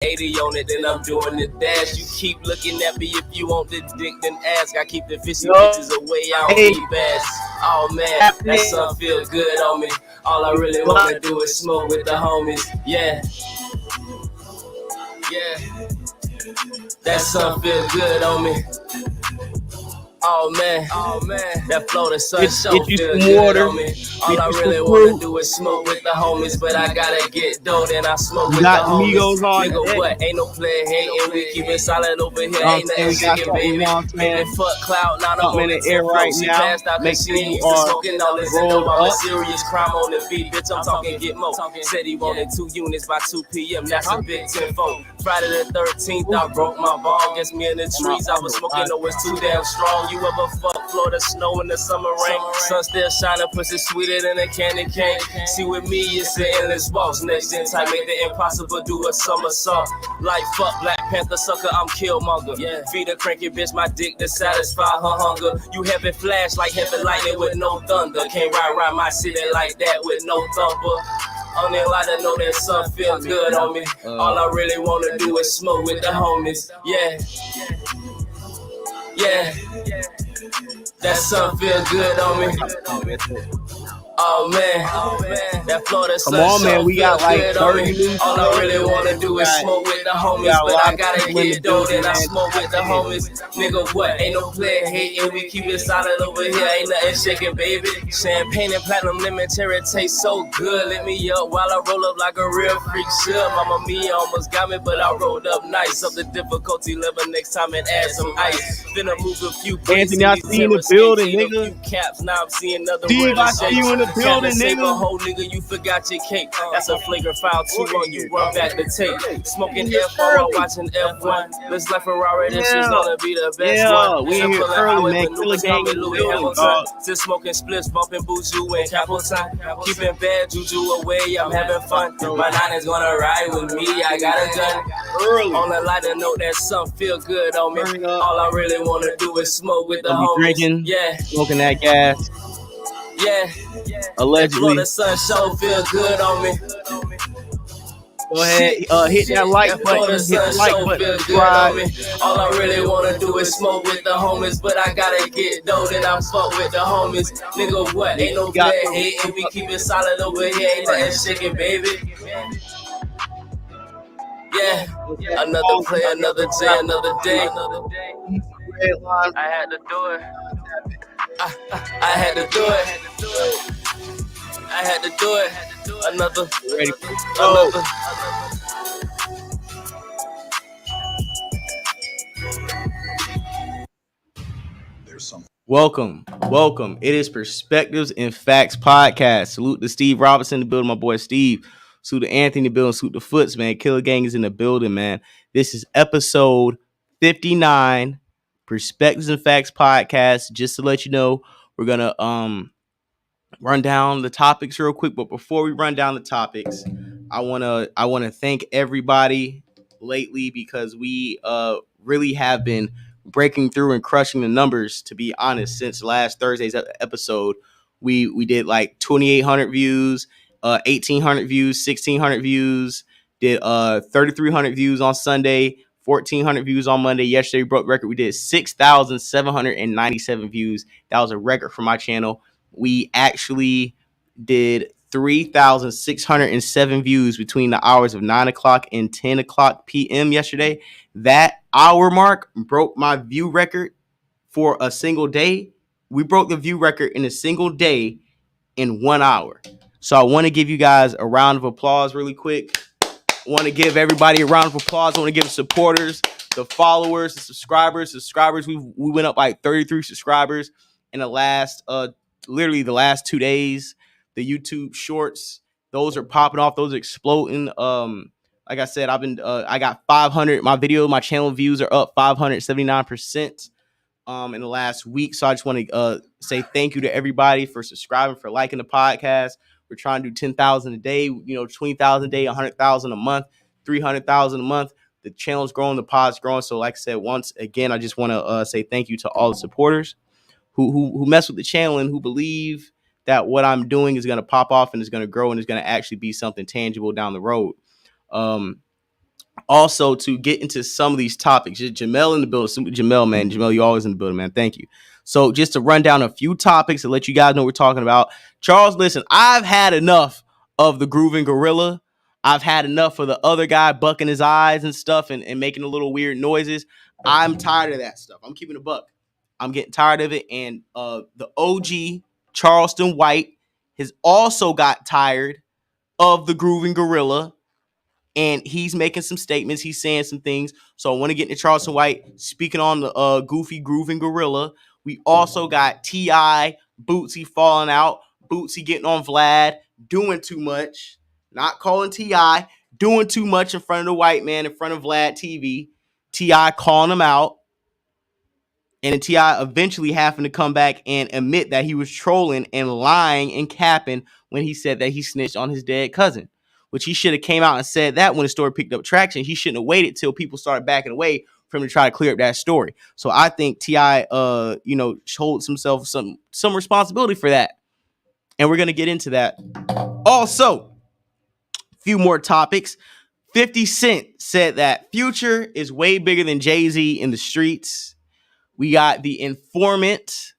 80 on it, then I'm doing the dash. You keep looking at me, if you want the dick, then ask. I keep the fishy bitches away, I don't need bass. Oh man, that sun feel good on me. All I really wanna do is smoke with the homies. Yeah. That sun feel good on me. Oh man, that flow, the sun show feel good on me. All I really wanna do is smoke with the homies, but I gotta get dough, then I smoke with the homies. Nigga, what? Ain't no player hating, we keep it solid over here. Ain't nothing shaking, baby. Baby, fuck cloud, now I'm on the air right now. Make sure you are smoking all this and know I'm a serious crime on the beat, bitch. I'm talking get more. Said he wanted 2 units by 2 p.m. That's a big 10-4. Friday the 13th, I broke my ball. Guess me in the trees, I was smoking, no, it's too damn strong. You ever fuck Florida snow in the summer rain? Sun still shining, pussy sweeter than a candy cane. See, with me, it's an endless waltz. Next gen type, make the impossible do a somersault. Like fuck Black Panther sucker, I'm Killmonger. Feed a cranky bitch my dick to satisfy her hunger. You heavy flash like heavy lightning with no thunder. Can't ride my city like that with no thumper. On that light, I know that sun feel good on me. All I really wanna do is smoke with the homies. Yeah, that sun feel good on me. Oh man, that Florida sun on, man. We got like 30 minutes. All I really wanna do is smoke with the homies, but I gotta get dough, then I smoke with the homies. Nigga, what? Ain't no player hating, we keep it solid over here. Ain't nothing shaking, baby. Champagne and platinum lemon cherry taste so good. Lit me up while I roll up like a real freak should. Mama Mia almost got me, but I rolled up nice. Up the difficulty level next time and add some ice. Finna move a few places. Anthony, I see you in the building, nigga. Caps, now I'm seeing another Steve, I see you in the building, nigga. Whole nigga, you forgot your cake. That's a flagrant foul too long. You run back the tape. Smoking F4 while watching F1. Let's let Ferrari. This is gonna be the best one. We in here early, man. Killer gang in the building, dog. Still smoking splits, bumping Buju and Capitan. Keeping bad juju away. I'm having fun. My 9 is gonna ride with me. I got a gun. Early. On a lighter note, that sun feel good on me. All I really wanna do is smoke with the homies. Drinking, smoking that gas. Allegedly. The sun show feel good on me. Go ahead, hit that like button. Hit the like button. Subscribe. All I really wanna do is smoke with the homies, but I gotta get dough, then I fuck with the homies. Nigga, what? Ain't no player hating, we keep it solid over here. Ain't nothing shaking, baby. Another play, another day, another day. I had to do it. I had to do it. I had to do it. Another. Ready? Another. Welcome. It is Perspectives and Facts Podcast. Salute to Steve Robinson in the building, my boy Steve. Salute to Anthony in the building. Salute to Foots, man. Killer Gang is in the building, man. This is episode 59, Perspectives and Facts Podcast. Just to let you know, we're gonna run down the topics real quick. But before we run down the topics, I wanna thank everybody lately because we really have been breaking through and crushing the numbers, to be honest. Since last Thursday's episode, we did like 2,800 views, 1,800 views, 1,600 views, did 3,300 views on Sunday, 1,400 views on Monday. Yesterday we broke record. We did 6,797 views. That was a record for my channel. We actually did 3,607 views between the hours of 9 o'clock and 10 o'clock p.m. yesterday. That hour mark broke my view record for a single day. We broke the view record in a single day in 1 hour. So I want to give you guys a round of applause really quick. I want to give everybody a round of applause. I want to give the supporters, the followers, the subscribers. We went up like 33 subscribers in the last literally the last 2 days. The YouTube shorts, those are popping off. Those are exploding. Like I said, I got 500. My channel views are up 579% in the last week. So I just want to say thank you to everybody for subscribing, for liking the podcast. We're trying to do 10,000 a day, 20,000 a day, 100,000 a month, 300,000 a month. The channel's growing, the pod's growing. So like I said, once again, I just want to say thank you to all the supporters who mess with the channel and who believe that what I'm doing is going to pop off and is going to grow and is going to actually be something tangible down the road. Also, to get into some of these topics, just Jamel in the building. Jamel, man. Jamel, you always in the building, man. Thank you. So just to run down a few topics and let you guys know what we're talking about. Charles, listen, I've had enough of the Groovin Gorilla. I've had enough of the other guy bucking his eyes and stuff and making a little weird noises. I'm tired of that stuff. I'm keeping a buck. I'm getting tired of it. And the OG, Charleston White, has also got tired of the Groovin Gorilla. And he's making some statements. He's saying some things. So I want to get into Charleston White speaking on the goofy Groovin Gorilla. We also got T.I., Bootsy falling out. Bootsy getting on Vlad, doing too much. Not calling T.I., doing too much in front of the white man, in front of Vlad TV. T.I. calling him out. And then T.I. eventually having to come back and admit that he was trolling and lying and capping when he said that he snitched on his dead cousin. Which he should have came out and said that when the story picked up traction. He shouldn't have waited till people started backing away for him to try to clear up that story. So I think T.I., holds himself some responsibility for that. And we're going to get into that. Also, a few more topics. 50 Cent said that Future is way bigger than Jay-Z in the streets. We got the informant,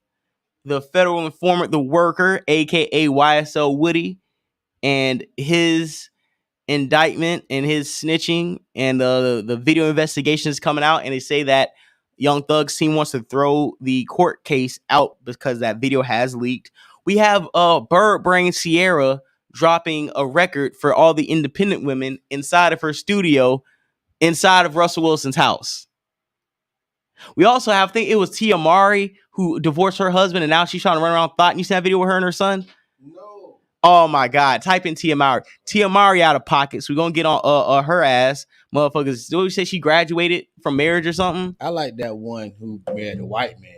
the federal informant, the worker, a.k.a. YSL Woody, and his indictment and his snitching and the video investigation is coming out, and they say that Young Thug's team wants to throw the court case out because that video has leaked. We have Bird Brain Ciara dropping a record for all the independent women inside of her studio, inside of Russell Wilson's house. We also have, I think it was Tia Mowry who divorced her husband, and now she's trying to run around thought. You see that video with her and her son? No. Oh my God! Type in Tia Mowry. Tia Mowry out of pocket. So we're gonna get on her ass, motherfuckers. Did you say she graduated from marriage or something? I like that one who married the white man.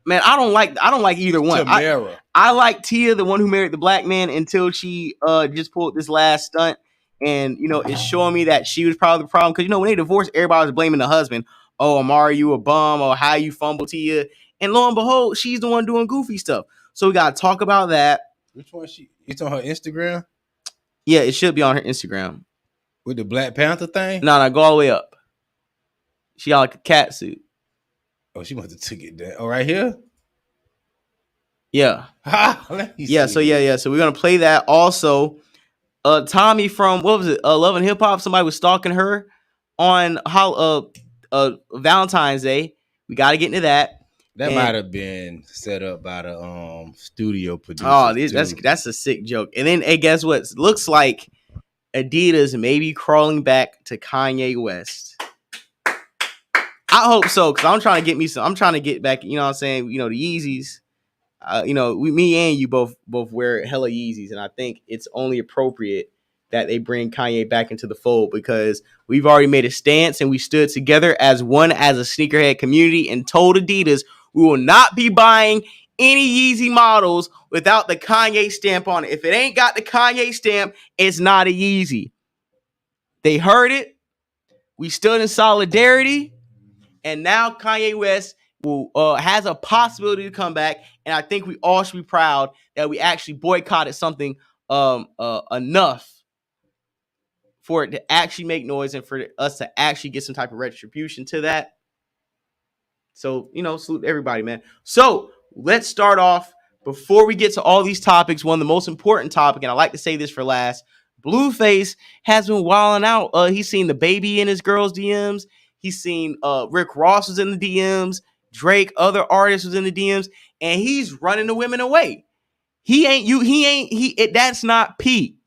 Man, I don't like either one. I like Tia, the one who married the black man, until she just pulled this last stunt, and it's showing me that she was probably the problem because when they divorced, everybody was blaming the husband. Oh, Amari, you a bum? Or how you fumble, Tia? And lo and behold, she's the one doing goofy stuff. So we gotta talk about that. Which one it's on her Instagram? Yeah, it should be on her Instagram. With the Black Panther thing? No, go all the way up. She got like a cat suit. Oh, she must have took it down. Oh, right here? Yeah. Yeah, so we're gonna play that. Also, Tommy from what was it? Love and Hip Hop. Somebody was stalking her on Valentine's Day. We gotta get into that. That might have been set up by the studio producer. Oh, that's a sick joke. And then, hey, guess what? Looks like Adidas may be crawling back to Kanye West. I hope so, because I'm trying to get back, you know what I'm saying? The Yeezys. Me and you both wear hella Yeezys, and I think it's only appropriate that they bring Kanye back into the fold because we've already made a stance and we stood together as one, as a sneakerhead community, and told Adidas we will not be buying any Yeezy models without the Kanye stamp on it. If it ain't got the Kanye stamp, it's not a Yeezy. They heard it. We stood in solidarity, and now Kanye West has a possibility to come back, and I think we all should be proud that we actually boycotted something enough for it to actually make noise and for us to actually get some type of retribution to that. So, salute everybody, man. So let's start off, before we get to all these topics, one of the most important topic, and I like to say this for last, BlueFace has been wilding out. He's seen LilBaby in his girl's DMs. He's seen Rick Ross was in the DMs. Drake, other artists was in the DMs, and he's running the women away. That's not Pete.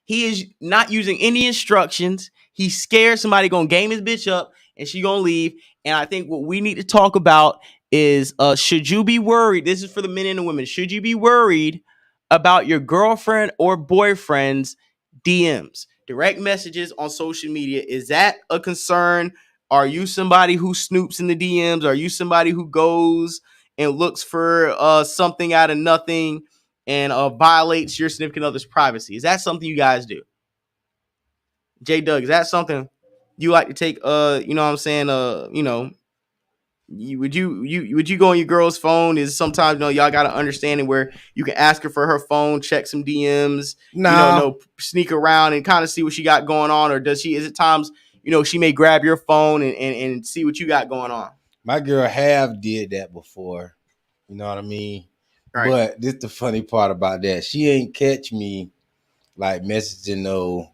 He is not using any instructions. He's scared somebody gonna game his bitch up and she gonna leave. And I think what we need to talk about is, should you be worried? This is for the men and the women. Should you be worried about your girlfriend or boyfriend's DMs, direct messages on social media? Is that a concern? Are you somebody who snoops in the DMs? Are you somebody who goes and looks for something out of nothing and violates your significant other's privacy? Is that something you guys do? J Doug, is that something you like to take? Would you go on your girl's phone? Is sometimes y'all got an understanding where you can ask her for her phone, check some DMs, sneak around and kind of see what she got going on, or is it times she may grab your phone and see what you got going on. My girl have did that before. You know what I mean? Right. But this the funny part about that. She ain't catch me like messaging no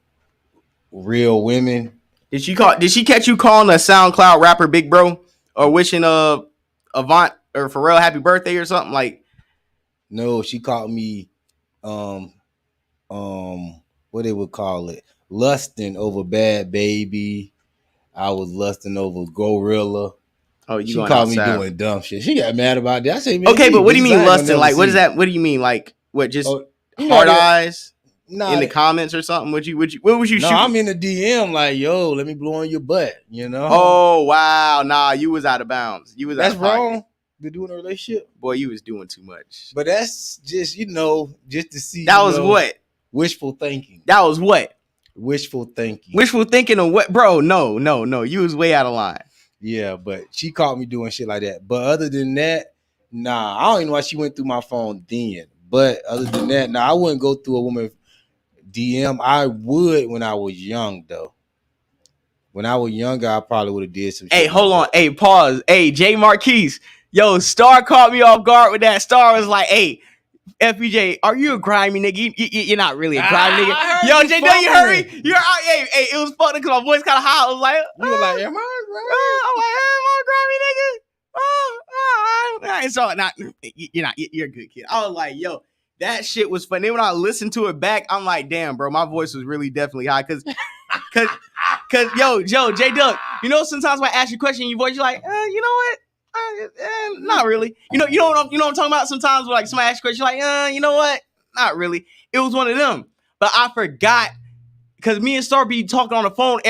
real women. Did she catch you calling a SoundCloud rapper Big Bro or wishing Avant or Pharrell happy birthday or something like? No, she caught me what they would call it, lusting over Bad Baby. I was lusting over Gorilla. Oh, you she going called outside. me doing dumb shit. She got mad about that. I say, man, okay, but what do you mean lusting? Like, what is that? What do you mean? Like, what? Just hard eyes in the comments or something? What was you shooting? I'm in the DM like, yo, let me blow on your butt. You know? Oh wow, nah, you was out of bounds. You was that's out of pocket. wrong. To do in a relationship, boy, you was doing too much. But that's just just to see. That was what wishful thinking. That was what wishful thinking. Wishful thinking of what, bro? No. You was way out of line. Yeah, but she caught me doing shit like that. But other than that, nah, I don't even know why she went through my phone then. But other than that, nah, I wouldn't go through a woman DM. I would when I was young, though. When I was younger, I probably would have did some shit. Hey, hold on. Hey, pause. Hey, J Marquise. Yo, Star caught me off guard with that. Star was like, hey, FBJ, are you a grimy nigga? You're not really a grimy nigga. Yo, J, you heard me? Hey, it was funny because my voice kind of high. I was like, you were like, am I a grimy nigga? I'm a grimy nigga. And so, you're a good kid. I was like, yo, that shit was fun. Then when I listened to it back, I'm like, damn, bro, my voice was really definitely high because, yo, J Duck, sometimes when I ask you a question in your voice, you're like, you know what? Not really. You know what I'm talking about? Sometimes when like somebody asks a question, you're like, you know what? Not really. It was one of them. But I forgot because me and Star be talking on the phone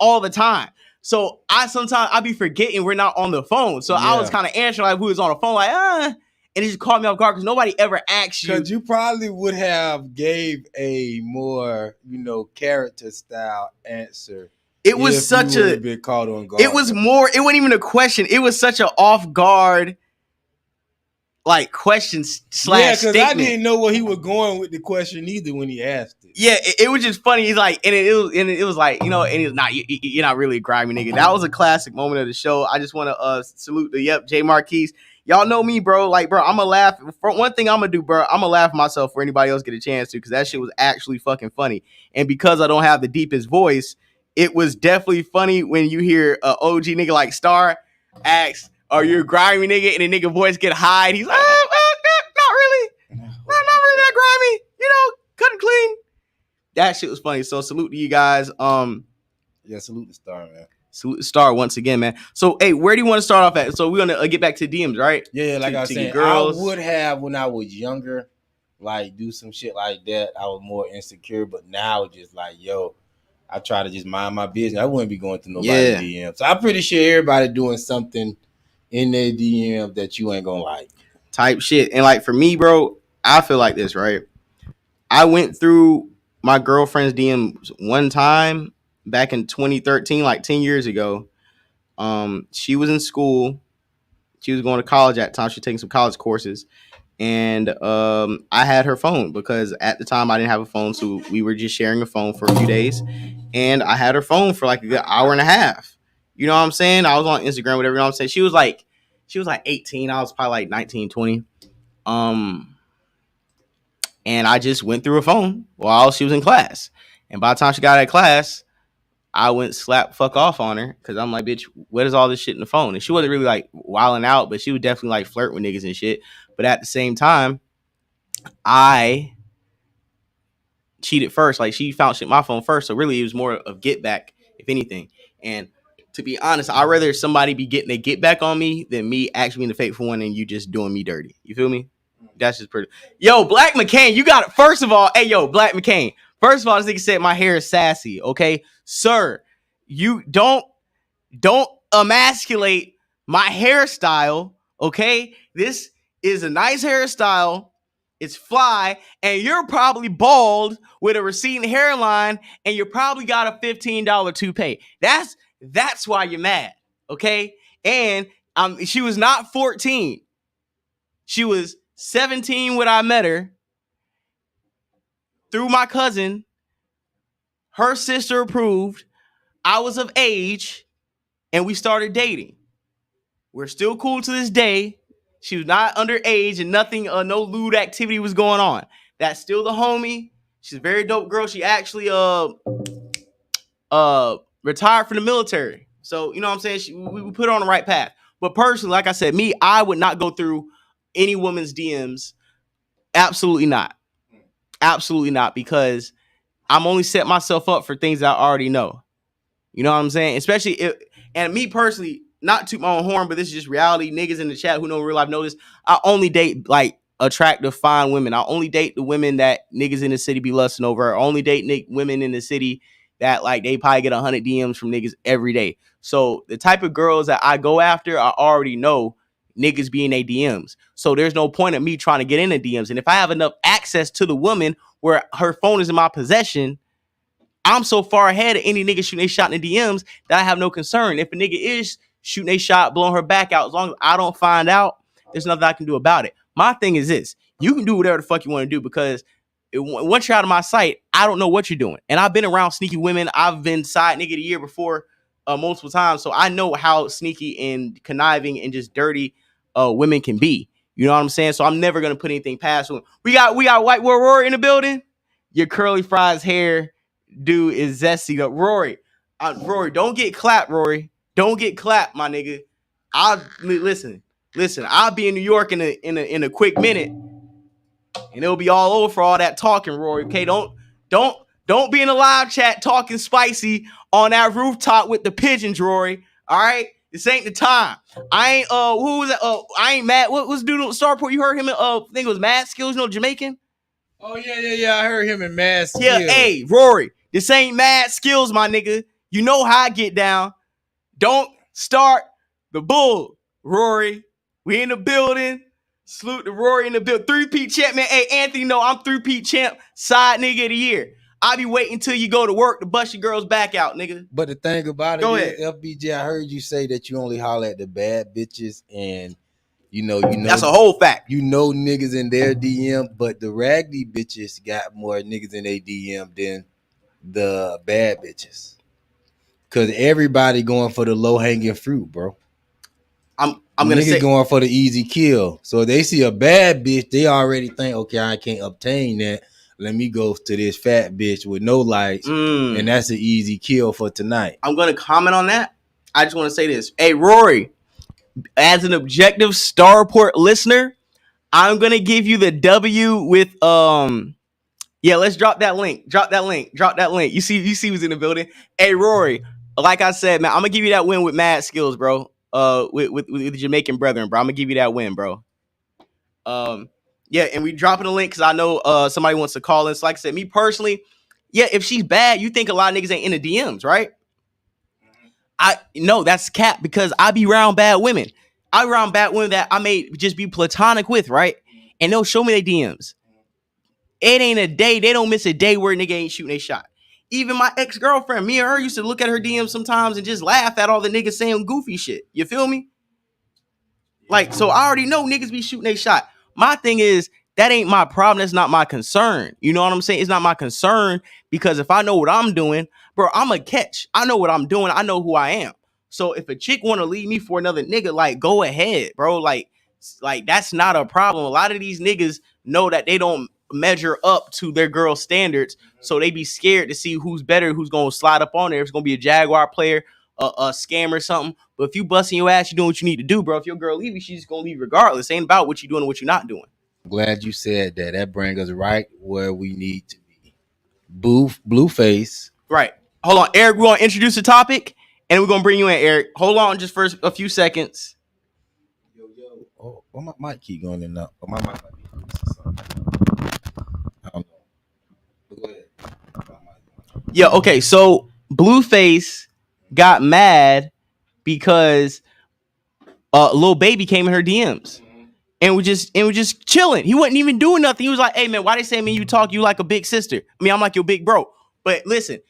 all the time. So I be forgetting we're not on the phone. So I was kind of answering like who was on the phone, like, and it just caught me off guard because nobody ever asked you. Because you probably would have gave a more, character style answer. It was such a been caught on guard. It was more. It wasn't even a question. It was such an off guard, like question / statement. Because I didn't know where he was going with the question either when he asked it. Yeah, it was just funny. He's like, and it was like, and he's not. You're not really a grimy nigga. That was a classic moment of the show. I just want to salute J Marquise. Y'all know me, bro. Like, bro, I'm gonna laugh. For one thing, I'm gonna do, bro. I'm gonna laugh myself for anybody else get a chance to, because that shit was actually fucking funny. And because I don't have the deepest voice, it was definitely funny when you hear a OG nigga like Star ask, "Are you a grimy nigga?" and the nigga voice get high, and he's like, "Not really, not really that grimy, cut and clean." That shit was funny. So salute to you guys. Yeah, salute the Star, man. Salute the Star once again, man. So hey, where do you want to start off at? So we're gonna get back to DMs, right? Yeah, like I was saying, girls. I would have when I was younger, like do some shit like that. I was more insecure, but now just like, yo, I try to just mind my business. I wouldn't be going through nobody's DM. So I'm pretty sure everybody doing something in their DM that you ain't gonna like. Type shit. And like for me, bro, I feel like this, right? I went through my girlfriend's DMs one time back in 2013, like 10 years ago. She was in school. She was going to college at the time. She was taking some college courses. And I had her phone because at the time I didn't have a phone. So we were just sharing a phone for a few days. And I had her phone for like a good hour and a half. You know what I'm saying? I was on Instagram, whatever, you know what I'm saying? She was like 18. I was probably like 19, 20. And I just went through her phone while she was in class. And by the time she got out of class, I went slap fuck off on her because I'm like, bitch, what is all this shit in the phone? And she wasn't really like wilding out, but she would definitely like flirt with niggas and shit. But at the same time, I cheated first. Like she found shit in my phone first. So really it was more of get back, if anything. And to be honest, I'd rather somebody be getting a get back on me than me actually being the faithful one and you just doing me dirty. You feel me? That's just pretty. Yo, Black McCain, you got it. First of all, hey, yo, Black McCain. First of all, this nigga said my hair is sassy. Okay, sir, you don't emasculate my hairstyle. Okay, this is a nice hairstyle. It's fly, and you're probably bald with a receding hairline, and you probably got a $15 toupee. That's why you're mad. Okay, and she was not 14. She was 17 when I met her through my cousin. Her sister approved. I was of age and we started dating. We're still cool to this day. She was not underage and nothing, no lewd activity was going on. That's still the homie. She's a very dope girl. She actually retired from the military. So, you know what I'm saying? We put her on the right path. But personally, like I said, I would not go through any woman's DMs. Absolutely not. Absolutely not, because I'm only setting myself up for things that I already know. You know what I'm saying? Especially if, and me personally, not toot my own horn, but this is just reality. Niggas in the chat who know in real life know this. I only date like attractive, fine women. I only date the women that niggas in the city be lusting over. I only date women in the city that like they probably get 100 DMs from niggas every day. So the type of girls that I go after, I already know niggas be in their DMs. So there's no point of me trying to get in the DMs. And if I have enough access to the woman where her phone is in my possession, I'm so far ahead of any nigga shooting a shot in the DMs that I have no concern. If a nigga is shooting a shot, blowing her back out, as long as I don't find out, there's nothing I can do about it. My thing is this: you can do whatever the fuck you want to do, because once you're out of my sight, I don't know what you're doing. And I've been around sneaky women. I've been side nigga the year before multiple times, so I know how sneaky and conniving and just dirty women can be. You know what I'm saying? So I'm never gonna put anything past them. We got White Boy Rory in the building. Your curly fries hair dude is zesty though. Rory, don't get clapped, Rory. Don't get clapped, my nigga. I'll listen. I'll be in New York in a quick minute, and it'll be all over for all that talking, Rory. Okay, don't be in a live chat talking spicy on that rooftop with the pigeons, Rory. All right, this ain't the time. I ain't who was that? I ain't mad. What was dude on Starport? You heard him? I think it was Mad Skills, Jamaican. Oh yeah. I heard him in Mad Skills. Yeah, hey, Rory, this ain't Mad Skills, my nigga. You know how I get down. Don't start the bull, Rory. We in the building. Salute to Rory in the building. 3P champ, man. Hey, Anthony, no, I'm 3P champ. Side nigga of the year. I be waiting till you go to work to bust your girl's back out, nigga. But the thing about Go it ahead. is, FBJ, I heard you say that you only holler at the bad bitches, and you know that's a whole fact. You know niggas in their DM, but the raggedy bitches got more niggas in their DM than the bad bitches. Cause everybody going for the low hanging fruit, bro. I'm gonna say going for the easy kill. So they see a bad bitch, they already think, okay, I can't obtain that. Let me go to this fat bitch with no lights, and that's an easy kill for tonight. I'm gonna comment on that. I just want to say this. Hey, Rory, as an objective Starport listener, I'm gonna give you the W with yeah, let's drop that link. Drop that link. You see who's in the building. Hey, Rory, like I said, man, I'm gonna give you that win with Mad Skills, bro. With the Jamaican brethren, bro. I'm gonna give you that win, bro. Yeah, and we dropping a link because I know somebody wants to call in. So like I said, me personally, yeah, if she's bad, you think a lot of niggas ain't in the DMs, right? No, that's cap, because I be around bad women. I around bad women that I may just be platonic with, right? And they'll show me their DMs. It ain't a day. They don't miss a day where a nigga ain't shooting a shot. Even my ex-girlfriend, me and her used to look at her DMs sometimes and just laugh at all the niggas saying goofy shit. You feel me? Like, so I already know niggas be shooting a shot. My thing is, that ain't my problem. That's not my concern. You know what I'm saying? It's not my concern, because if I know what I'm doing, bro, I'm a catch. I know what I'm doing. I know who I am. So if a chick want to leave me for another nigga, like, go ahead, bro. Like that's not a problem. A lot of these niggas know that they don't measure up to their girl standards, so they be scared to see who's better, who's gonna slide up on there. If it's gonna be a Jaguar player, a scam or something. But if you busting your ass, you doing what you need to do, bro. If your girl leave you, she's gonna leave regardless. It ain't about what you doing and what you're not doing. I'm glad you said that. That brings us right where we need to be. BlueFace. Right. Hold on, Eric. We're gonna introduce the topic, and we're gonna bring you in, Eric. Hold on, just for a few seconds. Oh, my mic keep going in now. Oh, my mic might be. I don't know. Go ahead. Yeah. Okay. So BlueFace got mad because LilBaby came in her DMs. And we're just chilling. He wasn't even doing nothing. He was like, "Hey man, why they say me you talk you like a big sister? I mean, I'm like your big bro." But listen,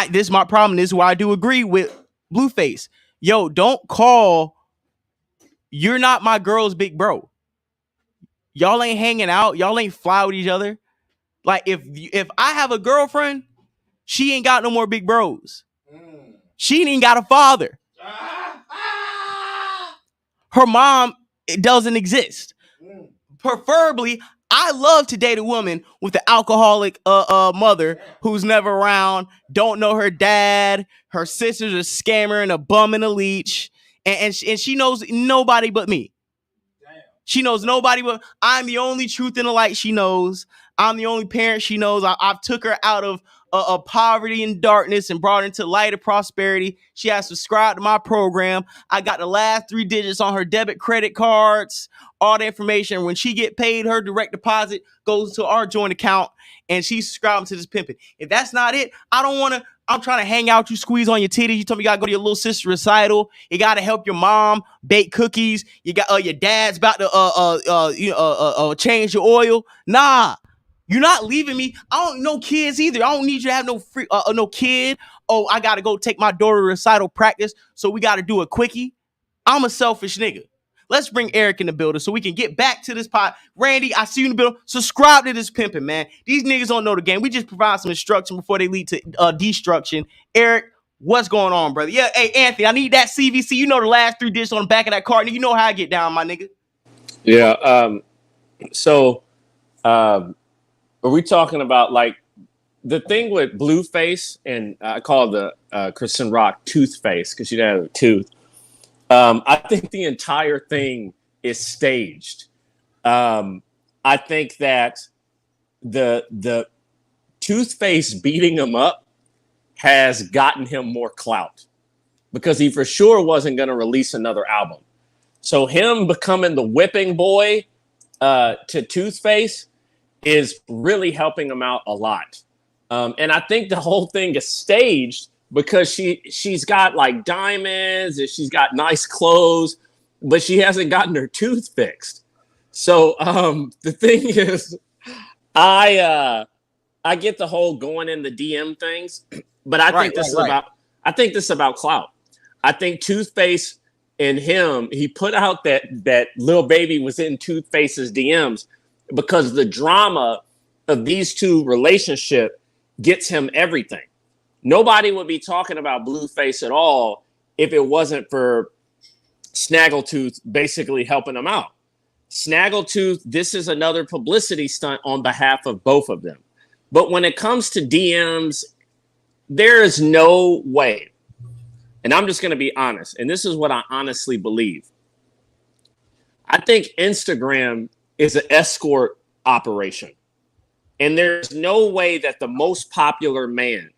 this is my problem. This is why I do agree with BlueFace. Yo, don't call. You're not my girl's big bro. Y'all ain't hanging out. Y'all ain't fly with each other. Like if I have a girlfriend, she ain't got no more big bros. She ain't even got a father. Her mom, it doesn't exist. Preferably, I love to date a woman with an alcoholic mother who's never around, don't know her dad, her sister's a scammer and a bum and a leech, and she knows nobody but me. She knows nobody but I'm the only truth in the light she knows. I'm the only parent she knows. I've took her out of poverty and darkness and brought her into light of prosperity. She has subscribed to my program. I got the last 3 digits on her debit credit cards, all the information. When she get paid, her direct deposit goes to our joint account, and she's subscribing to this pimping. If that's not it, I don't want to. I'm trying to hang out, you squeeze on your titties. You told me you gotta go to your little sister's recital. You gotta help your mom bake cookies. You got your dad's about to change your oil. Nah, you're not leaving me. I don't know kids either. I don't need you to have no free no kid. Oh, I gotta go take my daughter to recital practice, so we gotta do a quickie. I'm a selfish nigga. Let's bring Eric in the building so we can get back to this pod. Randy, I see you in the building. Subscribe to this pimping, man. These niggas don't know the game. We just provide some instruction before they lead to destruction. Eric, what's going on, brother? Yeah, hey, Anthony, I need that CVC. You know the last 3 digits on the back of that card. You know how I get down, my nigga. Yeah, are we talking about, like, the thing with BlueFace, and I call the Kristen Rock Toothface because she didn't have a tooth. I think the entire thing is staged. I think that the Toothface beating him up has gotten him more clout because he for sure wasn't going to release another album. So him becoming the whipping boy to Toothface is really helping him out a lot. And I think the whole thing is staged because she's got like diamonds and she's got nice clothes, but she hasn't gotten her tooth fixed. So the thing is, I get the whole going in the DM things, but I think this is about clout. I think Toothface and him, he put out that LilBaby was in Toothface's DMs because the drama of these two relationship gets him everything. Nobody would be talking about BlueFace at all if it wasn't for Snaggletooth basically helping them out. Snaggletooth, this is another publicity stunt on behalf of both of them. But when it comes to DMs, there is no way. And I'm just going to be honest. And this is what I honestly believe. I think Instagram is an escort operation. And there's no way that the most popular man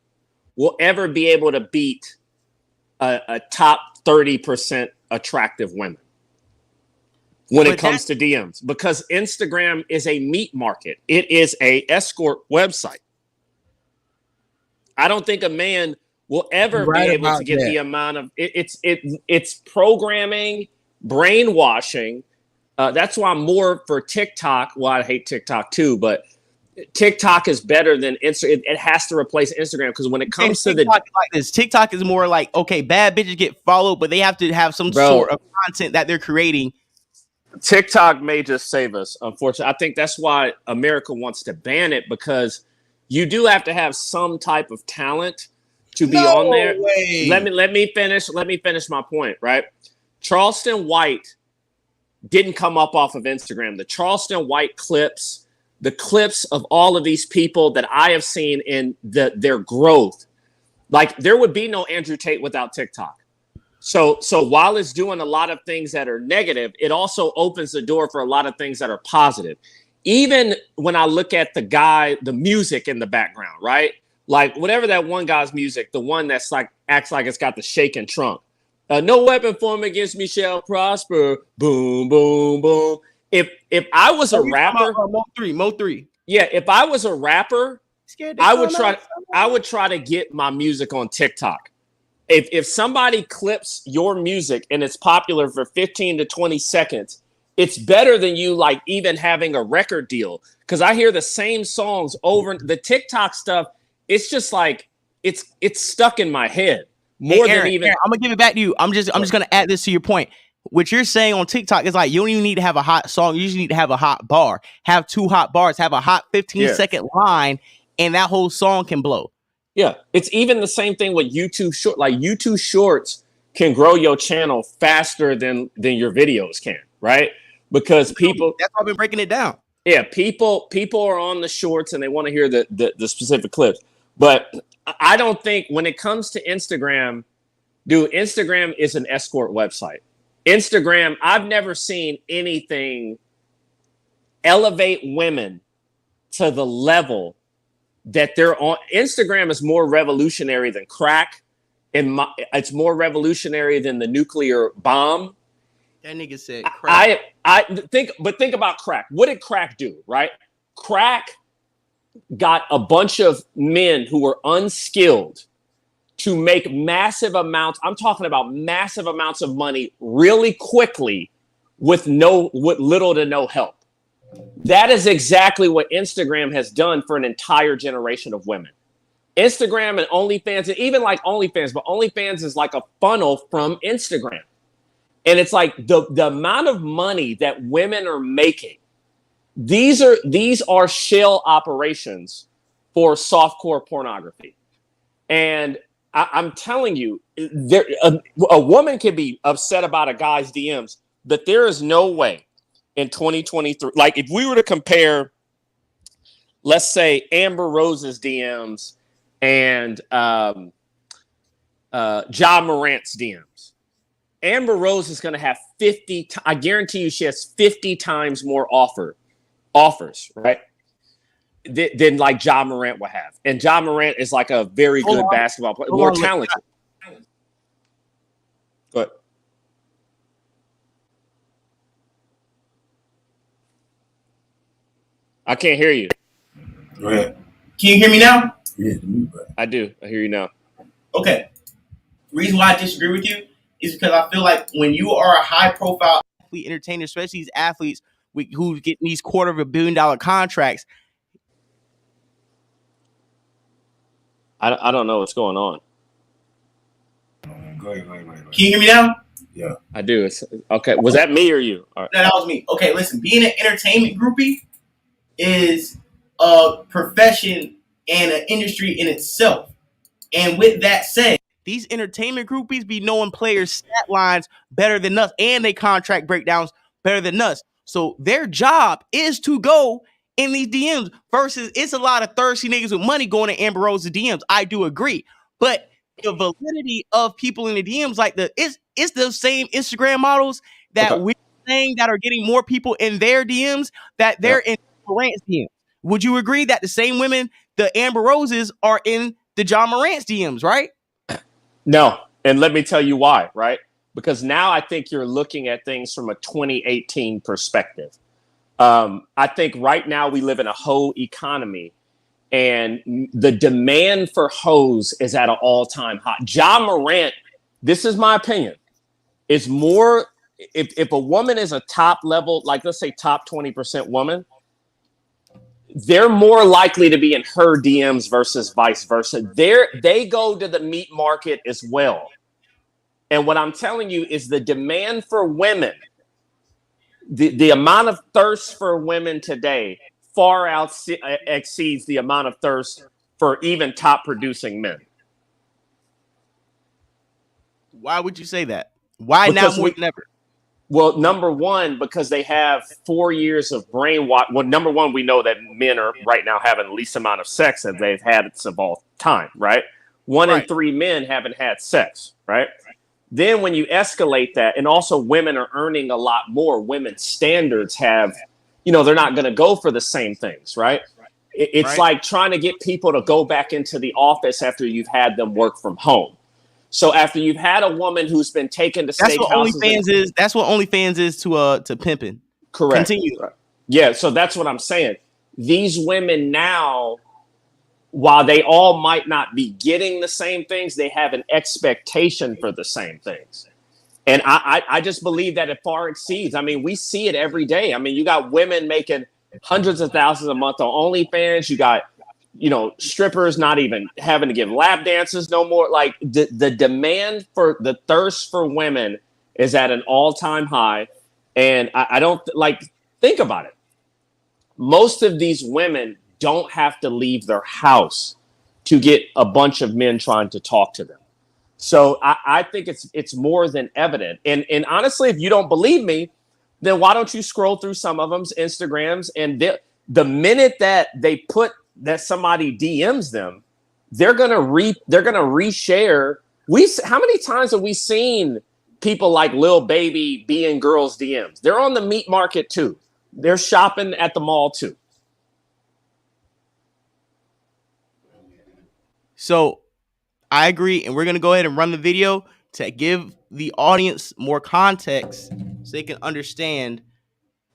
will ever be able to beat a top 30% attractive women when it comes to DMs, because Instagram is a meat market. It is a escort website. I don't think a man will ever be able to get the amount of it's programming, brainwashing. That's why I'm more for TikTok. Well, I hate TikTok too, but TikTok is better than Instagram. It has to replace Instagram because when it comes to TikTok like this, TikTok is more like, okay, bad bitches get followed, but they have to have some sort of content that they're creating. TikTok may just save us, unfortunately. I think that's why America wants to ban it, because you do have to have some type of talent to be on there. Let me finish my point, right? Charleston White didn't come up off of Instagram. The Charleston White clips, the clips of all of these people that I have seen in their growth, like there would be no Andrew Tate without TikTok. So while it's doing a lot of things that are negative, it also opens the door for a lot of things that are positive. Even when I look at the music in the background, right? Like whatever that one guy's music, the one that's like acts like it's got the shaking trunk. No weapon formed against me shall prosper. Boom, boom, boom. If I was a rapper, Mo 3. Yeah, if I was a rapper, I would try to get my music on TikTok. If somebody clips your music and it's popular for 15 to 20 seconds, it's better than you like even having a record deal. Because I hear the same songs over the TikTok stuff. It's just like it's stuck in my head more than even. I'm gonna give it back to you. I'm just gonna add this to your point. What you're saying on TikTok is like you don't even need to have a hot song. You just need to have a hot bar. Have 2 hot bars. Have a hot 15-second line, and that whole song can blow. Yeah, it's even the same thing with YouTube short. Like YouTube Shorts can grow your channel faster than your videos can, right? Because people, that's why I've been breaking it down. Yeah, people are on the shorts and they want to hear the specific clips. But I don't think when it comes to Instagram, dude, Instagram is an escort website. Instagram, I've never seen anything elevate women to the level that they're on. Instagram is more revolutionary than crack. It's more revolutionary than the nuclear bomb. That nigga said crack. Think about crack. What did crack do, right? Crack got a bunch of men who were unskilled to make massive amounts. I'm talking about massive amounts of money really quickly with little to no help. That is exactly what Instagram has done for an entire generation of women. Instagram and OnlyFans, and even like OnlyFans, but OnlyFans is like a funnel from Instagram. And it's like the amount of money that women are making. These are shell operations for softcore pornography. And I'm telling you, a woman can be upset about a guy's DMs, but there is no way in 2023, like if we were to compare, let's say Amber Rose's DMs and Ja Morant's DMs. Amber Rose is going to have 50. I guarantee you, she has 50 times more offers, right? Than like Ja Morant would have, and Ja Morant is like a very good basketball player, more talented. Go ahead. I can't hear you. Go ahead. Can you hear me now? Yeah, I do. I hear you now. Okay. The reason why I disagree with you is because I feel like when you are a high-profile athlete entertainer, especially these athletes who get these $250 million contracts. I don't know what's going on. Go ahead. Can you hear me now? Yeah, I do. It's, okay, was that me or you? All right. No, that was me. Okay, listen. Being an entertainment groupie is a profession and an industry in itself. And with that said, these entertainment groupies be knowing players' stat lines better than us, and they contract breakdowns better than us. So their job is to go in these DMs versus it's a lot of thirsty niggas with money going to Amber Rose's DMs. I do agree. But the validity of people in the DMs, like it's the same Instagram models that we're saying that are getting more people in their DMs that they're in Morant's DMs. Would you agree that the same women, the Amber Roses, are in the Ja Morant's DMs, right? No. And let me tell you why, right? Because now I think you're looking at things from a 2018 perspective. I think right now we live in a hoe economy, and the demand for hoes is at an all-time high. Ja Morant, this is my opinion, is more, if a woman is a top level, like let's say top 20% woman, they're more likely to be in her DMs versus vice versa. They go to the meat market as well. And what I'm telling you is the demand for women, the amount of thirst for women today far exceeds the amount of thirst for even top producing men. Why would you say that? Why because now more than ever? Well, number one, because they have 4 years of brainwash. Well, number one, we know that men are right now having the least amount of sex that they've had of all time, right? One in 3 men haven't had sex, right? Then when you escalate that, and also women are earning a lot more, women's standards have, they're not going to go for the same things, right? It's like trying to get people to go back into the office after you've had them work from home. So after you've had a woman who's been taken to steakhouses, that's what OnlyFans is to pimping. Correct. Continue. Yeah, so that's what I'm saying. These women now, while they all might not be getting the same things, they have an expectation for the same things. And I just believe that it far exceeds. I mean, we see it every day. I mean, you got women making hundreds of thousands a month on OnlyFans. You got strippers not even having to give lap dances no more. Like the demand for the thirst for women is at an all-time high. And I don't think about it. Most of these women don't have to leave their house to get a bunch of men trying to talk to them. So I think it's more than evident. And honestly, if you don't believe me, then why don't you scroll through some of them's Instagrams, and the minute that they put that somebody DMs them, they're gonna reshare. How many times have we seen people like LilBaby be in girls' DMs? They're on the meat market too. They're shopping at the mall too. So I agree, and we're gonna go ahead and run the video to give the audience more context so they can understand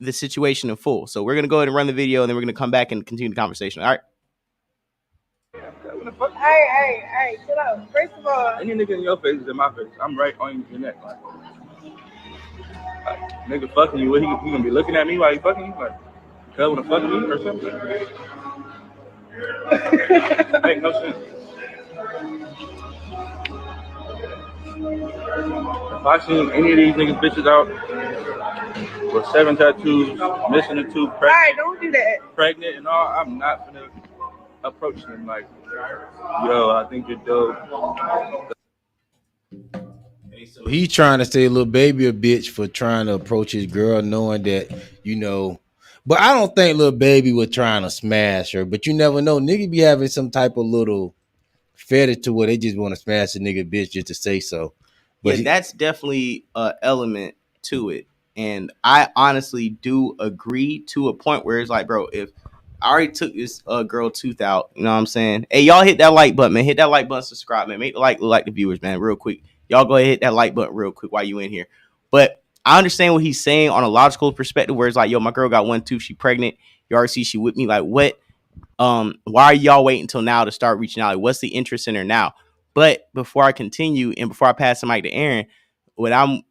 the situation in full. So we're gonna go ahead and run the video, and then we're gonna come back and continue the conversation. All right. Hey, chill out. First of all, any nigga in your face is in my face. I'm right on your neck. Like nigga fucking you, what he gonna be looking at me while he fucking you? Like, cuz wanna fuck me or something? Make no sense. If I seen any of these niggas bitches out with 7 tattoos, missing a tooth, alright, don't do that. Pregnant and all, I'm not gonna approach them like, yo, I think you're dope. So he trying to say LilBaby a bitch for trying to approach his girl, knowing that, you know. But I don't think LilBaby was trying to smash her. But you never know. Nigga be having some type of little fetish to where they just want to smash a nigga bitch just to say so. But yeah, that's definitely an element to it. And I honestly do agree to a point where it's like, bro, if I already took this girl tooth out, you know what I'm saying? Hey, y'all hit that like button, man. Hit that like button, subscribe, man. Make the like the viewers, man, real quick. Y'all go ahead, hit that like button real quick while you in here. But I understand what he's saying on a logical perspective, where it's like, yo, my girl got 1 tooth, she pregnant. You already see she with me. Like, what? Why are y'all waiting until now to start reaching out? Like, what's the interest in her now? But before I continue and before I pass the mic to Aaron, what I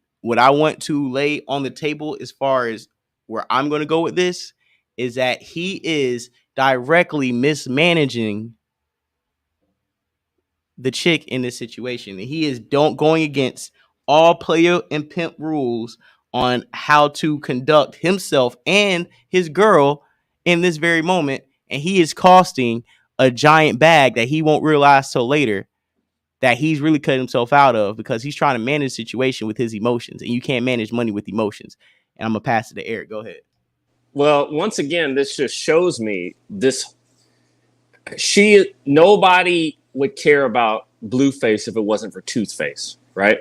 want to lay on the table as far as where I'm going to go with this is that he is directly mismanaging the chick in this situation. He is going against all player and pimp rules on how to conduct himself and his girl in this very moment. And he is costing a giant bag that he won't realize till later that he's really cut himself out of, because he's trying to manage the situation with his emotions, and you can't manage money with emotions. And I'm gonna pass it to Eric. Go ahead. Well, once again, this just shows me this. Nobody would care about BlueFace if it wasn't for Toothface, right?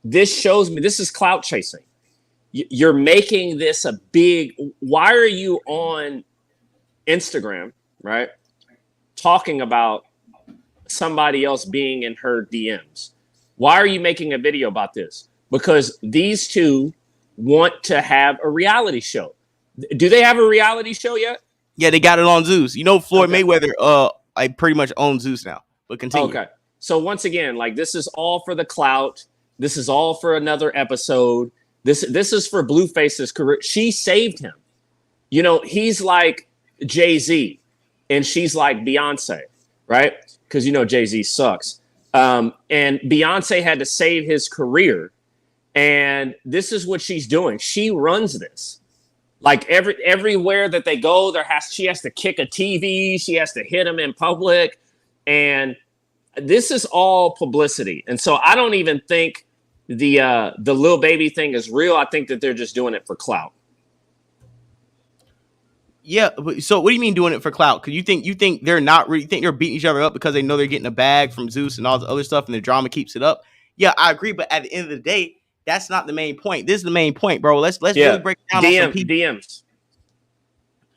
This shows me this is clout chasing. You're making this a big. Why are you on Instagram, right, talking about somebody else being in her DMs? Why are you making a video about this? Because these two want to have a reality show. Do they have a reality show yet? Yeah, they got it on Zeus. You know, Floyd Mayweather, I pretty much own Zeus now. But continue. Okay. So once again, like, this is all for the clout. This is all for another episode. This is for BlueFace's career. She saved him. You know, he's like Jay-Z and she's like Beyonce, right? Because, you know, Jay-Z sucks. And Beyonce had to save his career. And this is what she's doing. She runs this. Like, everywhere that they go, she has to kick a TV. She has to hit him in public. And this is all publicity. And so I don't even think the LilBaby thing is real. I think that they're just doing it for clout. Yeah, so what do you mean doing it for clout? Because you think they're not really, you think they're beating each other up because they know they're getting a bag from Zeus and all the other stuff, and the drama keeps it up. Yeah, I agree, but at the end of the day, that's not the main point. This is the main point, bro. Let's really break it down on some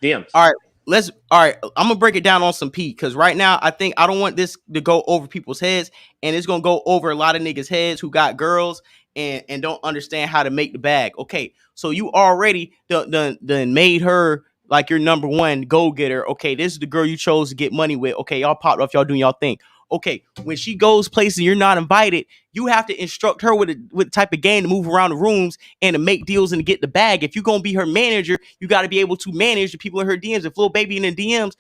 DMs. All right. I'm gonna break it down on some P, because right now I don't want this to go over people's heads, and it's gonna go over a lot of niggas' heads who got girls and don't understand how to make the bag. Okay, so you already done made her like your number one go-getter. Okay, this is the girl you chose to get money with. Okay, y'all popped off, y'all doing y'all thing. Okay, when she goes places and you're not invited, you have to instruct her with the type of game to move around the rooms and to make deals and to get the bag. If you're going to be her manager, you got to be able to manage the people in her DMs. If LilBaby in the DMs,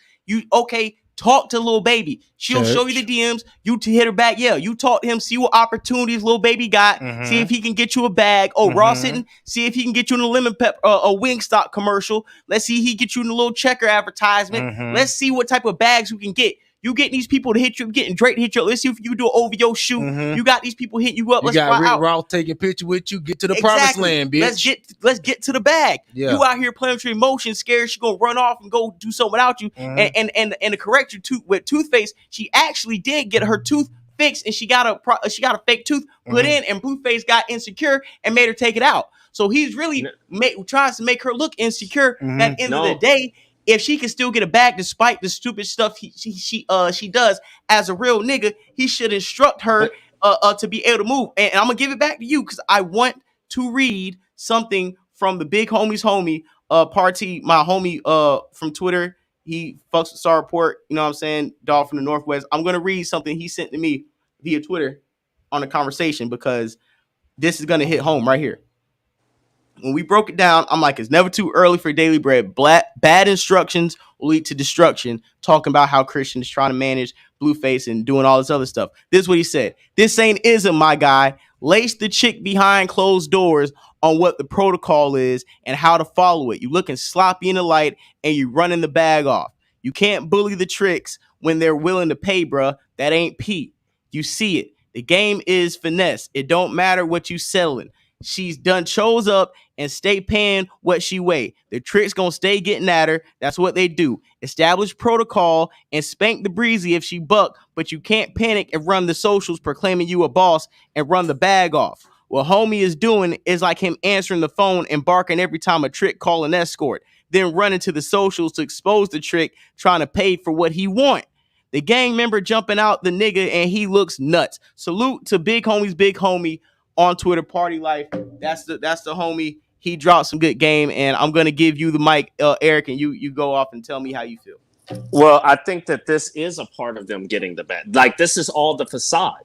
talk to LilBaby. She'll show you the DMs. You to hit her back. Yeah, you talk to him, see what opportunities LilBaby got. Mm-hmm. See if he can get you a bag. Oh, mm-hmm. Ross hitting. See if he can get you in a lemon pep, a Wingstop commercial. Let's see he get you in a little checker advertisement. Mm-hmm. Let's see what type of bags we can get. You getting these people to hit you, getting Drake to hit you. Let's see if you do an OVO shoot. Mhm. You got these people hitting you up. You Let's got fly Rick out. Ross taking a picture with you. Get to the promised land, bitch. Let's get to the bag. Yeah. You out here playing with your emotions, scared she gonna run off and go do something without you. Mhm. And to correct your tooth with toothpaste, she actually did get her tooth fixed, and she got a fake tooth put in, and BlueFace got insecure and made her take it out. So he's really tries to make her look insecure. At the end of the day, if she can still get a bag despite the stupid stuff she does as a real nigga, he should instruct her to be able to move. And I'm gonna give it back to you because I want to read something from the big homie's homie, Party, my homie from Twitter. He fucks with Star Report, you know what I'm saying? Dog from the Northwest. I'm gonna read something he sent to me via Twitter on a conversation because this is gonna hit home right here. When we broke it down, I'm like, it's never too early for daily bread. Bad instructions will lead to destruction. Talking about how Christian is trying to manage BlueFace and doing all this other stuff. This is what he said. This ain't isn't my guy. Lace the chick behind closed doors on what the protocol is and how to follow it. You looking sloppy in the light and you running the bag off. You can't bully the tricks when they're willing to pay, bruh. That ain't Pete. You see it. The game is finesse. It don't matter what you selling. She's done chose up and stay paying what she weigh. The tricks gonna stay getting at her. That's what they do. Establish protocol and spank the breezy if she buck, but you can't panic and run the socials proclaiming you a boss and run the bag off. What homie is doing is like him answering the phone and barking every time a trick call an escort, then running to the socials to expose the trick, trying to pay for what he want. The gang member jumping out the nigga and he looks nuts. Salute to big homie on Twitter, Party Life. That's the homie. He dropped some good game, and I'm gonna give you the mic, Eric, and you go off and tell me how you feel. Well, I think that this is a part of them getting the bet. Like, this is all the facade.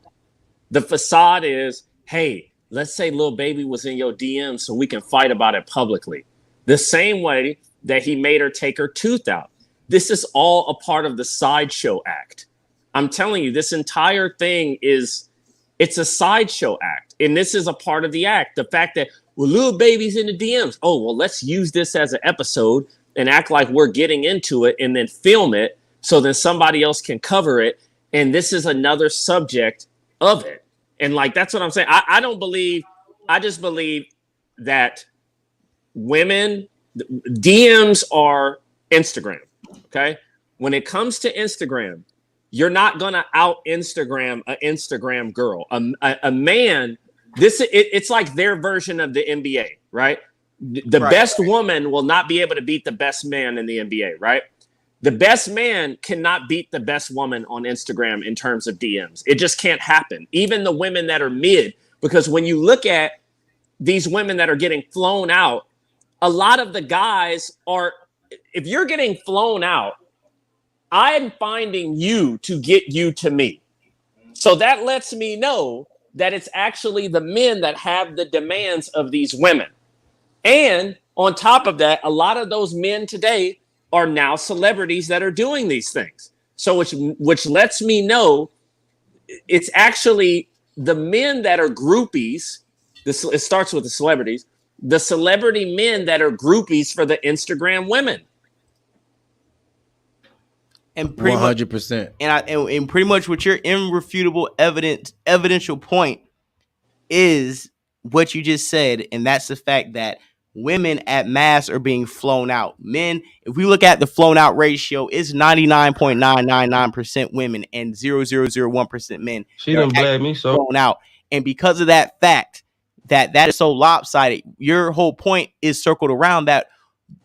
The facade is, hey, let's say LilBaby was in your DM so we can fight about it publicly. The same way that he made her take her tooth out. This is all a part of the sideshow act. I'm telling you, this entire thing it's a sideshow act. And this is a part of the act. The fact that, well, LilBaby's in the DMs. Oh, well, let's use this as an episode and act like we're getting into it and then film it so then somebody else can cover it. And this is another subject of it. And like, that's what I'm saying. I just believe that women, DMs are Instagram. Okay. When it comes to Instagram, you're not going to out Instagram an Instagram girl. A man, it's like their version of the NBA, right? The best woman will not be able to beat the best man in the NBA, right? The best man cannot beat the best woman on Instagram in terms of DMs. It just can't happen. Even the women that are mid, because when you look at these women that are getting flown out, a lot of the guys are, if you're getting flown out, I'm finding you to get you to me. So that lets me know that it's actually the men that have the demands of these women. And on top of that, a lot of those men today are now celebrities that are doing these things. So which lets me know it's actually the men that are groupies. It starts with the celebrities. The celebrity men that are groupies for the Instagram women. And pretty 100%. And pretty much what your irrefutable evidential point is what you just said, and that's the fact that women at mass are being flown out. Men, if we look at the flown out ratio, it's 99.999% women and 0.001% men. She done blame me so flown out. And because of that fact, that is so lopsided, your whole point is circled around that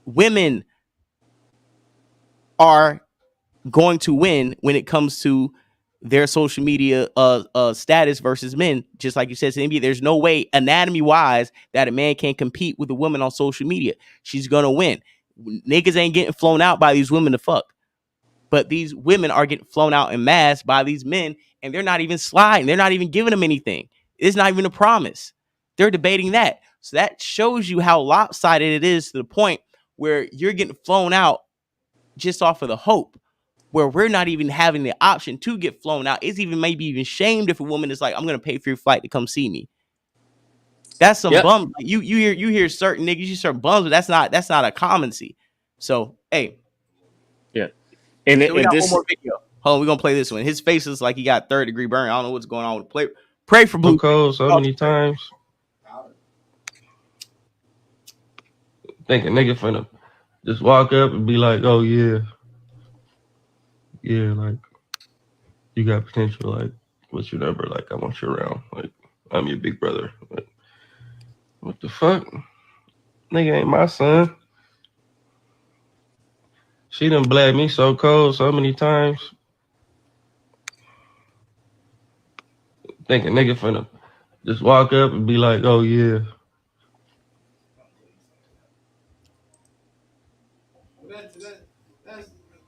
women are going to win when it comes to their social media status versus men. Just like you said to the NBA, there's no way anatomy wise that a man can compete with a woman on social media. She's gonna win. Niggas ain't getting flown out by these women to fuck, but these women are getting flown out in mass by these men, and they're not even sliding. They're not even giving them anything. It's not even a promise. They're debating that. So that shows you how lopsided it is to the point where you're getting flown out just off of the hope, where we're not even having the option to get flown out. It's even maybe even shamed if a woman is like, I'm gonna pay for your flight to come see me. That's some bum. You hear certain niggas, you certain bums, but that's not a commoncy. So hey, yeah. And so we got one more video. Hold on, we're gonna play this one. His face is like he got 3rd-degree burn. I don't know what's going on with the play. Pray for Blue. Cold so many times. Think a nigga finna just walk up and be like, oh yeah, like you got potential, like what's your number? Like I want you around. Like I'm your big brother. Like, what the fuck? Nigga ain't my son. She done bled me so cold so many times. Think a nigga finna just walk up and be like, oh yeah.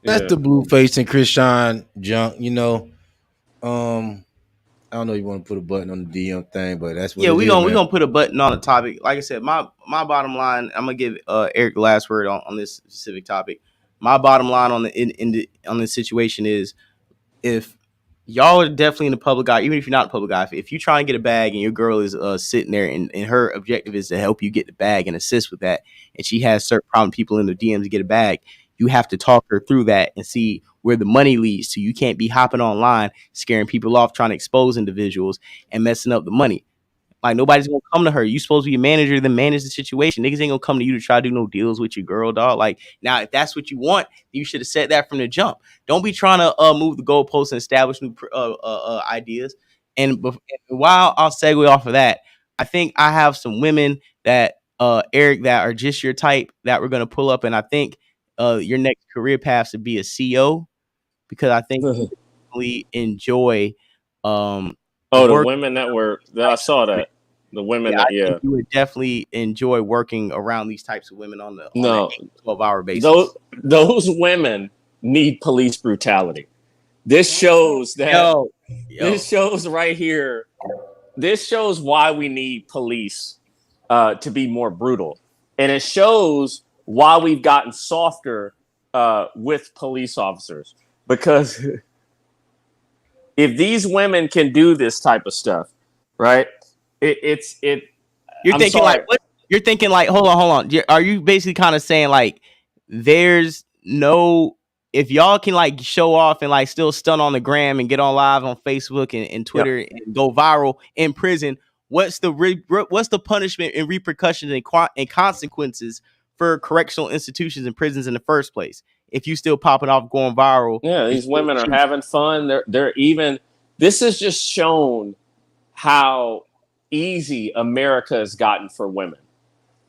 That's the BlueFace and Krishan junk, you know. I don't know if you want to put a button on the DM thing, but that's what we gonna put a button on the topic. Like I said, my bottom line, I'm gonna give Eric the last word on this specific topic. My bottom line on on this situation is, if y'all are definitely in the public eye, even if you're not a public eye, if you try and get a bag and your girl is sitting there and her objective is to help you get the bag and assist with that, and she has certain problem people in the DMs to get a bag, you have to talk her through that and see where the money leads to. You can't be hopping online, scaring people off, trying to expose individuals and messing up the money. Like, nobody's gonna come to her. You supposed to be a manager, then manage the situation. Niggas ain't gonna come to you to try to do no deals with your girl, dog. Like, now, if that's what you want, you should have said that from the jump. Don't be trying to move the goalposts and establish new ideas. And while I'll segue off of that, I think I have some women that Eric, that are just your type, that we're gonna pull up, and I think your next career path should be a CEO, because I think you really enjoy the women that I saw that. The women I think you would definitely enjoy working around these types of women on a 12-hour basis. Those women need police brutality. This shows that this shows right here. This shows why we need police to be more brutal. And it shows why we've gotten softer with police officers. Because if these women can do this type of stuff, right? You're thinking like, what? You're thinking like, hold on. Are you basically kind of saying like, there's no, if y'all can like show off and like still stun on the gram and get on live on Facebook and Twitter and go viral in prison, what's the punishment and repercussions and consequences for correctional institutions and prisons in the first place? If you still popping off, going viral. Yeah, these women are having fun. They're even. This has just shown how easy America has gotten for women.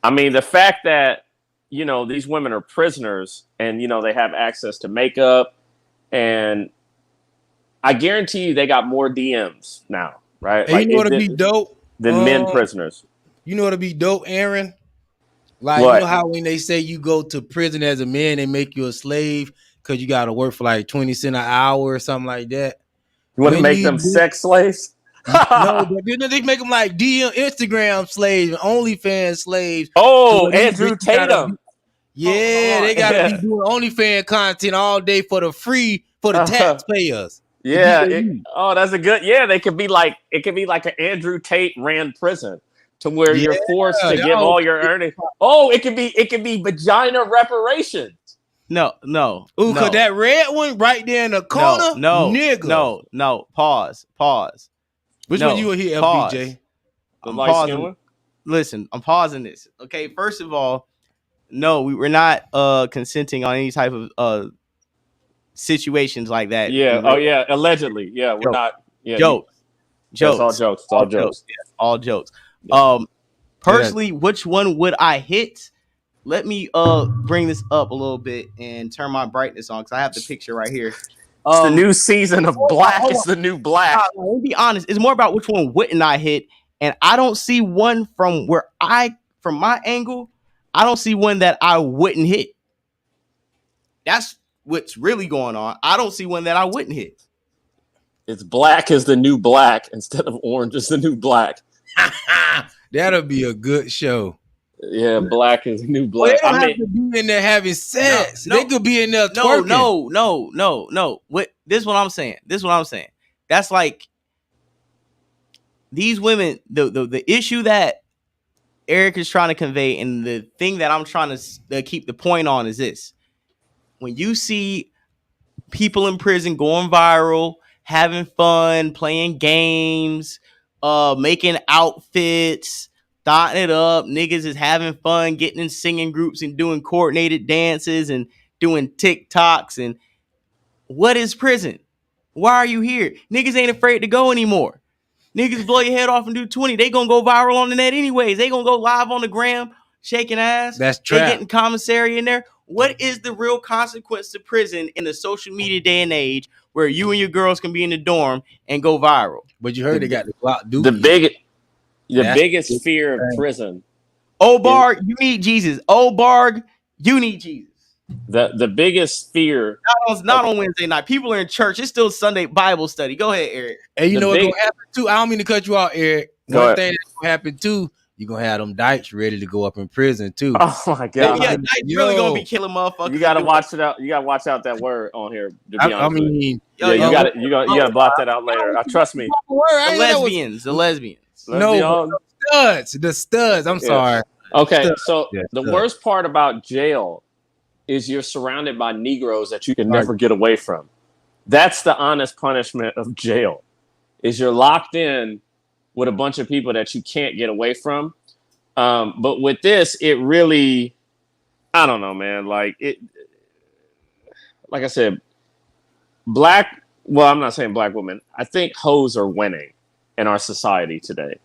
I mean, the fact that, these women are prisoners and, they have access to makeup, and I guarantee you they got more DMs now, right? Hey, like, you know what'd be dope? Than men prisoners. You know what'd be dope, Aaron? Like, you know how when they say you go to prison as a man, they make you a slave because you got to work for like 20 cents an hour or something like that? You want to make them sex slaves? No, but they make them like DM, Instagram slaves, OnlyFans slaves. Oh, Andrew Tatum. They gotta be doing OnlyFans content all day for the taxpayers. Yeah. That's a good. Yeah, they could be like, it could be like an Andrew Tate ran prison to where you're forced to give all your earnings. Oh, it could be vagina reparations. No. Ooh, cause that red one right there in the corner. No, nigga. No. Pause. Which one you were here, FBJ? The light-skinned one? Listen, I'm pausing this. Okay, first of all, no, we were not consenting on any type of situations like that. Yeah. Oh yeah. Allegedly. Yeah, we're not. Yeah. Jokes. It's all jokes. It's all jokes. Yeah, all jokes. Yeah. Personally, which one would I hit? Let me bring this up a little bit and turn my brightness on, because I have the picture right here. It's the new season of Black. It's the new Black. Let me be honest. It's more about which one wouldn't I hit, and I don't see one from my angle. I don't see one that I wouldn't hit. That's what's really going on. I don't see one that I wouldn't hit. It's Black is the new Black instead of Orange is the new Black. That'll be a good show. Yeah, Black is the new Black. Well, they don't have to be in there having sex. They could be in there twerking. No. This is what I'm saying. That's like, these women, the issue that Eric is trying to convey, and the thing that I'm trying to keep the point on, is this. When you see people in prison going viral, having fun, playing games, making outfits, thotting it up. Niggas is having fun, getting in singing groups and doing coordinated dances and doing TikToks. And what is prison? Why are you here? Niggas ain't afraid to go anymore. Niggas blow your head off and do 20. They gonna go viral on the net anyways. They gonna go live on the gram, shaking ass. That's They trap. getting commissary in there. What is the real consequence to prison in the social media day and age where you and your girls can be in the dorm and go viral? But you heard they got the Glock Dookie. The biggest fear of prison. Oh, Barg, you need Jesus. Oh, Barg, you need Jesus. The biggest fear. Not on Wednesday night. People are in church. It's still Sunday Bible study. Go ahead, Eric. Hey, you know what's gonna happen too? I don't mean to cut you out, Eric. One thing that's gonna happen too, you're gonna have them dykes ready to go up in prison too. Oh my god. Yeah, dykes really gonna be killing motherfuckers. You gotta watch it out. You gotta watch out that word on here. To be I mean, yeah, you gotta block that out later. Trust me. The lesbians. No, the studs. I'm sorry. Okay, so the worst part about jail is you're surrounded by Negroes that you can never get away from. That's the honest punishment of jail. Is you're locked in with a bunch of people that you can't get away from. But with this, it really, I don't know, man. Like I said, I'm not saying black women. I think hoes are winning in our society today.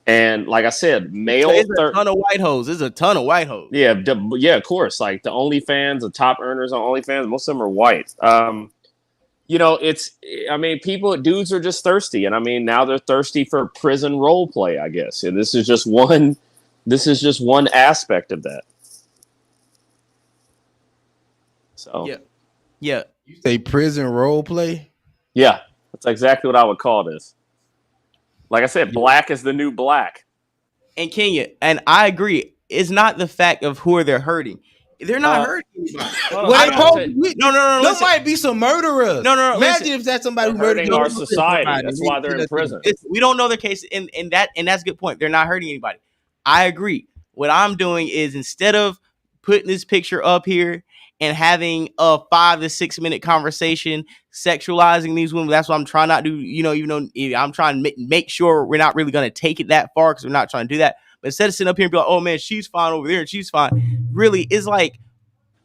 And like I said, There's a ton of white hoes. There's a ton of white hoes. Yeah, of course. Like the OnlyFans, the top earners on OnlyFans, most of them are white. Dudes are just thirsty. And I mean, now they're thirsty for prison role play, I guess. And this is just one aspect of that. So yeah. You say prison role play? Yeah, that's exactly what I would call this. Like I said, black is the new black. And Kenya, and I agree, it's not the fact of who they're hurting. They're not hurting anybody. No. There might be some murderers. No. Imagine if that's somebody who murdered our society. That's why they're in prison. We don't know their case, and that's a good point. They're not hurting anybody. I agree. What I'm doing is instead of putting this picture up here and having a 5 to 6 minute conversation, sexualizing these women. That's what I'm trying not to do. I'm trying to make sure we're not really going to take it that far because we're not trying to do that. But instead of sitting up here and be like, oh man, she's fine over there and she's fine. Really, it's like,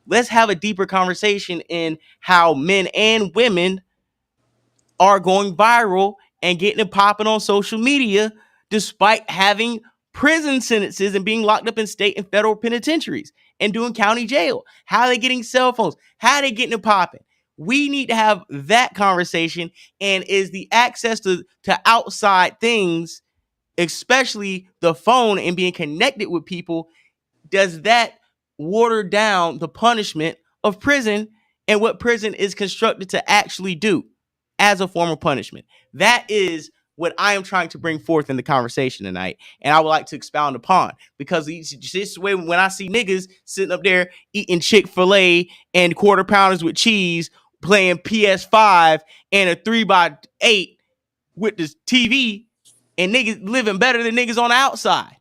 let's have a deeper conversation in how men and women are going viral and getting it popping on social media despite having prison sentences and being locked up in state and federal penitentiaries and doing county jail. How are they getting cell phones? How are they getting it popping? We need to have that conversation. And is the access to outside things, especially the phone and being connected with people, does that water down the punishment of prison and what prison is constructed to actually do as a form of punishment? That is what I am trying to bring forth in the conversation tonight. And I would like to expound upon, because this way, when I see niggas sitting up there eating Chick-fil-A and quarter pounders with cheese, playing PS5 and a 3x8 with the TV, and niggas living better than niggas on the outside.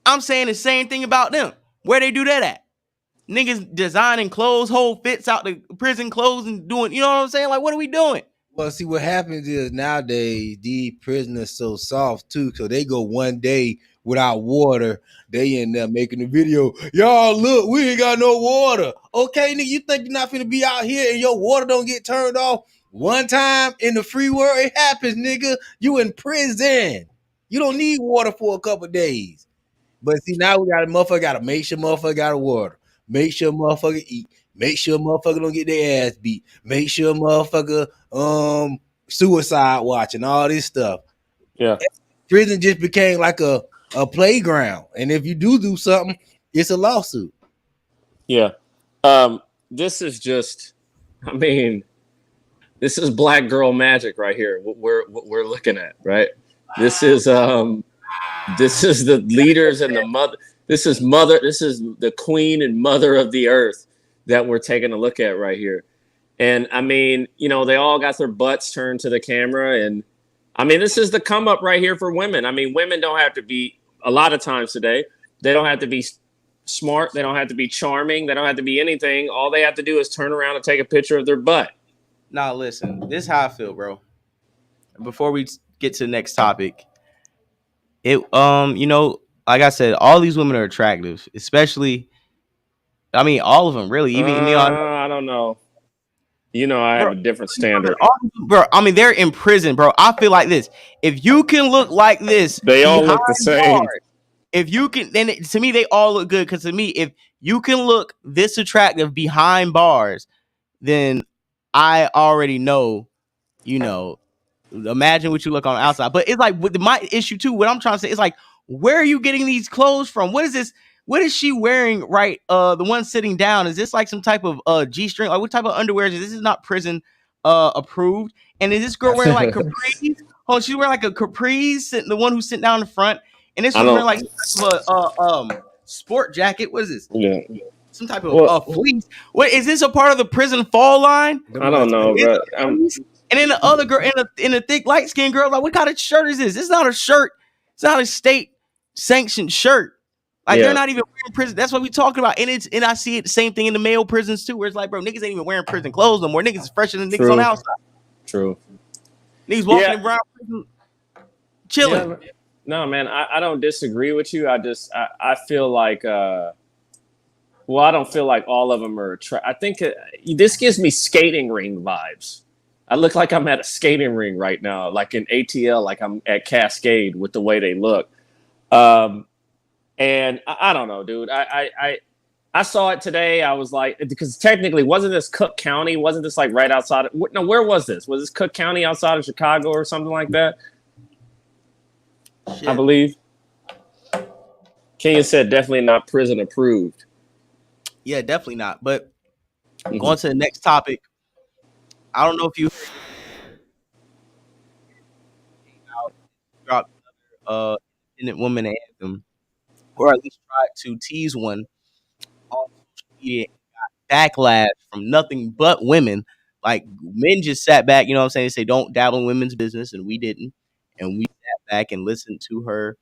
I'm saying the same thing about them. Where they do that at? Niggas designing clothes, whole fits out the prison clothes and doing, you know what I'm saying? Like, what are we doing? Well, see, what happens is nowadays these prisoners so soft too, so they go one day without water. They end up making a video. Y'all, look, we ain't got no water. Okay, nigga, you think you're not finna be out here and your water don't get turned off one time in the free world? It happens, nigga. You in prison. You don't need water for a couple days. But see, now we got a motherfucker gotta make sure motherfucker got water. Make sure motherfucker eat. Make sure motherfucker don't get their ass beat. Make sure motherfucker suicide watch and all this stuff. Yeah. Prison just became like a playground. And if you do something, it's a lawsuit. Yeah. This is just, I mean, this is black girl magic right here. What we're looking at, right? This is the leaders and the mother. This is the queen and mother of the earth that we're taking a look at right here. And I mean, you know, they all got their butts turned to the camera. And I mean, this is the come up right here for women. I mean, women don't have to be, a lot of times today, they don't have to be smart. They don't have to be charming. They don't have to be anything. All they have to do is turn around and take a picture of their butt. Nah, listen. This is how I feel, bro. Before we get to the next topic, like I said, all these women are attractive, especially. I mean, all of them, really. Even I don't know. I have a different standard. Bro, I mean, they're in prison, bro. I feel like this. If you can look like this, they all look the same. Bars, if you can, then to me, they all look good. Because to me, if you can look this attractive behind bars, then I already know, imagine what you look on the outside. But it's like with my issue too. What I'm trying to say is like, where are you getting these clothes from? What is this? What is she wearing? Right, the one sitting down. Is this like some type of G-string? Like what type of underwear is this? This is not prison approved. And is this girl wearing like capris? Oh, she's wearing like a capris. The one who's sitting down in the front, and this one's wearing like a sport jacket. What is this? Yeah. Some type of fleece. What is this? A part of the prison fall line? I don't know, bro. And then the other girl, in a thick light skinned girl, like what kind of shirt is this? This is not a shirt. It's not a state sanctioned shirt. Like they're not even wearing prison. That's what we talking about. And I see it the same thing in the male prisons too, where it's like, bro, niggas ain't even wearing prison clothes no more. Niggas is fresher than niggas on the outside. True. Niggas walking around prison, chilling. Yeah. No, man, I don't disagree with you. I feel like, I don't feel like all of them are. I think this gives me skating ring vibes. I look like I'm at a skating ring right now, like in ATL, like I'm at Cascade with the way they look. And I don't know, dude. I saw it today. I was like, because technically, wasn't this Cook County? Wasn't this like right outside? No, where was this? Was this Cook County outside of Chicago or something like that? Shit. I believe. Kenya said definitely not prison approved. Yeah, definitely not. But going to the next topic, I don't know if you dropped another independent woman anthem, or at least tried to tease one on social media and got backlash from nothing but women. Like men just sat back, you know what I'm saying? They say don't dabble in women's business, and we didn't. And we sat back and listened to her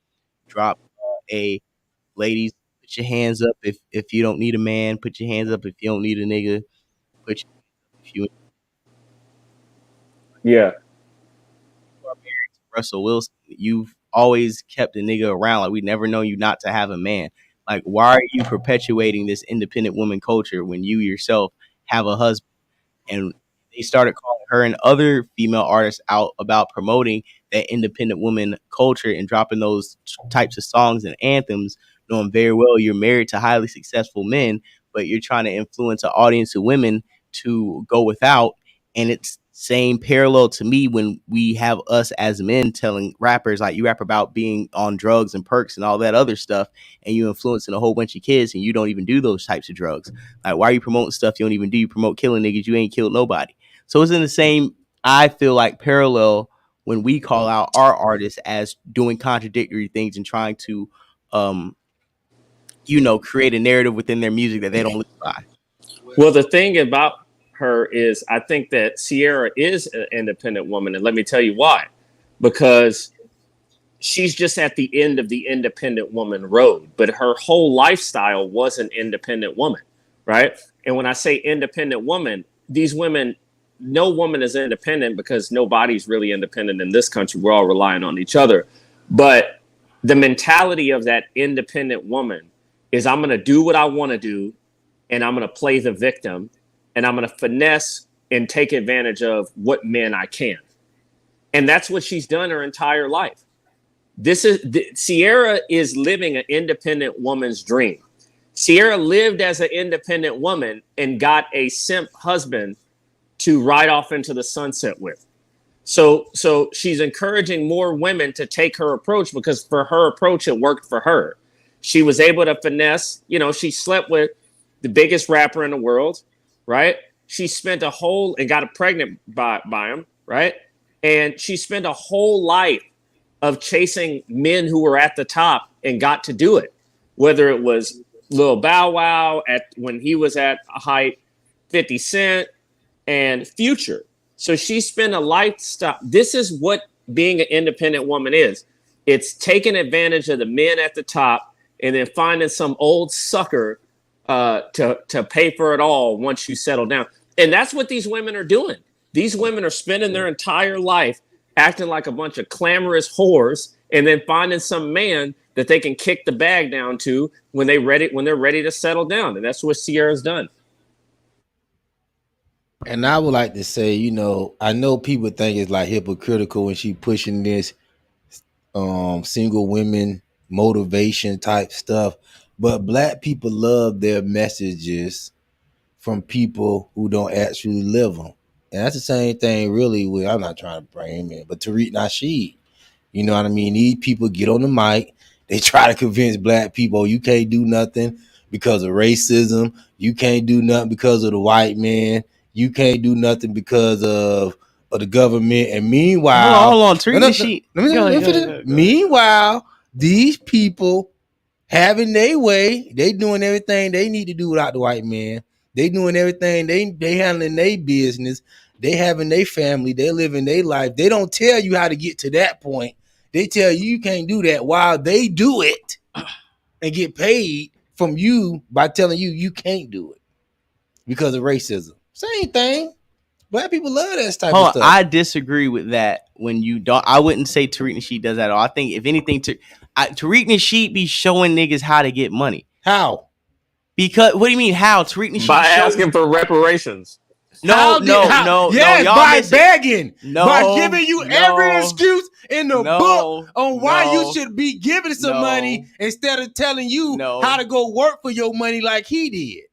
drop a ladies, put your hands up if you don't need a man, put your hands up if you don't need a nigga, put your hands up if you yeah. Russell Wilson, you've always kept a nigga around. Like we never known you not to have a man. Like why are you perpetuating this independent woman culture when you yourself have a husband? And they started calling her and other female artists out about promoting that independent woman culture and dropping those types of songs and anthems, knowing very well you're married to highly successful men, but you're trying to influence an audience of women to go without. And it's same parallel to me when we have us as men telling rappers, like you rap about being on drugs and perks and all that other stuff, and you influencing a whole bunch of kids and you don't even do those types of drugs. Like why are you promoting stuff you don't even do? You promote killing niggas, you ain't killed nobody. So it's in the same, I feel like, parallel when we call out our artists as doing contradictory things and trying to create a narrative within their music that they don't live by. Well, the thing about her is I think that Ciara is an independent woman, and let me tell you why. Because she's just at the end of the independent woman road, but her whole lifestyle was an independent woman, right? And when I say independent woman, these women, no woman is independent because nobody's really independent in this country. We're all relying on each other. But the mentality of that independent woman is I'm going to do what I want to do, and I'm going to play the victim, and I'm going to finesse and take advantage of what men I can. And that's what she's done her entire life. Ciara is living an independent woman's dream. Ciara lived as an independent woman and got a simp husband to ride off into the sunset with. So she's encouraging more women to take her approach because for her approach, it worked for her. She was able to finesse, she slept with the biggest rapper in the world, right? She spent and got pregnant by him, right? And she spent a whole life of chasing men who were at the top and got to do it. Whether it was Lil Bow Wow when he was at a height, 50 Cent, and Future. So she spent a lifestyle. This is what being an independent woman is. It's taking advantage of the men at the top and then finding some old sucker to pay for it all once you settle down. And that's what these women are doing. These women are spending their entire life acting like a bunch of clamorous whores, and then finding some man that they can kick the bag down to when they're ready to settle down. And that's what Ciara's done. And I would like to say, you know, I know people think it's like hypocritical when she pushing this single women motivation type stuff, but black people love their messages from people who don't actually live them. And that's the same thing really with, I'm not trying to bring him in, but Tariq Nasheed. You know what I mean? These people get on the mic, they try to convince black people, you can't do nothing because of racism, you can't do nothing because of the white man, you can't do nothing because of the government. And meanwhile, hold on, Tariq Nasheed. Meanwhile, these people having their way, they doing everything they need to do without the white man. They doing everything, they handling their business, they having their family, they living their life. They don't tell you how to get to that point. They tell you can't do that while they do it and get paid from you by telling you can't do it because of racism. Same thing. Black people love that type of stuff. I disagree with that. When you don't, I wouldn't say Tariq Nasheed does that at all. I think if anything, Tariq Nasheed be showing niggas how to get money. How? Because what do you mean how? Tariq Nasheed by asking for reparations. No. Yes, by begging. No, by giving you every excuse in the book on why you should be giving some money instead of telling you how to go work for your money like he did.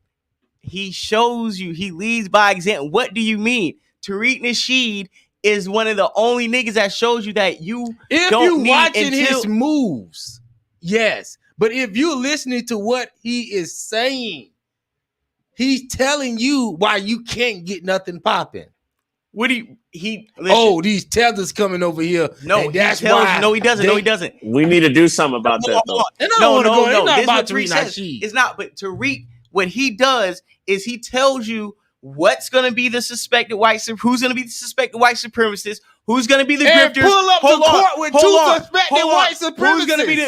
He shows you, he leads by example. What do you mean? Tariq Nasheed is one of the only niggas that shows you that if don't you need watching his moves, yes. But if you're listening to what he is saying, he's telling you why you can't get nothing popping. What do you, listen. Oh, these tethers coming over here. No, that's why. No, he doesn't. No, he doesn't. We need to do something about that, though. No. This is what Tariq says. It's not, but Tariq, what he does is he tells you what's going to be the suspected who's going to be the suspected white supremacist, who's going to be the grifters. Pull up the court with two suspected white supremacists.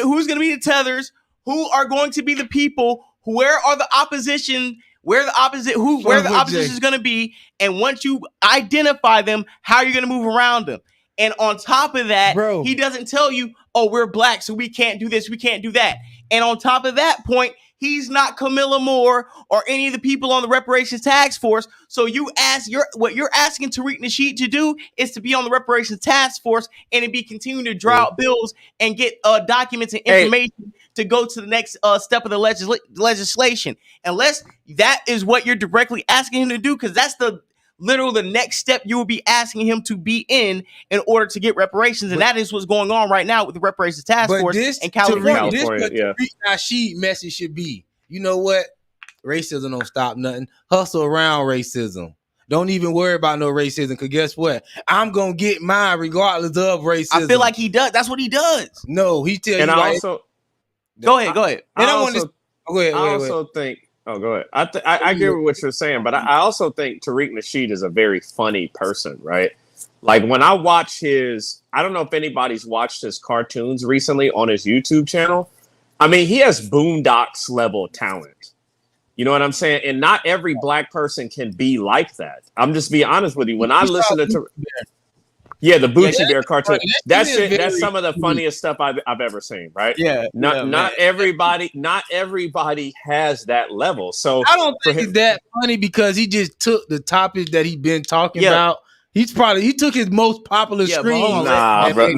Who's going to be the tethers? Who are going to be the people? Where are the opposition? Where the opposition is going to be? And once you identify them, how you're going to move around them. And on top of that, he doesn't tell you, oh, we're black, so we can't do this, we can't do that. And on top of that point, he's not Camilla Moore or any of the people on the reparations task force. So what you're asking Tariq Nasheed to do is to be on the reparations task force and to be continuing to draw out bills and get documents and information to go to the next step of the legislation. Unless that is what you're directly asking him to do, because that's the next step you will be asking him to be in order to get reparations. And that is what's going on right now with the reparations task force in California. This what the Nasheed message should be. You know what? Racism don't stop nothing. Hustle around racism. Don't even worry about no racism, because guess what? I'm going to get mine regardless of racism. I feel like he does. That's what he does. No, he tells you. And I also... Go ahead. I also think... Oh, go ahead. I get what you're saying, but I also think Tariq Nasheed is a very funny person, right? Like when I watch I don't know if anybody's watched his cartoons recently on his YouTube channel. I mean, he has Boondocks level talent. You know what I'm saying? And not every black person can be like that. I'm just being honest with you. When I listen to the Bucci Bear cartoon, that's some of the funniest stuff I've ever seen, right? Yeah. Not everybody has that level. So I don't think it's that funny, because he just took the topic that he's been talking about. He took his most popular screen. Nah, bro.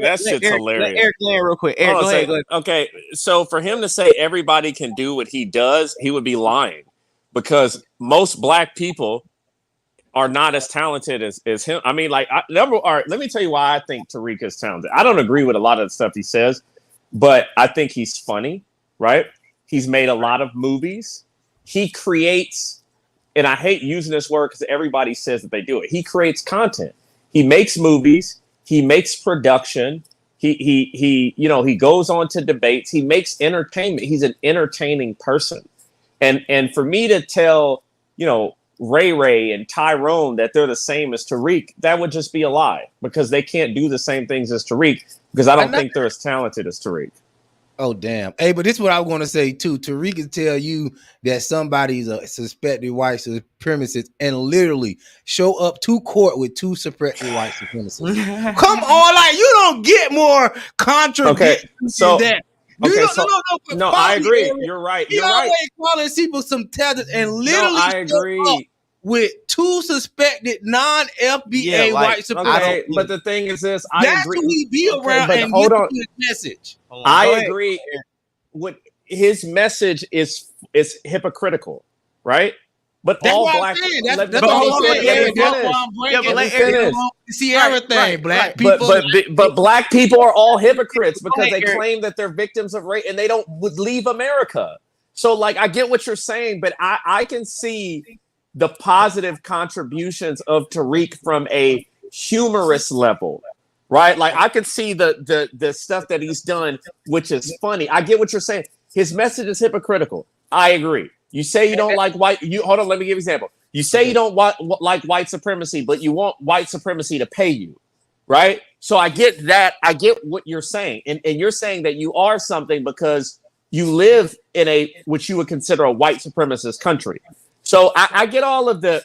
That shit's hilarious. Let Eric land real quick. Eric, go ahead. Okay, so for him to say everybody can do what he does, he would be lying, because most black people are not as talented as him. I mean, let me tell you why I think Tariq is talented. I don't agree with a lot of the stuff he says, but I think he's funny, right? He's made a lot of movies. He creates, and I hate using this word because everybody says that they do it. He creates content. He makes movies. He makes production. He goes on to debates. He makes entertainment. He's an entertaining person. And for me to tell, Ray and Tyrone that they're the same as Tariq, that would just be a lie, because they can't do the same things as Tariq, because I don't think they're as talented as Tariq. Oh damn! Hey, but this is what I want to say too. Tariq can tell you that somebody's a suspected white supremacist and literally show up to court with 2 suspected white supremacists. Come on, like you don't get more contradiction than that. No, I agree. You're right. You're right. Calling people some tethered and literally I agree. With 2 suspected non-FBA white supremacists. Okay, but the thing is this, I agree. That's who he be around and hold on. his message. I agree. What his message is hypocritical, right? But that's all what black. That's the whole Ciara thing. Black people, but black people are all hypocrites because they claim that they're victims of rape and they don't leave America. So, like, I get what you're saying, but I can see the positive contributions of Tariq from a humorous level, right? Like I could see the stuff that he's done, which is funny. I get what you're saying. His message is hypocritical. I agree. You say you don't like white. Hold on. Let me give you an example. You say you don't like white supremacy, but you want white supremacy to pay you, right? So I get that. I get what you're saying, and you're saying that you are something because you live in which you would consider a white supremacist country. So I get all of the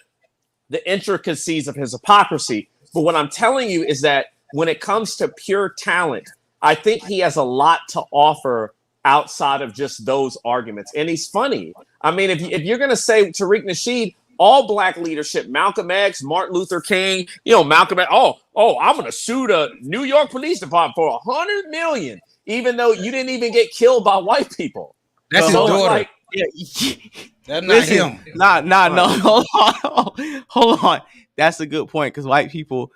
intricacies of his hypocrisy, but what I'm telling you is that when it comes to pure talent, I think he has a lot to offer outside of just those arguments. And he's funny. I mean, if you're going to say Tariq Nasheed, all black leadership, Malcolm X, Martin Luther King, Malcolm X, I'm going to sue the New York Police Department for $100 million, even though you didn't even get killed by white people. That's his daughter. That's not him. No. Hold on. That's a good point because white people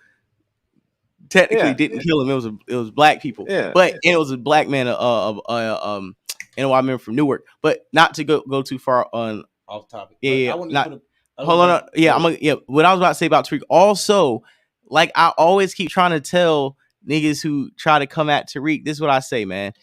technically didn't kill him. It was black people. Yeah. But it was a black man I remember from Newark. But not to go too far on off topic. Yeah. Hold on. Yeah, what I was about to say about Tariq. Also, like I always keep trying to tell niggas who try to come at Tariq, this is what I say, man.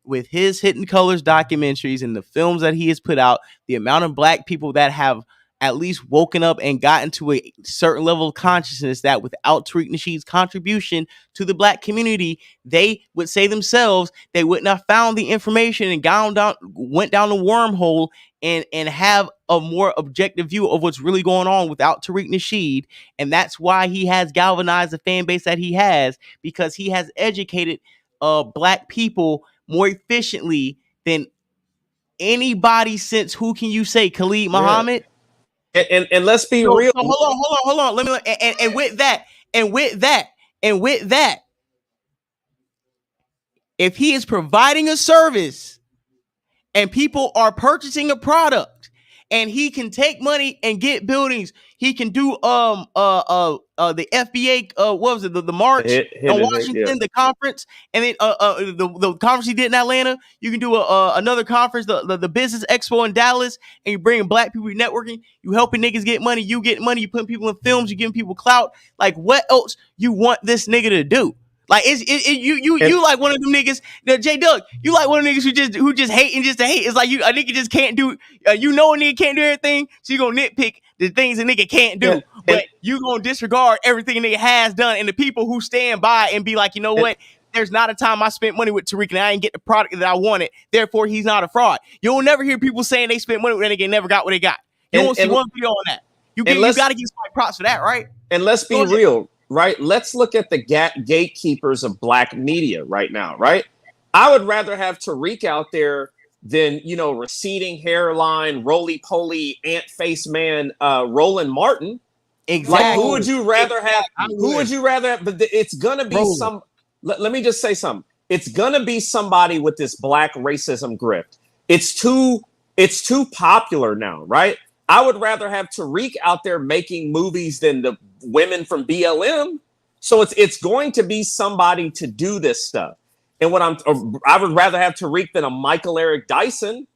With his Hidden Colors documentaries and the films that he has put out, the amount of black people that have at least woken up and gotten to a certain level of consciousness that without Tariq Nasheed's contribution to the black community, they would say themselves they wouldn't have found the information and went down the wormhole and have a more objective view of what's really going on without Tariq Nasheed. And that's why he has galvanized the fan base that he has, because he has educated black people more efficiently than anybody since, who can you say, Khalid Muhammad? And let's be real. So hold on. Let me and with that, if he is providing a service and people are purchasing a product and he can take money and get buildings, he can do the FBA what was it, the march in Washington, the conference, and then the conference he did in Atlanta. You can do another conference, the business expo in Dallas, and you bring black people networking. You helping niggas get money. You get money. You putting people in films. You giving people clout. Like, what else you want this nigga to do? Like, you like one of them niggas, J Doug, you like one of them niggas who just hate and just to hate. It's like a nigga just can't do, a nigga can't do everything, so you gonna nitpick the things a nigga can't do, but you gonna disregard everything a nigga has done and the people who stand by and be like, you know what? There's not a time I spent money with Tariq and I didn't get the product that I wanted, therefore he's not a fraud. You'll never hear people saying they spent money with that nigga and never got what they got. You won't see one video on that. You gotta give somebody props for that, right? And let's be real. Right? Let's look at the gatekeepers of black media right now, right? I would rather have Tariq out there than, receding hairline, roly-poly, ant-face man, Roland Martin. Exactly. Like, who would you rather have? Who would you rather have? But it's going to be let me just say something. It's going to be somebody with this black racism grift. It's too popular now, right? I would rather have Tariq out there making movies than the women from BLM. So it's going to be somebody to do this stuff. And I would rather have Tariq than a Michael Eric Dyson.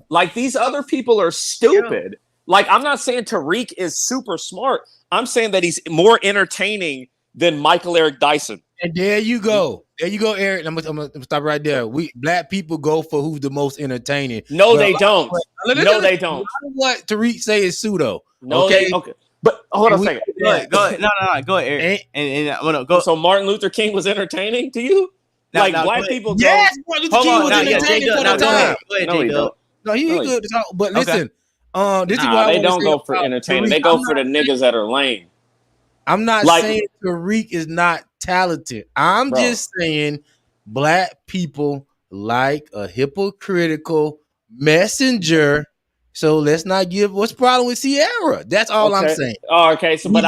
Like, these other people are stupid. Yeah. Like, I'm not saying Tariq is super smart. I'm saying that he's more entertaining than Michael Eric Dyson. And there you go. There you go, Eric. I'm gonna stop right there. We black people go for who's the most entertaining. No, they don't. No, they don't. What Tariq say is pseudo. No, okay. But hold on a second. Go ahead. No, go ahead, Eric. And I'm gonna go. So Martin Luther King was entertaining to you? Black people don't. Yes, Martin Luther King was entertaining for the time. No, he don't. No, he's good to talk. But listen, this is what they don't go for entertainment. They go for the niggas that are lame. I'm not saying Tariq is not talented. I'm just saying black people like a hypocritical messenger. So let's not give. What's the problem with Ciara? That's all I'm saying. Oh, okay. So, but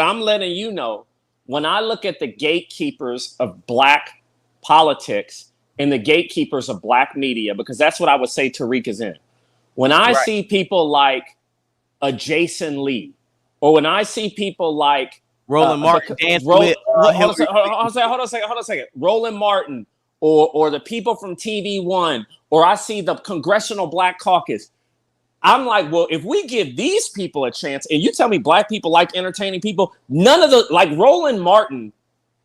I'm letting you know, when I look at the gatekeepers of black politics and the gatekeepers of black media, because that's what I would say Tariq is in. When I see people like a Jason Lee, or when I see people like Roland Martin, hold on a second. Roland Martin, or the people from TV One, or I see the Congressional Black Caucus. I'm like, well, if we give these people a chance, and you tell me black people like entertaining people, none of the, like Roland Martin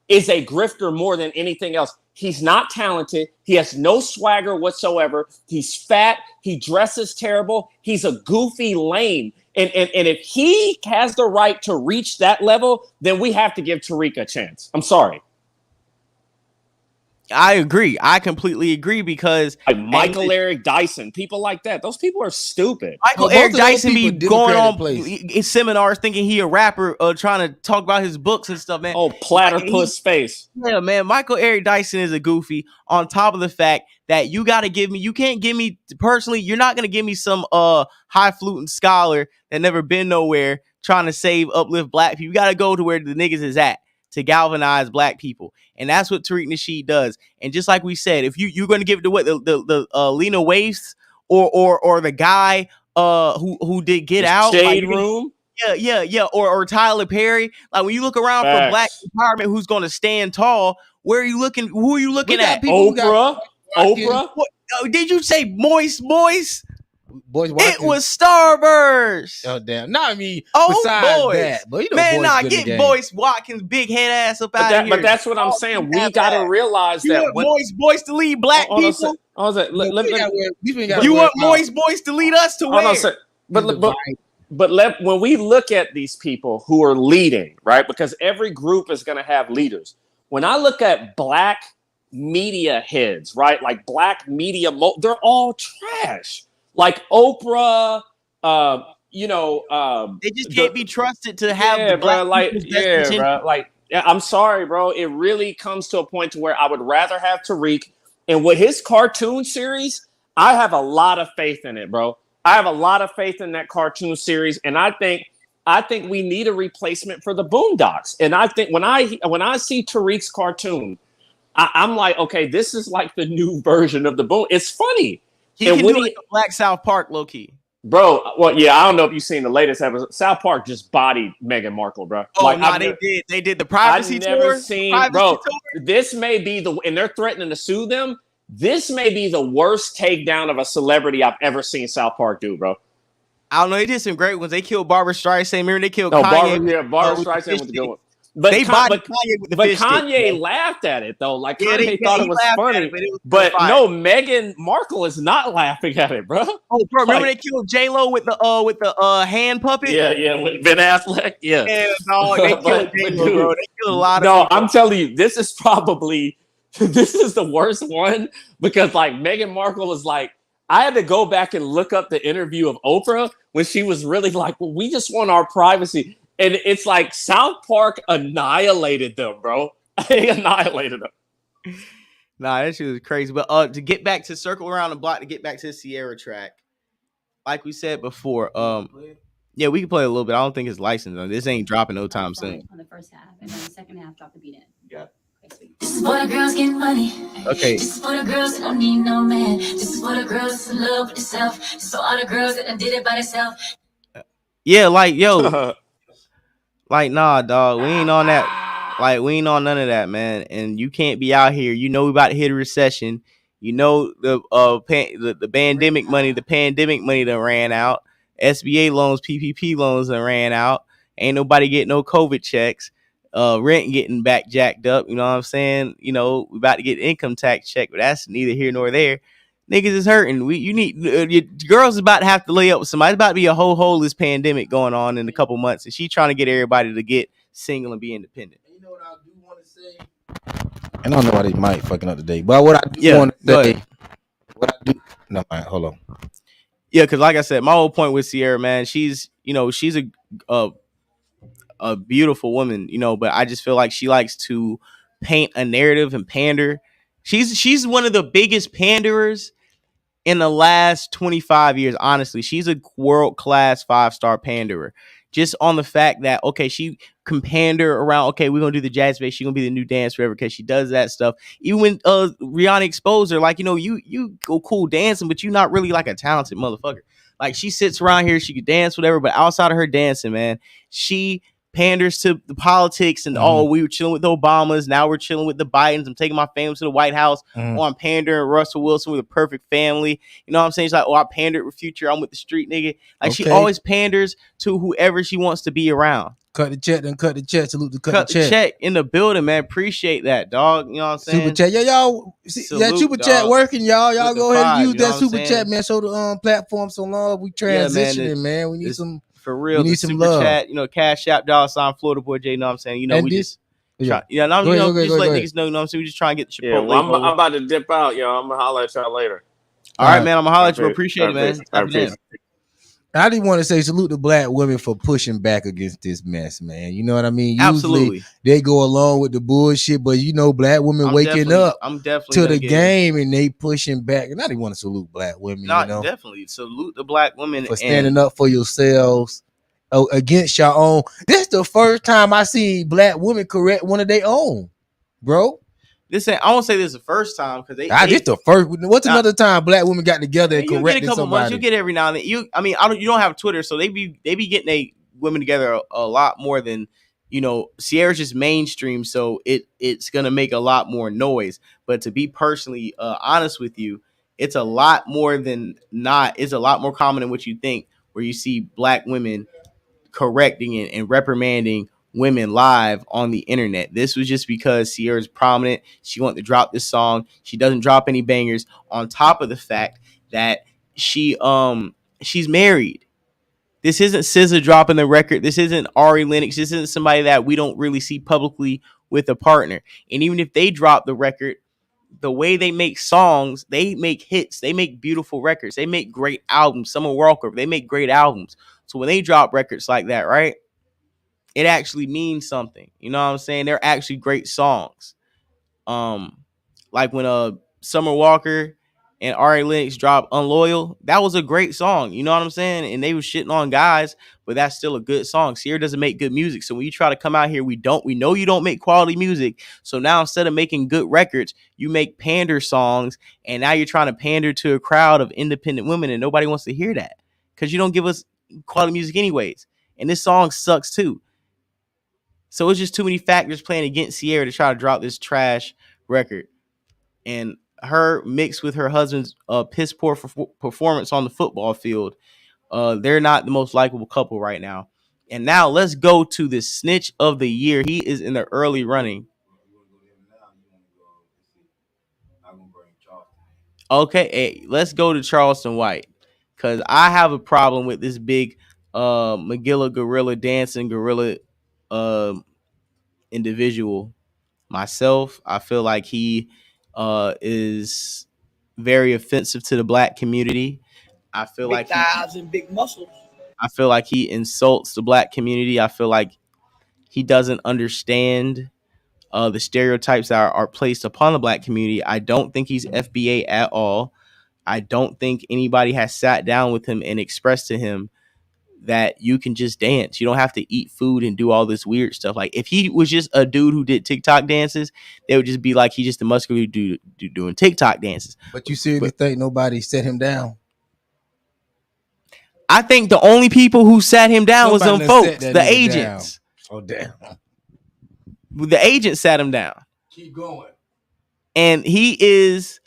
is a grifter more than anything else. He's not talented. He has no swagger whatsoever. He's fat. He dresses terrible. He's a goofy lame. And if he has the right to reach that level, then we have to give Tariq a chance. I'm sorry. I agree. I completely agree because like Michael Eric Dyson, people like that, those people are stupid. Michael Eric Dyson be going on seminars thinking he a rapper, trying to talk about his books and stuff, man. Oh, platypus face. Yeah, man. Michael Eric Dyson is a goofy. On top of the fact that you got to give me, you can't give me personally. You're not gonna give me some highfalutin scholar that never been nowhere trying to uplift black people. You got to go to where the niggas is at to galvanize black people. And that's what Tariq Nasheed does. And just like we said, if you're going to give it to what the Lena Waithe or the guy who did Get Out, Shade Room, yeah, or Tyler Perry. Like when you look around for black empowerment, who's going to stand tall? Where are you looking? Who are you looking at? Oprah. What, did you say Moist? It was Starburst. Oh damn! No, I mean, besides boys. That, but you know, get Boyce Watkins big head ass up out of here. But that's what I'm saying. We gotta realize you that want Moist to lead black people. You want Moist to lead us to where? But when we look at these people who are leading, right? Because every group is going to have leaders. When I look at black media heads, right? Like black media, they're all trash. Like Oprah, they just can't be trusted to have the black I'm sorry, bro. It really comes to a point to where I would rather have Tariq, and with his cartoon series, I have a lot of faith in it, bro. I have a lot of faith in that cartoon series, and I think we need a replacement for the Boondocks. And I think when I see Tariq's cartoon, I'm like, okay, this is like the new version of the Boon. It's funny. He can do like a Black South Park, low key, bro. Well, yeah, I don't know if you've seen the latest episode. South Park just bodied Meghan Markle, bro. Oh, they did the privacy tour. This may be and they're threatening to sue them. This may be the worst takedown of a celebrity I've ever seen South Park do, bro. I don't know. They did some great ones. They killed Barbra Streisand. Remember they killed Kanye. Barbra Streisand was a good one. But Kanye laughed at it though. Like Kanye thought it was funny. But no, Meghan Markle is not laughing at it, bro. Oh, bro, remember they killed J-Lo with the hand puppet? Yeah, with Ben Affleck. Yeah. No, they killed J-Lo, bro. They killed a lot of people. I'm telling you, this is the worst one because like Meghan Markle was like, I had to go back and look up the interview of Oprah when she was really like, well, we just want our privacy. And it's like South Park annihilated them, bro. They annihilated them. Nah, that shit was crazy. But to get back to circle around the block, to get back to the Ciara track, like we said before, yeah, we can play a little bit. I don't think it's licensed. This ain't dropping no time soon. On the first half, and then the second half, drop the beat in. Yeah. This is for the girls getting money. Okay. This is for the girls that don't need no man. This is for the girls that's in love with themselves. This is for all the girls that did it by themselves. Yeah, like yo. Like, nah, dog, we ain't on that. Like, we ain't on none of that, man. And you can't be out here. You know we about to hit a recession. You know the pandemic money done ran out. SBA loans, PPP loans done ran out. Ain't nobody getting no COVID checks. Rent getting back jacked up. You know what I'm saying? You know, we about to get income tax check, but that's neither here nor there. Niggas is hurting. You need your girls is about to have to lay up with somebody. It's about to be a whole homeless pandemic going on in a couple months, and she trying to get everybody to get single and be independent. And you know what I do want to say? And I don't know why they might fucking up today. But what I do want to say, what I do, no, man, hold on. Yeah, because like I said, my whole point with Ciara, man, she's a beautiful woman, but I just feel like she likes to paint a narrative and pander. She's one of the biggest panderers in the last 25 years. Honestly, she's a world-class 5-star panderer. Just on the fact that, okay, she can pander around, okay, we're gonna do the jazz bass, she's gonna be the new dance forever, because she does that stuff. Even when Rihanna exposed her, like, you go cool dancing, but you're not really like a talented motherfucker. Like, she sits around here, she could dance, whatever, but outside of her dancing, man, she panders to the politics and we were chilling with the Obamas, now we're chilling with the Bidens, I'm taking my family to the White House, I'm pandering Russell Wilson with a perfect family, you know what I'm saying? She's like, I pandered with Future, I'm with the street nigga. Like, she always panders to whoever she wants to be around. Cut the check, then cut the check. Salute to cut the check in the building, man. Appreciate that, dog. You know what I'm saying? Super chat, yeah, y'all. See, that super chat working, y'all. Y'all go ahead and use that super chat, man. Show the platform so long. We transitioning, man. We need some for real. We need some love. Chat, Cash App, $, Florida Boy J. You know what I'm saying? We just try, let niggas know. You know what I'm saying? We just trying to get the Chipotle. Yeah, well, I'm about to dip out, y'all. I'm gonna holler at y'all later. All right, man. I'm gonna holler at you. Appreciate it, man. I just want to say salute to black women for pushing back against this mess, man. You know what I mean? Absolutely. They go along with the bullshit, but black women waking up to the game and they pushing back. And I didn't want to salute black women. Definitely salute the black women for standing up for yourselves against your own. This is the first time I see black women correct one of their own, bro. I won't say this is the first time because this the first. What's another time black women got together and corrected somebody? You get every now and then. You don't have Twitter, so they be getting they women together a lot more than Ciara's just mainstream, so it's gonna make a lot more noise. But to be personally honest with you, it's a lot more than not. It's a lot more common than what you think, where you see black women correcting and reprimanding women live on the internet. This was just because Ciara's prominent. She wanted to drop this song. She doesn't drop any bangers, on top of the fact that she's married. This isn't SZA dropping the record. This isn't Ari Lennox. This isn't somebody that we don't really see publicly with a partner. And even if they drop the record, the way they make songs, they make hits. They make beautiful records. They make great albums. Summer Walker, they make great albums. So when they drop records like that, right, it actually means something. You know what I'm saying? They're actually great songs. Like when Summer Walker and Ari Lennox dropped Unloyal, that was a great song. You know what I'm saying? And they was shitting on guys, but that's still a good song. Ciara doesn't make good music. So when you try to come out here, we know you don't make quality music. So now instead of making good records, you make pander songs, and now you're trying to pander to a crowd of independent women, and nobody wants to hear that because you don't give us quality music anyways. And this song sucks too. So it's just too many factors playing against Ciara to try to drop this trash record. And her mixed with her husband's piss poor performance on the football field, they're not the most likable couple right now. And now let's go to the snitch of the year. He is in the early running. Okay, hey, let's go to Charleston White, because I have a problem with this big Magilla gorilla dancing gorilla individual myself. I feel like he is very offensive to the black community. I feel big like thighs and big muscles. I feel like he insults the black community. I feel like he doesn't understand the stereotypes that are placed upon the black community. I don't think he's FBA at all. I don't think anybody has sat down with him and expressed to him that you can just dance. You don't have to eat food and do all this weird stuff. Like, if he was just a dude who did TikTok dances, they would just be like, he's just a muscular dude doing TikTok dances. But you seriously think nobody set him down? I think the only people who sat him down was them folks, the agents. Down. Oh, damn. The agent sat him down. Keep going. And he is,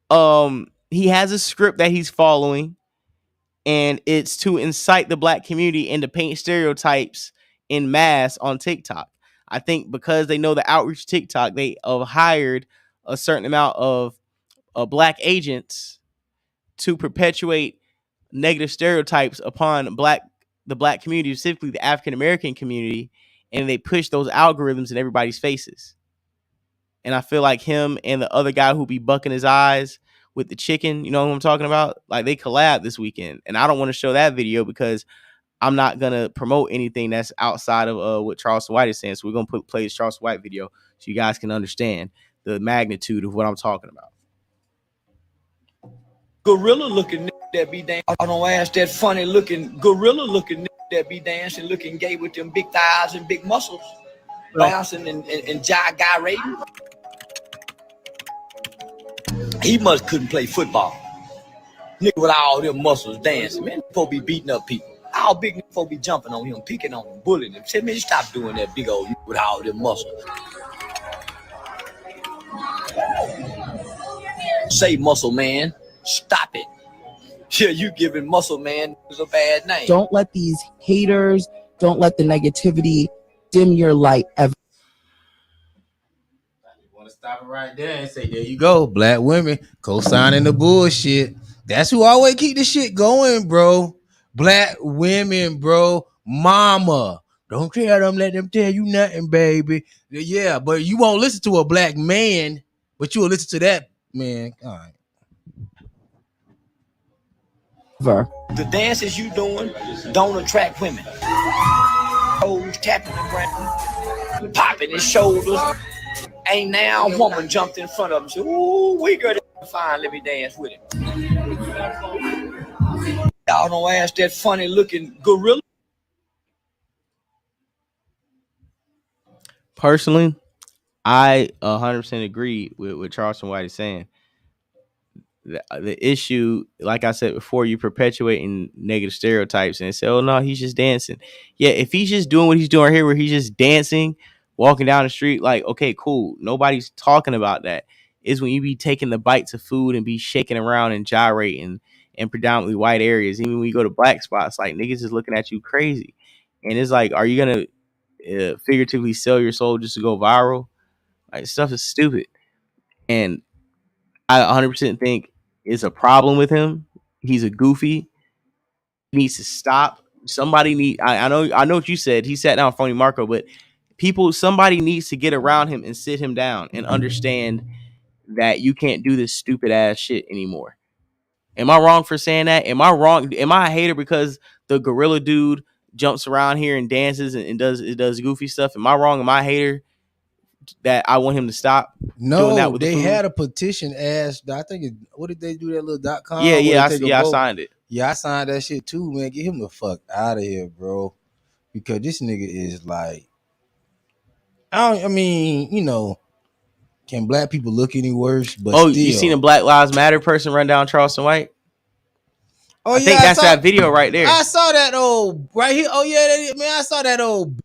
he has a script that he's following, and it's to incite the black community and to paint stereotypes in mass on TikTok. I think because they know the outreach TikTok, they have hired a certain amount of black agents to perpetuate negative stereotypes upon the black community, specifically the African American community, and they push those algorithms in everybody's faces. And I feel like him and the other guy who be bucking his eyes with the chicken, you know who I'm talking about? Like they collab this weekend. And I don't want to show that video because I'm not gonna promote anything that's outside of what Charleston White is saying. So we're gonna play this Charleston White video so you guys can understand the magnitude of what I'm talking about. Gorilla looking that be dancing. I don't ask that funny looking gorilla looking that be dancing, looking gay with them big thighs and big muscles, bouncing and gyrating. He must couldn't play football. Nigga with all them muscles dancing, man. Folk be beating up people. All big nigga folk be jumping on him, picking on him, bullying him. Say, man, stop doing that big old nigga with all them muscles. Say muscle man, stop it. Yeah, you giving muscle man a bad name. Don't let these haters, don't let the negativity dim your light ever. You want to stop it right there and say, there you go, black women co-signing the bullshit. That's who always keep the shit going, bro. Black women, bro. Mama. Don't tell them, let them tell you nothing, baby. Yeah, but you won't listen to a black man, but you will listen to that man. All right. The dances you doing don't attract women. Toes tapping the ground, popping his shoulders. Ain't now a woman jumped in front of him. Said, "Ooh, we got it fine. Let me dance with him." Y'all don't ask that funny looking gorilla. Personally, I 100% agree with what Charleston White is saying. The issue, like I said before, you perpetuating negative stereotypes and say, oh no, he's just dancing. Yeah, if he's just doing what he's doing right here, where he's just dancing, walking down the street, like, okay, cool. Nobody's talking about that. Is when you be taking the bites of food and be shaking around and gyrating in predominantly white areas. Even when you go to black spots, like niggas is looking at you crazy. And it's like, are you gonna figuratively sell your soul just to go viral? Like, stuff is stupid. And I 100% think it's a problem with him. He's a goofy. He needs to stop. Somebody I know what you said. He sat down in front of Marco, but somebody needs to get around him and sit him down and understand that you can't do this stupid ass shit anymore. Am I wrong for saying that? Am I wrong? Am I a hater because the gorilla dude jumps around here and dances and does goofy stuff? Am I wrong? Am I a hater that I want him to stop? No, they had a petition asked. I think what did they do, that little .com? Yeah, I signed it. Yeah, I signed that shit too, man. Get him the fuck out of here, bro. Because this nigga is like, I mean, you know, can black people look any worse? But still. You seen a Black Lives Matter person run down Charleston White? Oh, I think that's that video right there. I saw that old right here. Oh yeah, man, I saw that old.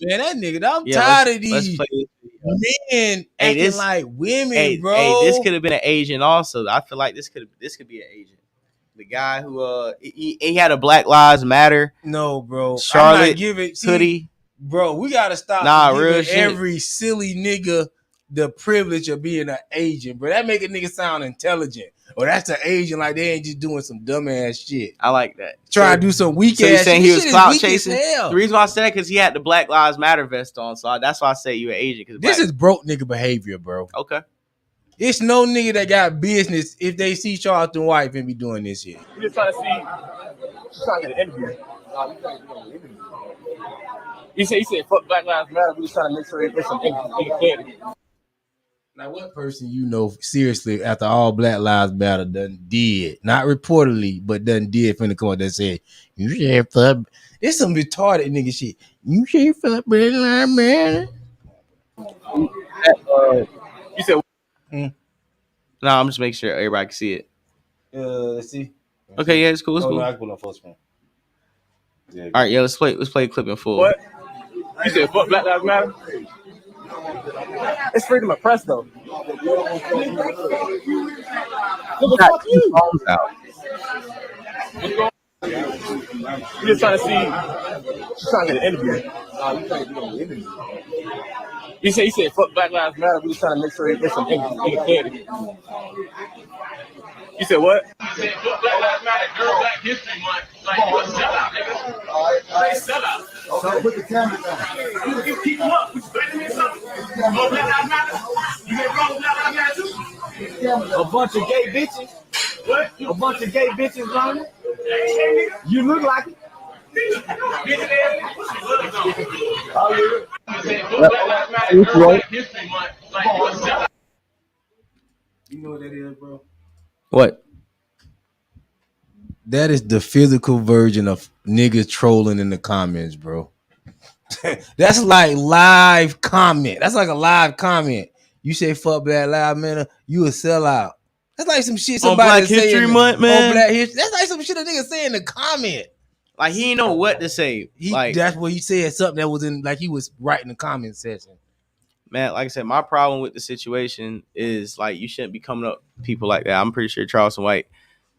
Man, that nigga, I'm tired of these men acting like women, bro. Hey, this could have been an Asian also. I feel like this could be an Asian. The guy who he had a Black Lives Matter. No, bro. Charlotte hoodie. Bro, we gotta stop giving every silly nigga the privilege of being an Asian, bro. That make a nigga sound intelligent. Or that's an Asian, like they ain't just doing some dumbass shit. I like that. Try to do some weak ass shit. So you saying he was clout chasing? The reason why I said that because he had the Black Lives Matter vest on, so that's why I say you an Asian. This is broke nigga behavior, bro. Okay. It's no nigga that got business if they see Charleston White and be doing this shit. We just trying to get an interview. He said, fuck Black Lives Matter. We just trying to make sure there's some clarity. Now, what person you know seriously after all Black Lives Matter done did, not reportedly, but done did finna come out that said, you should fuck. It's some retarded nigga shit. You should fuck Black Lives Matter. You said, No, I'm just making sure everybody can see it. Let's see. Okay, yeah, it's cool. It's cool. No, I can pull on full screen. Yeah, all right, yeah, let's play a clip in full. What? You said fuck Black Lives Matter? It's freedom of press, though. Fuck you. Out. We're just trying to get an interview. He said fuck Black Lives Matter. We're just trying to make sure there's some clarity. You said what? I said fuck Black Lives Matter, Girl Black History Month. Like, you a sellout, nigga. They sellout. So put the camera down. You keep them up. What you better than something? Black Lives Matter. A bunch of gay bitches. What? A bunch of gay bitches running. You look like it. You know what that is, bro? What? That is the physical version of niggas trolling in the comments, bro. That's like live comment. That's like a live comment. You say fuck Black Lives Matter, you a sellout. That's like some shit somebody on Black History Month, man. On Black History. That's like some shit a nigga say in the comment. Like he didn't know what to say. That's what he said. Something that was in, like he was writing the comment section. Man, like I said, my problem with the situation is like you shouldn't be coming up with people like that. I'm pretty sure Charleston White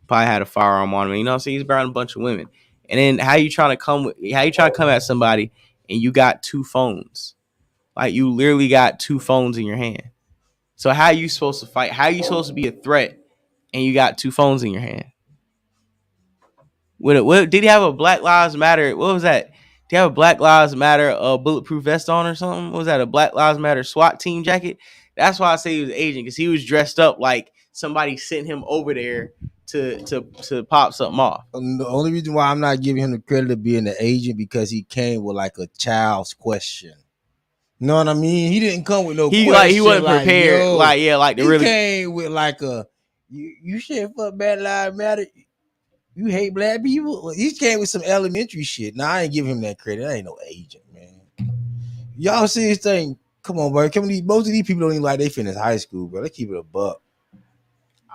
probably had a firearm on him. You know what I'm saying? He's around a bunch of women. And then how you trying to come at somebody and you got two phones? Like you literally got two phones in your hand. So how are you supposed to fight? How are you supposed to be a threat and you got two phones in your hand? What did he have a Black Lives Matter? What was that? Did he have a Black Lives Matter bulletproof vest on or something? What was that? A Black Lives Matter SWAT team jacket? That's why I say he was an agent, because he was dressed up like somebody sent him over there to pop something off. The only reason why I'm not giving him the credit of being the agent because he came with like a child's question. You know what I mean? He didn't come with no question. Like he wasn't prepared. He came with like a you should fuck Black Lives Matter. You hate black people? He came with some elementary shit. Now I ain't giving him that credit. I ain't no agent, man. Y'all see this thing? Come on, bro. Most of these people don't even like they finish high school, bro. They keep it a buck.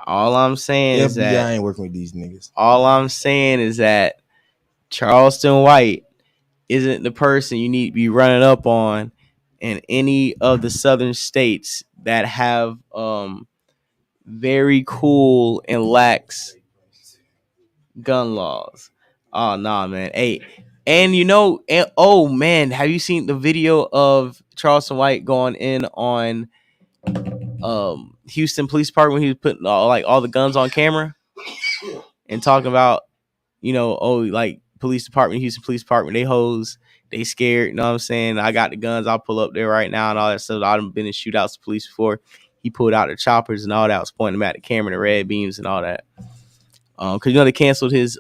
All I'm saying is that I ain't working with these niggas. All I'm saying is that Charleston White isn't the person you need to be running up on in any of the southern states that have very cool and lax gun laws. Oh nah, man. Hey, and oh man, have you seen the video of Charleston White going in on Houston Police Department when he was putting all the guns on camera and talking about, like police department, Houston Police Department, they hoes, they scared, you know what I'm saying? I got the guns, I'll pull up there right now and all that stuff. I've been in shootouts with police before. He pulled out the choppers and all that, was pointing them at the camera, the red beams and all that. Because they canceled his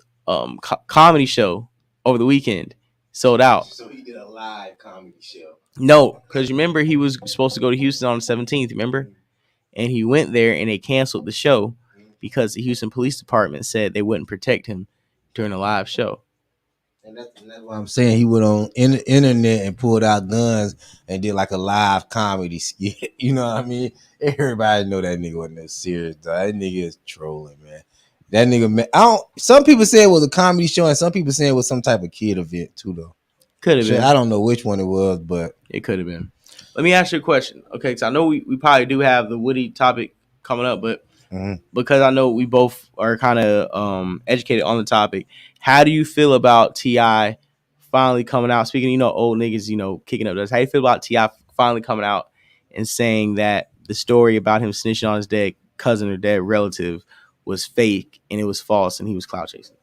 comedy show over the weekend, sold out. So he did a live comedy show. No, because remember he was supposed to go to Houston on the 17th, remember? And he went there and they canceled the show because the Houston Police Department said they wouldn't protect him during a live show. And that's what I'm saying. He went on the internet and pulled out guns and did like a live comedy skit. You know what I mean? Everybody know that nigga wasn't that serious, though. That nigga is trolling, man. That nigga, man. Some people say it was a comedy show, and some people say it was some type of kid event too, though. Could have been. I don't know which one it was, but it could have been. Let me ask you a question. Okay, because I know we probably do have the Woody topic coming up, but because I know we both are kind of educated on the topic, how do you feel about T.I. finally coming out? Speaking of, old niggas, kicking up dust. How do you feel about T.I. finally coming out and saying that the story about him snitching on his dead cousin or dead relative was fake and it was false and he was clout chasing?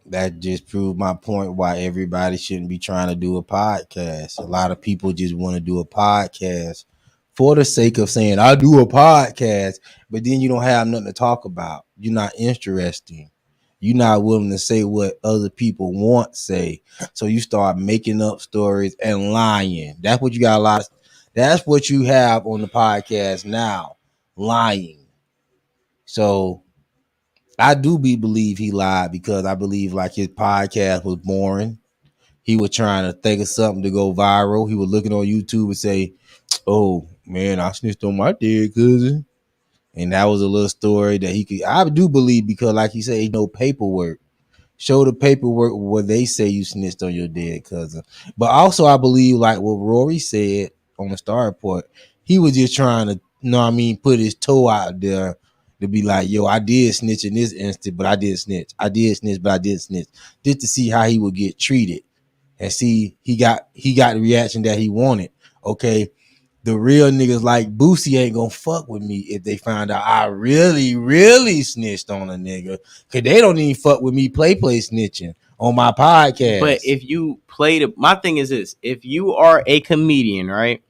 That just proved my point why everybody shouldn't be trying to do a podcast. A lot of people just want to do a podcast for the sake of saying, I do a podcast, but then you don't have nothing to talk about. You're not interesting. You're not willing to say what other people want to say. So you start making up stories and lying. That's what you got a lot of, that's what you have on the podcast now, lying. So I do believe he lied because I believe like his podcast was boring. He was trying to think of something to go viral. He was looking on YouTube and say, oh man, I snitched on my dead cousin. And that was a little story that he could, I do believe, because like he said, no paperwork. Show the paperwork where they say you snitched on your dead cousin. But also I believe like what Rory said on the Star Report, he was just trying to, put his toe out there to be like, yo, I did snitch in this instant, but I did snitch. I did snitch, but I did snitch. Just to see how he would get treated. And see, he got the reaction that he wanted. Okay, the real niggas like Boosie ain't gonna fuck with me if they find out I really, really snitched on a nigga. Cause they don't even fuck with me play snitching on my podcast. But if you my thing is this, if you are a comedian, right?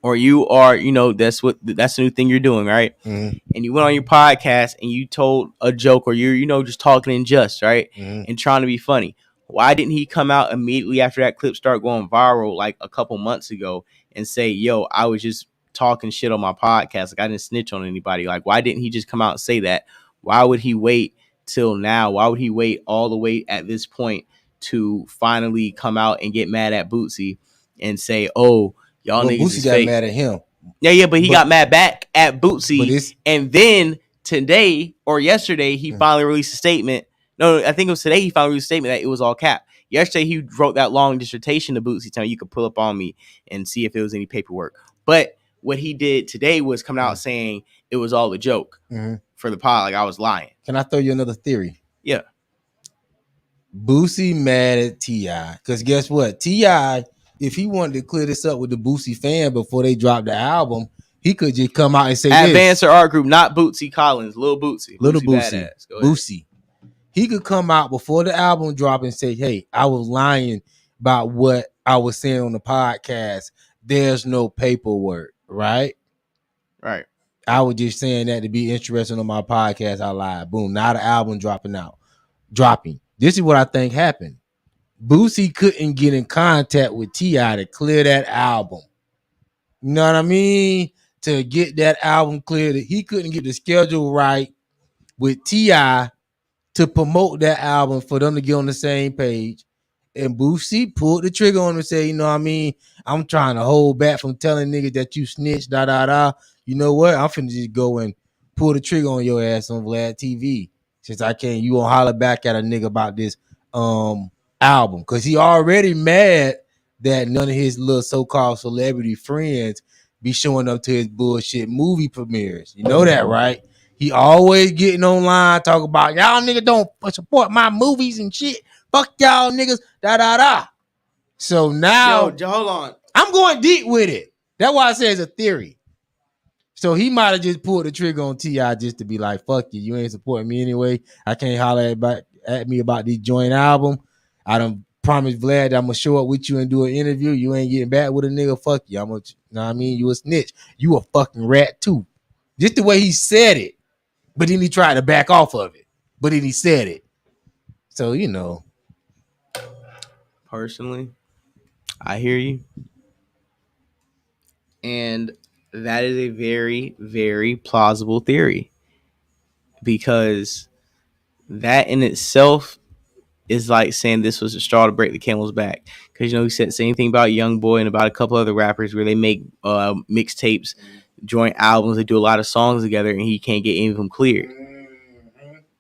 or you are, that's the new thing you're doing, right? Mm-hmm. And you went on your podcast and you told a joke, or you're, just talking in jest, right? Mm-hmm. And trying to be funny. Why didn't he come out immediately after that clip started going viral, like a couple months ago, and say, yo, I was just talking shit on my podcast. Like, I didn't snitch on anybody. Like, why didn't he just come out and say that? Why would he wait till now? Why would he wait all the way at this point to finally come out and get mad at Boosie and say, oh, y'all niggas Boosie is got fake? mad at him. Yeah, but he got mad back at Boosie. And then today or yesterday, he finally released a statement. No, I think it was today he finally released a statement that it was all cap. Yesterday, he wrote that long dissertation to Boosie telling you could pull up on me and see if there was any paperwork. But what he did today was coming out saying it was all a joke for the pod. Like, I was lying. Can I throw you another theory? Yeah. Boosie mad at T.I. Because guess what? T.I., if he wanted to clear this up with the Boosie fan before they dropped the album, he could just come out and say Advancer Art Group, not Bootsy Collins, Lil Bootsy. Little Boosie. Boosie. He could come out before the album drop and say, hey, I was lying about what I was saying on the podcast. There's no paperwork, right? Right. I was just saying that to be interesting on my podcast. I lied. Boom. Now the album dropping. This is what I think happened. Boosie couldn't get in contact with T.I. to clear that album. You know what I mean? To get that album cleared. He couldn't get the schedule right with T.I. to promote that album for them to get on the same page. And Boosie pulled the trigger on him and said, you know what I mean? I'm trying to hold back from telling niggas that you snitched, You know what? I'm finna just go and pull the trigger on your ass on Vlad TV. Since I can't, you gonna holler back at a nigga about this album. Cause he already mad that none of his little so-called celebrity friends be showing up to his bullshit movie premieres. You know that, right? He always getting online talking about y'all niggas don't support my movies and shit. Fuck y'all niggas, So now, hold on. I'm going deep with it. That's why I say it's a theory. So he might have just pulled the trigger on T.I. just to be like, fuck you. You ain't supporting me anyway. I can't holler at me about this joint album. I done promised Vlad that I'm going to show up with you and do an interview. You ain't getting back with a nigga. Fuck you. I'm going to, you know what I mean? You a snitch. You a fucking rat too. Just the way he said it. But then he tried to back off of it. But then he said it. So, you know. Personally, I hear you. And that is a very, very plausible theory. Because that in itself is like saying this was a straw to break the camel's back. Because, he said the same thing about Youngboy and about a couple other rappers where they make mixtapes, joint albums, they do a lot of songs together, and he can't get any of them cleared.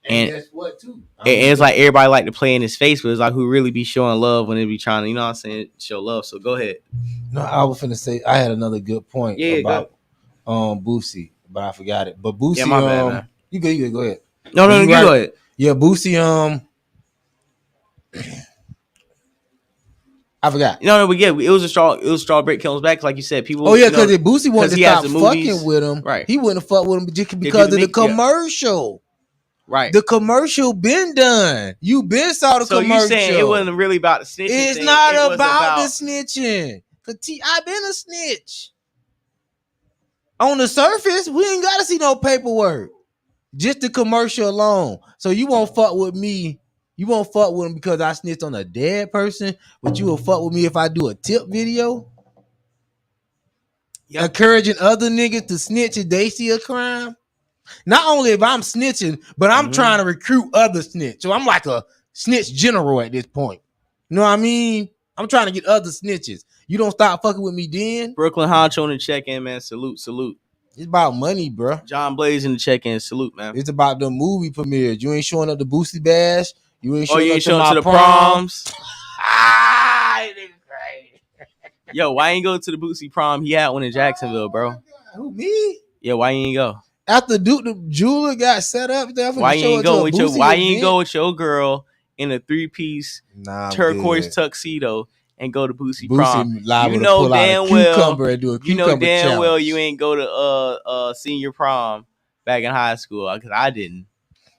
And guess what, too? And it's like everybody like to play in his face, but it's like who really be showing love when they be trying to, you know what I'm saying, show love. So go ahead. No, I was finna say I had another good point about Boosie, but I forgot it. But Boosie, my bad, man. You go ahead. No, you go ahead. Yeah, Boosie, I forgot. No, but yeah, it was a straw break camel's back, like you said. People. Oh yeah, because if Boosie wanted to stop fucking movies, with him, right? He wouldn't fuck with him just because of the commercial. Right. The commercial been done. You been saw the commercial. So you saying it wasn't really about the snitching? It's not about the snitching. Cause I been a snitch. On the surface, we ain't gotta see no paperwork. Just the commercial alone. So you won't fuck with me. You won't fuck with him because I snitched on a dead person, but you will fuck with me if I do a tip video. Yep. Encouraging other niggas to snitch if they see a crime. Not only if I'm snitching, but I'm trying to recruit other snitch. So I'm like a snitch general at this point. You know what I mean? I'm trying to get other snitches. You don't stop fucking with me then. Brooklyn Honcho in the check-in, man. Salute. It's about money, bro. John Blaze in the check-in. Salute, man. It's about the movie premieres. You ain't showing up to Boosie Bash. You ain't showing up to the proms. Yo, why ain't go to the Boosie prom? He had one in Jacksonville, bro. Who, me? Yeah, why you ain't go? After Duke the jeweler got set up there, why you ain't go with your girl in a 3-piece turquoise tuxedo and go to Boosie prom? You know damn well you ain't go to senior prom back in high school because I didn't.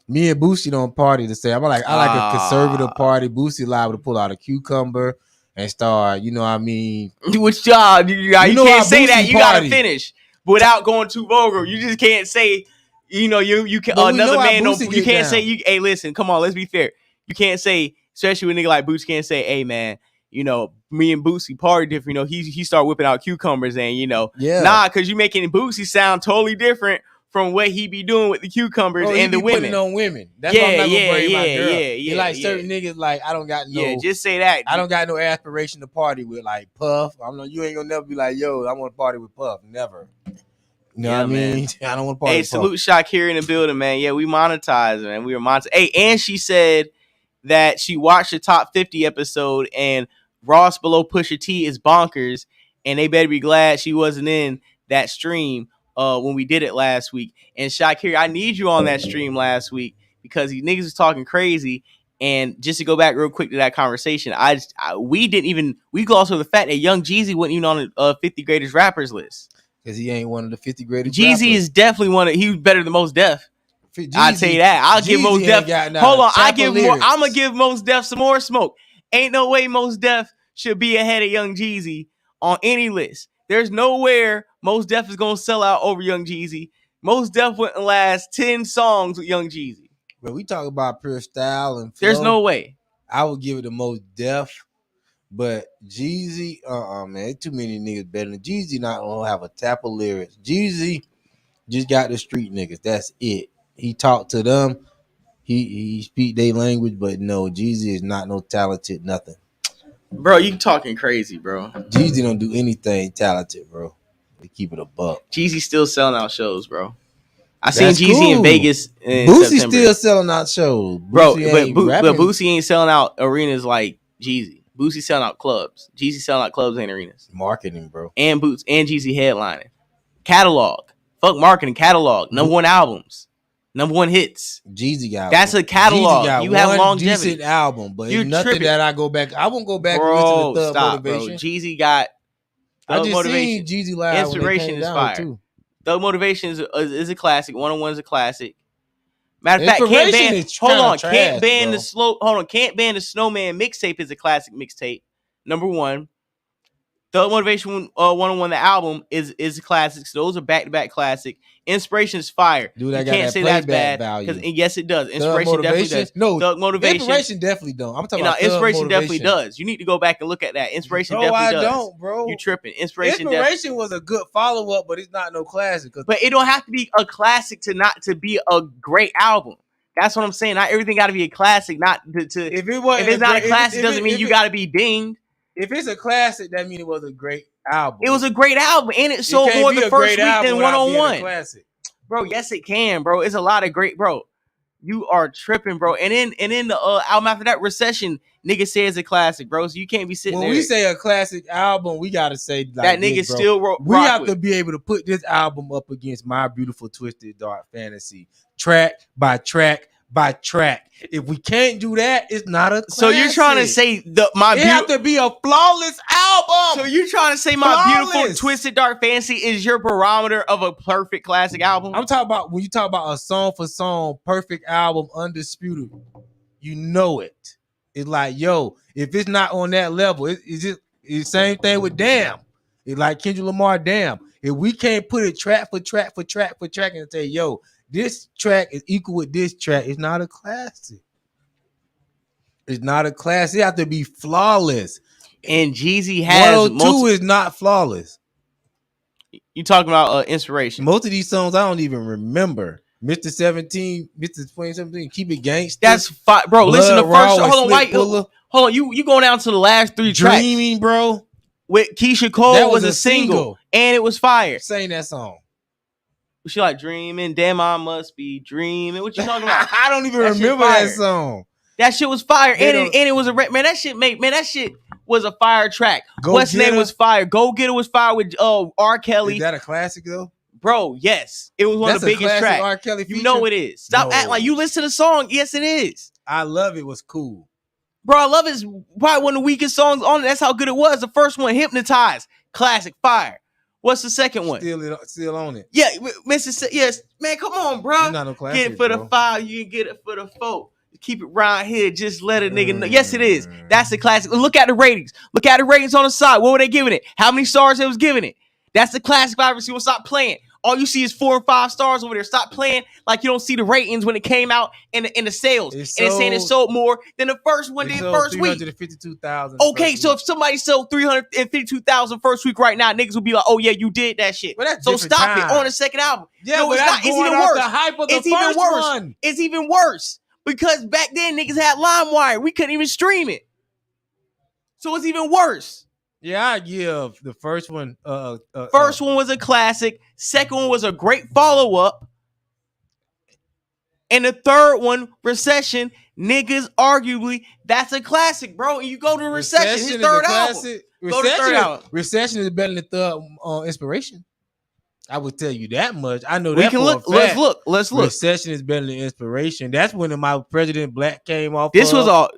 Me and Boosie don't party the same. I like a conservative party. Boosie liable to pull out a cucumber. and start, you know what I mean? Which job? You can't say that. You party. Gotta finish without going too vulgar. You just can't say, you can another man. No, you can't say you. Hey, listen, come on, let's be fair. You can't say, especially when a nigga like Boosie can't say, hey man, me and Boosie party different. He start whipping out cucumbers and nah, because you making Boosie sound totally different from what he be doing with the cucumbers and the women. On women. That's why I'm not gonna bring my girl. Like certain niggas, like I don't got no. Yeah, just say that. I don't got no aspiration to party with like Puff. You ain't gonna never be like, yo, I want to party with Puff. Never. You know what I mean? I don't want to party with Puff. Hey, salute Shakira in the building, man. Yeah, we monetize, man. We were monetized. Hey, and she said that she watched the top 50 episode and Ross below Pusha T is bonkers, and they better be glad she wasn't in that stream when we did it last week. And Shakira, I need you on that stream last week because these niggas was talking crazy. And just to go back real quick to that conversation, we glossed over the fact that Young Jeezy wasn't even on the 50 greatest rappers list because he ain't one of the 50 greatest. Jeezy rappers. is definitely he was better than Mos Def. I'll tell you that. I'll give Mos Def. Hold on, I'm gonna give Mos Def some more smoke. Ain't no way Mos Def should be ahead of Young Jeezy on any list. There's nowhere Mos Def is gonna sell out over Young Jeezy. Mos Def wouldn't last 10 songs with Young Jeezy. But we talk about pure style and flow. There's no way. I would give it the Mos Def, but Jeezy, man, too many niggas better than Jeezy. Not gonna have a tap of lyrics. Jeezy just got the street niggas. That's it. He talked to them. He speak their language, but no, Jeezy is not no talented nothing. Bro, you talking crazy, bro. Jeezy don't do anything talented, bro. They keep it a buck. Jeezy still selling out shows, bro. I seen Jeezy in Vegas in Boosie September. still selling out shows. Bro, but Boosie ain't selling out arenas like Jeezy. Boosie selling out clubs. Jeezy selling out clubs and arenas. Marketing, bro. And Jeezy headlining. Catalog. Fuck marketing. Catalog. Number one albums. Number one hits. Jeezy got. That's a catalog. You have longevity. Decent album, but you're nothing tripping. that I go back. I won't go back bro, and listen to Thug stop, Motivation. Bro. Jeezy got I just Motivation. seen Jeezy live. Inspiration is fire. Too. Thug Motivation is a classic. 101 is a classic. Matter of fact, can't ban the Snowman mixtape is a classic mixtape. Number one. Thug Motivation 101, the album is a classic. So those are back-to-back classic. Inspiration is fire. Dude, you can't say that's bad because yes, it does. Inspiration definitely does. No, Thug Motivation. Inspiration definitely don't. I'm talking about Inspiration definitely does. You need to go back and look at that. Inspiration definitely does. I don't, bro. You tripping? Inspiration was a good follow-up, but it's not no classic. But it don't have to be a classic to be a great album. That's what I'm saying. Not everything got to be a classic. Not to if it's not a classic, doesn't mean you got to be dinged. If it's a classic, that means it was a great album. It was a great album, and it sold more the first week than 101. Bro, yes, it can, bro. It's a lot of great, bro. You are tripping, bro. And in the album after that, Recession, nigga say it's a classic, bro. So you can't be sitting there. When we say a classic album, we gotta say like that nigga this, still we have to be able to put this album up against My Beautiful Twisted Dark Fantasy, track by track by track. If we can't do that, it's not a classic. So you're trying to say it have to be a flawless album. So you're trying to say My Beautiful Twisted Dark Fantasy is your barometer of a perfect classic album? I'm talking about when you talk about a song for song perfect album, undisputed. You know it. It's like, yo, if it's not on that level, it's just the same thing with Damn. It's like Kendrick Lamar, Damn. If we can't put it track for track for track for track and say, yo, this track is equal with this track, it's not a classic. It's not a classic. It have to be flawless. And Jeezy has 102 is not flawless. You talking about Inspiration? Most of these songs I don't even remember. Mr. 17, Mr. 2017, Keep It Gangsta. That's fine, bro. Blood listen to first. Hold on. You going down to the last three tracks. Dreaming, bro. With Keisha Cole that was a single, and it was fire. Sing that song. She like dreaming. Damn, I must be dreaming. What you talking about? I don't even remember that song. That shit was fire, and it was a man. That shit was a fire track. What's name was fire. Go Get It was fire with R. Kelly. Is that a classic though? Bro, yes, it was one of the biggest tracks. R. Kelly feature? You know it is. Stop acting like you listen to the song. Yes, it is. I Love It was cool. Bro, I Love It is probably one of the weakest songs on it. That's how good it was. The first one, Hypnotized, classic, fire. What's the second one? Still on it. Yeah, Mr. Yes, man, come on, bro. Not no classic, get it for the 5, you can get it for the 4. keep it round here. Just let a nigga know. Yes, it is. That's a classic. Look at the ratings. Look at the ratings on the side. What were they giving it? How many stars they was giving it? That's the classic vibe. You will stop playing. All you see is 4 and 5 stars over there. Stop playing like you don't see the ratings when it came out in the sales. And it's saying it sold more than the first one did first week. 352,000. Okay, so if somebody sold 352,000 first week right now, niggas will be like, "Oh yeah, you did that shit." Well, so stop it on the second album. Yeah, no, but it's not. It's even worse. The hype of the it's even worse. One. It's even worse because back then niggas had LimeWire. We couldn't even stream it, so it's even worse. Yeah, I give the first one. First one was a classic. Second one was a great follow up. And the third one, Recession, niggas arguably, that's a classic, bro. And you go to Recession, his third album. Go to third album. Recession is better than Third Inspiration. I would tell you that much. I know we that can for look. a fact. Let's look. Recession is better than Inspiration. That's when my President Black came off. This was all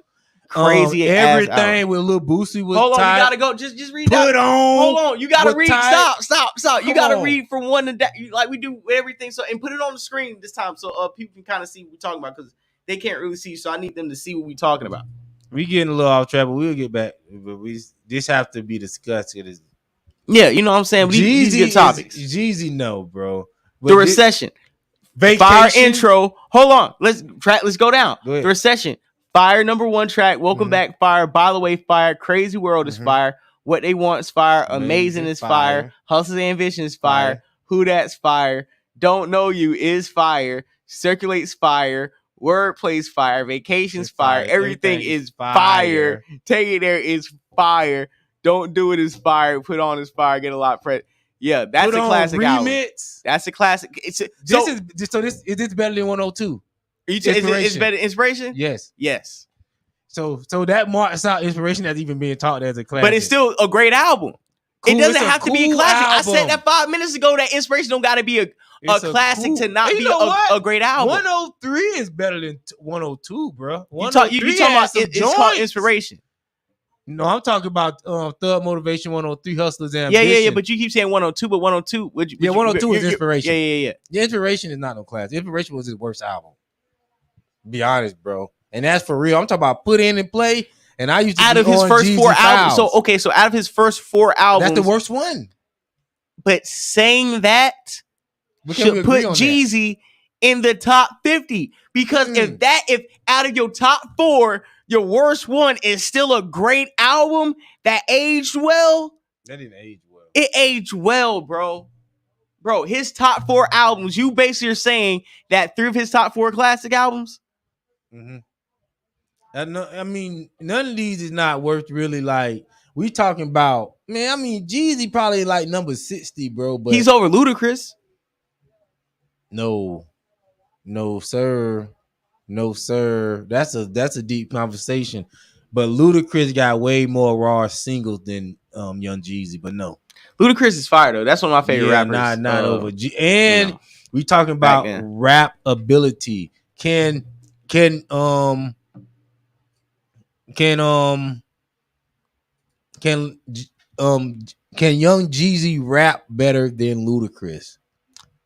crazy. Everything with Lil Boosie was. Hold on, tight. you gotta go. Just read Put that. on. Hold on, you gotta read. Tight. Stop. You gotta read from one to that, like we do everything. So and put it on the screen this time, so people can kind of see what we're talking about because they can't really see. So I need them to see what we're talking about. We getting a little off track, but we'll get back. But this have to be discussed. It is. Yeah, you know what I'm saying. These good topics. Jeezy, no, bro. But the Recession, Vacation. Fire intro. Hold on, let's go down. Go The Recession. Fire #1 track. Welcome back. Fire. By the way, fire. Crazy World is fire. What They Want is fire. Amazing is fire. Hustle's Ambition is fire. Who That's fire. Don't Know You is fire. Circulates fire. Wordplay's fire. Vacation's fire. Everything is fire. Take It There is fire. Don't Do It is fire. Put On is fire. Get a lot press. Yeah, that's a classic album. That's a classic. Is this better than 102? It's better than Inspiration? Yes. So that marks out Inspiration as even being taught as a classic. But it's still a great album. Cool. It doesn't have to be a classic. Album. I said that 5 minutes ago that Inspiration don't got to be a classic to not be a great album. 103 is better than 102, bro. You talking about it's called Inspiration. No, I'm talking about Thug Motivation 103 Hustlers and Ambition. Yeah. But you keep saying 102, but 102. 102 is Inspiration. Yeah. The Inspiration is not no classic. Inspiration was his worst album. Be honest, bro. And that's for real. I'm talking about Put In and Play. And I used to out of his first 4 albums. So out of his first 4 albums, that's the worst one. But saying that should put Jeezy in the top 50 because if out of your top 4, your worst one is still a great album that aged well. That didn't age well. It aged well, bro. Bro, his top 4 albums. You basically are saying that 3 of his top 4 classic albums. I mean, none of these is not worth really like. We talking about, man. I mean, Jeezy probably like number 60, bro. But he's over Ludacris. No, sir. That's a deep conversation. But Ludacris got way more raw singles than Young Jeezy. But no, Ludacris is fire though. That's one of my favorite rappers. Not over G. And we talking about rap ability. Can Young Jeezy rap better than Ludacris?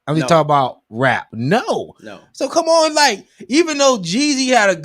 I'm just talking about rap. No. So come on, like even though Jeezy had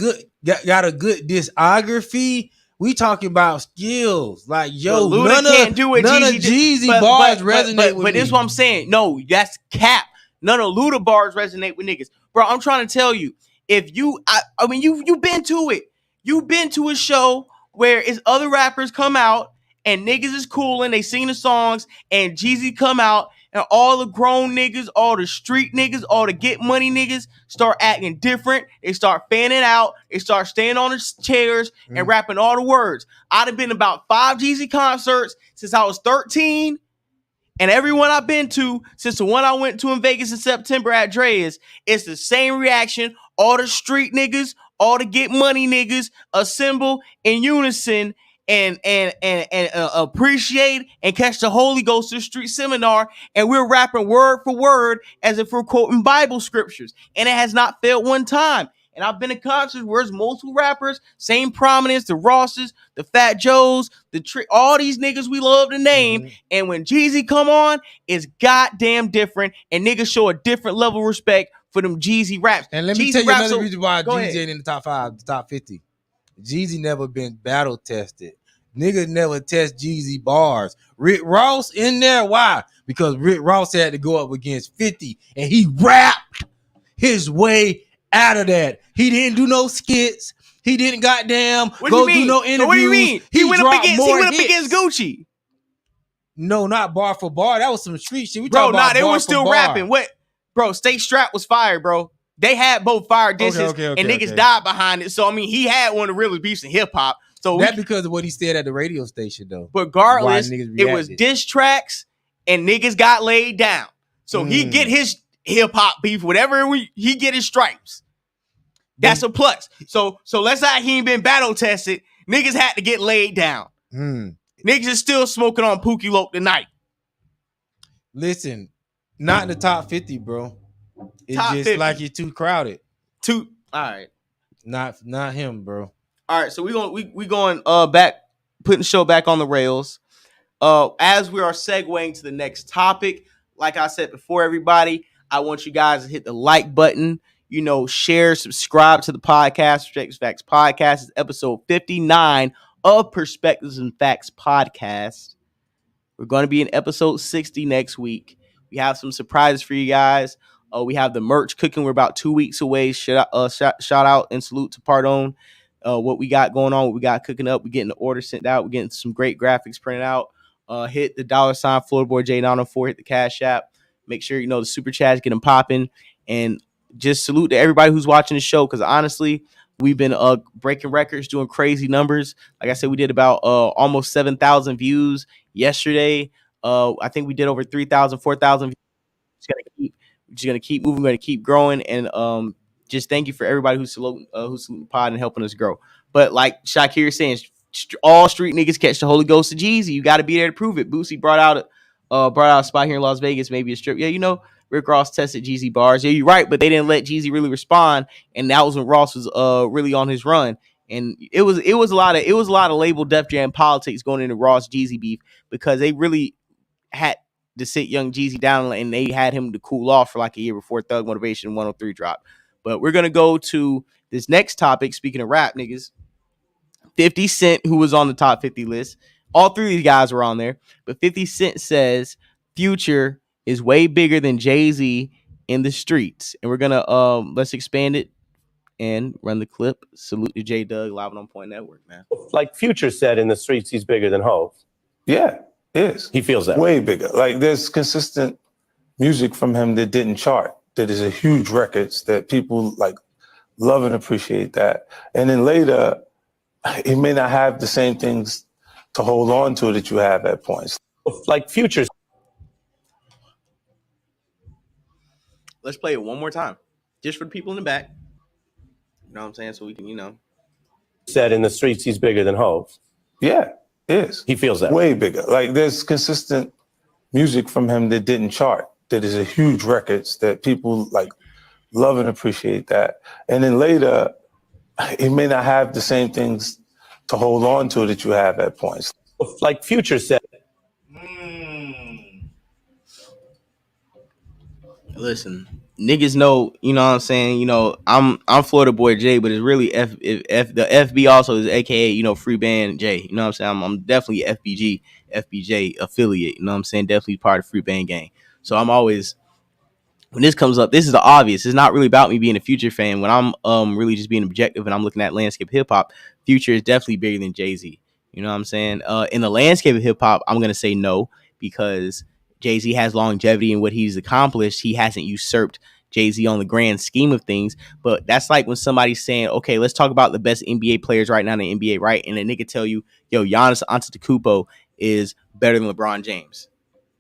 got a good discography, we talking about skills. Like yo, none of Jeezy bars resonate with me. But this is what I'm saying. No, that's cap. None of Luda bars resonate with niggas, bro. I'm trying to tell you. If you, I mean, you've been to it. You've been to a show where it's other rappers come out and niggas is cool and they sing the songs and Jeezy come out and all the grown niggas, all the street niggas, all the get money niggas start acting different. They start fanning out. They start staying on the chairs and rapping all the words. I'd have been about 5 Jeezy concerts since I was 13. And everyone I've been to since the one I went to in Vegas in September at Dre's, it's the same reaction. All the street niggas, all the get money niggas assemble in unison and appreciate and catch the Holy Ghost to the street seminar. And we're rapping word for word as if we're quoting Bible scriptures. And it has not failed one time. And I've been to concerts where there's multiple rappers, same prominence, the Rosses, the Fat Joes, all these niggas we love to name. And when Jeezy come on, it's goddamn different. And niggas show a different level of respect for them Jeezy raps. And let me Jeezy tell you raps, another reason why go Jeezy ahead. ain't in the top 5, the top 50. Jeezy never been battle tested. Niggas never test Jeezy bars. Rick Ross in there. Why? Because Rick Ross had to go up against 50 and he rapped his way out of that. He didn't do no skits. He didn't goddamn What go do you mean? do no interviews. What do you mean? He went up dropped against Gucci. No, not bar for bar. That was some street shit. We Bro, talking about they bar were for still bar. rapping. What? Bro, Stay Strapped was fire, bro. They had both fire disses, and niggas died behind it. So, I mean, he had one of the realest beefs in hip-hop. So that's because of what he said at the radio station, though. Regardless, it was diss tracks, and niggas got laid down. So he get his hip-hop beef, whatever he get his stripes. That's a plus. So let's say he ain't been battle tested. Niggas had to get laid down. Niggas is still smoking on Pookie Loke tonight. Listen, not in the top 50, bro. It's top just 50. like you're too crowded. All right. Not him, bro. All right, so we going back, putting the show back on the rails. As we are segueing to the next topic, like I said before, everybody, I want you guys to hit the like button. Share, subscribe to the podcast. Perspectives Facts Podcast is episode 59 of Perspectives and Facts Podcast. We're going to be in episode 60 next week. We have some surprises for you guys. We have the merch cooking. We're about 2 weeks away. Shout out and salute to Pardone. What we got going on, what we got cooking up. We're getting the order sent out. We're getting some great graphics printed out. Hit the $sign Floorboard J904. Hit the Cash App. Make sure the super chats get them popping. And just salute to everybody who's watching the show, because honestly, we've been breaking records, doing crazy numbers. Like I said, we did about almost 7,000 views yesterday. I think we did over 3,000, 4,000 views. We're just gonna keep moving. We're gonna keep growing, and just thank you for everybody who's saluting the pod and helping us grow. But like Shakir is saying, all street niggas catch the Holy Ghost of Jeezy. You got to be there to prove it. Boosie brought out a spot here in Las Vegas, maybe a strip. Yeah, Rick Ross tested Jeezy bars. Yeah, you're right, but they didn't let Jeezy really respond, and that was when Ross was really on his run. And it was a lot of label Def Jam politics going into Ross Jeezy beef, because they really had to sit young Jeezy down, and they had him to cool off for like a year before Thug Motivation 103 dropped. But we're gonna go to this next topic. Speaking of rap niggas, 50 Cent, who was on the top 50 list, all three of these guys were on there, but 50 Cent says Future is way bigger than Jay-Z in the streets. And we're gonna let's expand it and run the clip. Salute to J Doug, live on Point Network, man. Like Future said, in the streets, he's bigger than Hov. Yeah, is. He feels that way bigger. Like there's consistent music from him that didn't chart. That is a huge records that people like love and appreciate that. And then later, he may not have the same things to hold on to that you have at points. Like Future's. Let's play it one more time, just for the people in the back. You know what I'm saying? So we can, Said in the streets, he's bigger than Hov. Yeah, is. He feels that way bigger. Like there's consistent music from him that didn't chart. That is a huge records that people like love and appreciate that. And then later, he may not have the same things to hold on to that you have at points. Like Future said. Listen, niggas know, you know what I'm saying? I'm Florida Boy J, but it's really the FB also is AKA, Free Band J. You know what I'm saying? I'm definitely FBJ affiliate. You know what I'm saying? Definitely part of Free Band gang. So I'm always, when this comes up, this is the obvious. It's not really about me being a Future fan. When I'm really just being objective and I'm looking at landscape hip hop, Future is definitely bigger than Jay-Z. You know what I'm saying? In the landscape of hip hop, I'm gonna say no, because Jay-Z has longevity in what he's accomplished. He hasn't usurped Jay-Z on the grand scheme of things. But that's like when somebody's saying, okay, let's talk about the best NBA players right now in the NBA, right? And a nigga tell you, yo, Giannis Antetokounmpo is better than LeBron James.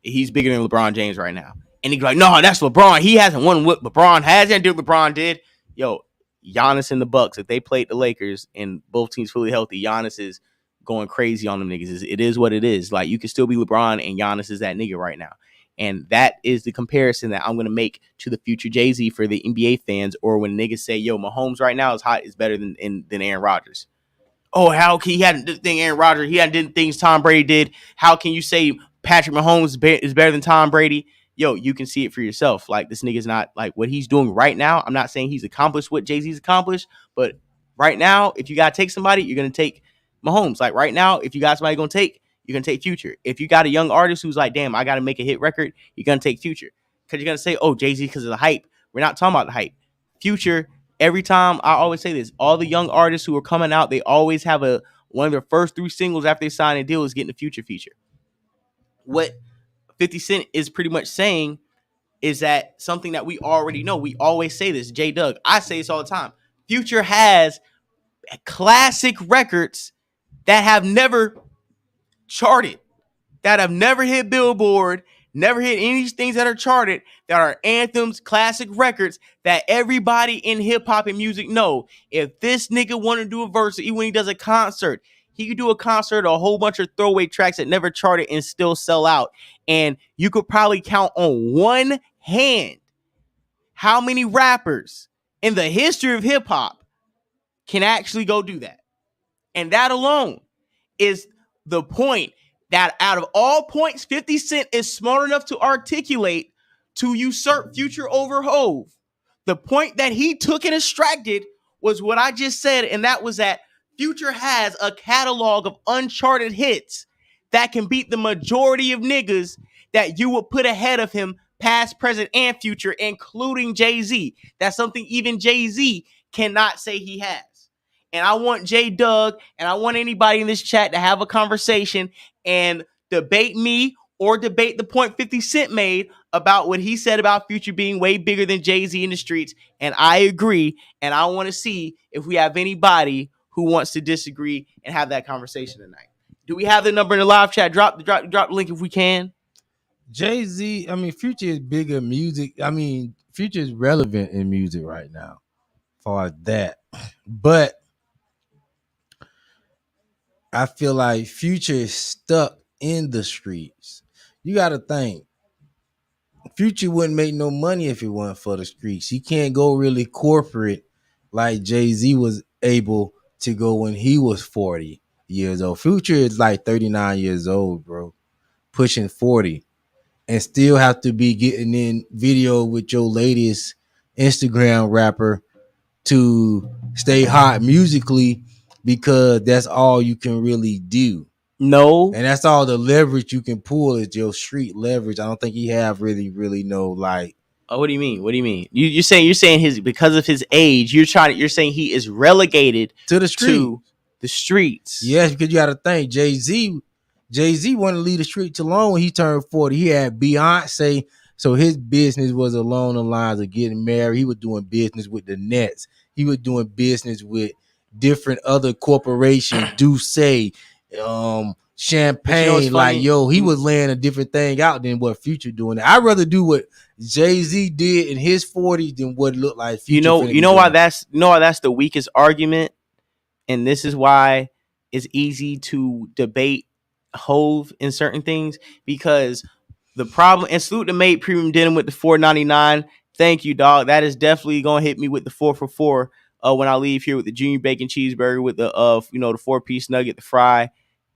He's bigger than LeBron James right now. And he's like, no, that's LeBron. He hasn't won what LeBron has. And do what LeBron did. Yo, Giannis and the Bucks, if they played the Lakers and both teams fully healthy, Giannis is going crazy on them niggas. It is what it is. Like, you can still be LeBron, and Giannis is that nigga right now. And that is the comparison that I'm going to make to the future Jay-Z for the NBA fans, or when niggas say, yo, Mahomes right now is better than Aaron Rodgers. Oh, how can he hadn't did the thing Aaron Rodgers, he hadn't did things Tom Brady did. How can you say Patrick Mahomes is better than Tom Brady? yo, you can see it for yourself. Like, this nigga's not like what he's doing right now. I'm not saying he's accomplished what Jay-Z's accomplished, but right now, if you gotta take somebody, you're gonna take Mahomes. Like right now, if you got somebody you're gonna take Future. If you got a young artist who's like, damn, I gotta make a hit record, you're gonna take Future. Because you're gonna say, oh, Jay-Z because of the hype. We're not talking about the hype. Future, every time, I always say this, all the young artists who are coming out, they always have one of their first 3 singles after they sign a deal is getting a Future feature. What 50 Cent is pretty much saying is that something that we already know. We always say this. J Doug, I say this all the time. Future has classic records that have never charted, that have never hit Billboard, never hit any of these things that are charted, that are anthems, classic records that everybody in hip-hop and music know. If this nigga want to do a verse, even when he does a concert, he could do a concert, a whole bunch of throwaway tracks that never charted and still sell out. And you could probably count on one hand how many rappers in the history of hip-hop can actually go do that. And that alone is the point that out of all points 50 Cent is smart enough to articulate to usurp Future over Hove. The point that he took and extracted was what I just said, and that was that Future has a catalog of uncharted hits that can beat the majority of niggas that you would put ahead of him, past, present, and future, including Jay-Z. That's something even Jay-Z cannot say he has. And I want J Doug and I want anybody in this chat to have a conversation and debate me or debate the point 50 Cent made about what he said about Future being way bigger than Jay-Z in the streets. And I agree. And I want to see if we have anybody who wants to disagree and have that conversation tonight. Do we have the number in the live chat? Drop the link if we can. Jay-Z, I mean, Future is bigger music. I mean, Future is relevant in music right now as far as that. But I feel like Future is stuck in the streets. You got to think, Future wouldn't make no money if it wasn't for the streets. He can't go really corporate like Jay-Z was able to go when he was 40 years old. Future is like 39 years old, bro, pushing 40, and still have to be getting in video with your latest Instagram rapper to stay hot musically, because that's all you can really do. No. And that's all the leverage you can pull is your street leverage. I don't think he have really no like. Oh, what do you mean? What do you mean? You're saying his, because of his age, you're saying he is relegated to the streets. Yes, because you got to think Jay-Z wanted to leave the streets alone when he turned 40. He had Beyonce, so his business was along the lines of getting married. He was doing business with the Nets. He was doing business with different other corporations, Douce, Champagne. Like, he was laying a different thing out than what Future doing. I'd rather do what Jay-Z did in his 40s than what it looked like Future. You know why that's the weakest argument, and this is why it's easy to debate Hove in certain things, because the problem, and salute to Mate Premium Denim with the $4.99. Thank you, dog. That is definitely gonna hit me with the 4 for $4 when I leave here with the junior bacon cheeseburger with the the 4-piece nugget, the fry,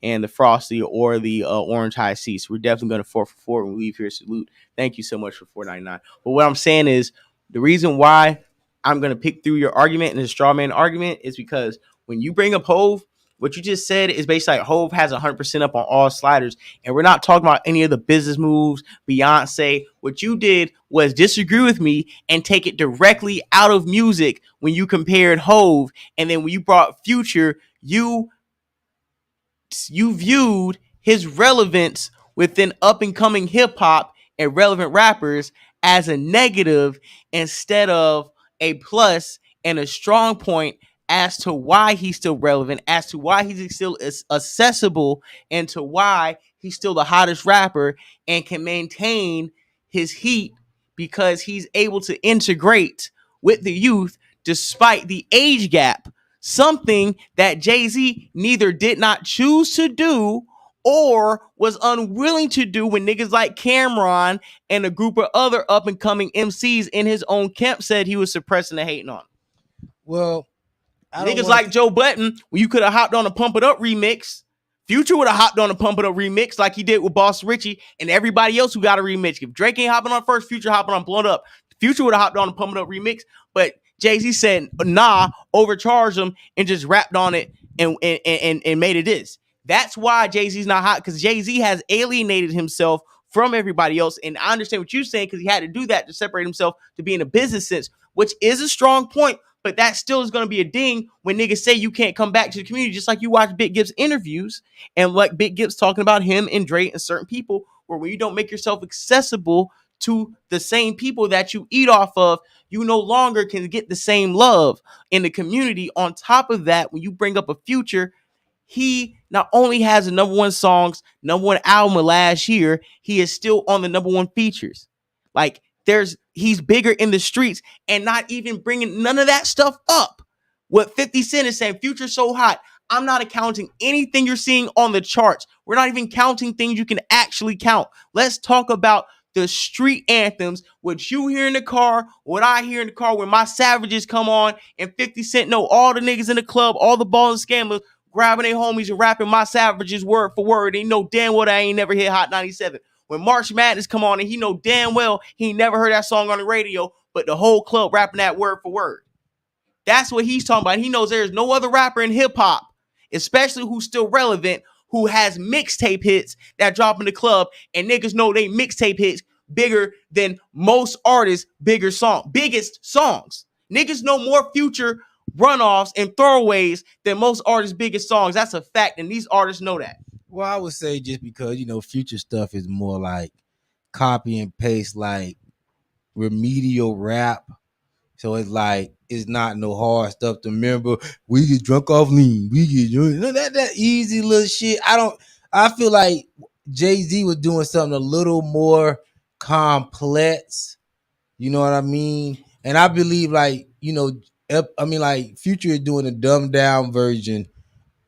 and the frosty, or the orange high C. So we're definitely going to 4 for $4 when we leave here. Salute. Thank you so much for $4.99. But what I'm saying is, the reason why I'm going to pick through your argument and the straw man argument is because when you bring up Hove, what you just said is basically like Hove has 100% up on all sliders. And we're not talking about any of the business moves, Beyonce. What you did was disagree with me and take it directly out of music when you compared Hove. And then when you brought Future, you viewed his relevance within up and coming hip hop and relevant rappers as a negative instead of a plus and a strong point as to why he's still relevant, as to why he's still accessible, and to why he's still the hottest rapper and can maintain his heat because he's able to integrate with the youth despite the age gap. Something that Jay-Z neither did not choose to do or was unwilling to do when niggas like Cameron and a group of other up-and-coming MCs in his own camp said he was suppressing the hating on. Well, niggas like Joe Button, when you could have hopped on a Pump It Up remix Future would have hopped on a Pump It Up remix like he did with Boss Richie and everybody else who got a remix. If Drake ain't hopping on first, Future hopping on Blow It Up. Future would have hopped on a Pump It Up remix, but Jay-Z said, nah, overcharged him and just rapped on it and made it this. That's why Jay-Z's not hot, because Jay-Z has alienated himself from everybody else. And I understand what you're saying, because he had to do that to separate himself to be in a business sense, which is a strong point. But that still is going to be a ding when niggas say you can't come back to the community, just like you watch Big Gibbs interviews and like Big Gibbs talking about him and Dre and certain people, where when you don't make yourself accessible to the same people that you eat off of, you no longer can get the same love in the community. On top of that, when you bring up a Future, he not only has the number one songs, number one album of last year, he is still on the number one features. Like, he's bigger in the streets, and not even bringing none of that stuff up. What 50 Cent is saying, Future's so hot, I'm not accounting anything you're seeing on the charts. We're not even counting things you can actually count. Let's talk about the street anthems, what you hear in the car, what I hear in the car when my Savages come on, and 50 Cent know all the niggas in the club, all the balls and scammers, grabbing their homies and rapping my Savages word for word. They know damn well I ain't never hit Hot 97. When March Madness come on and he know damn well he never heard that song on the radio, but the whole club rapping that word for word. That's what he's talking about. He knows there's no other rapper in hip hop, especially who's still relevant, who has mixtape hits that drop in the club, and niggas know they mixtape hits bigger than most artists' biggest songs. Niggas know more Future runoffs and throwaways than most artists' biggest songs. That's a fact, and these artists know that. Well, I would say just because, Future stuff is more like copy and paste, like remedial rap. So it's like, it's not no hard stuff to remember. We get drunk off lean. We get drunk. That easy little shit. I feel like Jay-Z was doing something a little more complex. You know what I mean? And I believe Future is doing a dumbed down version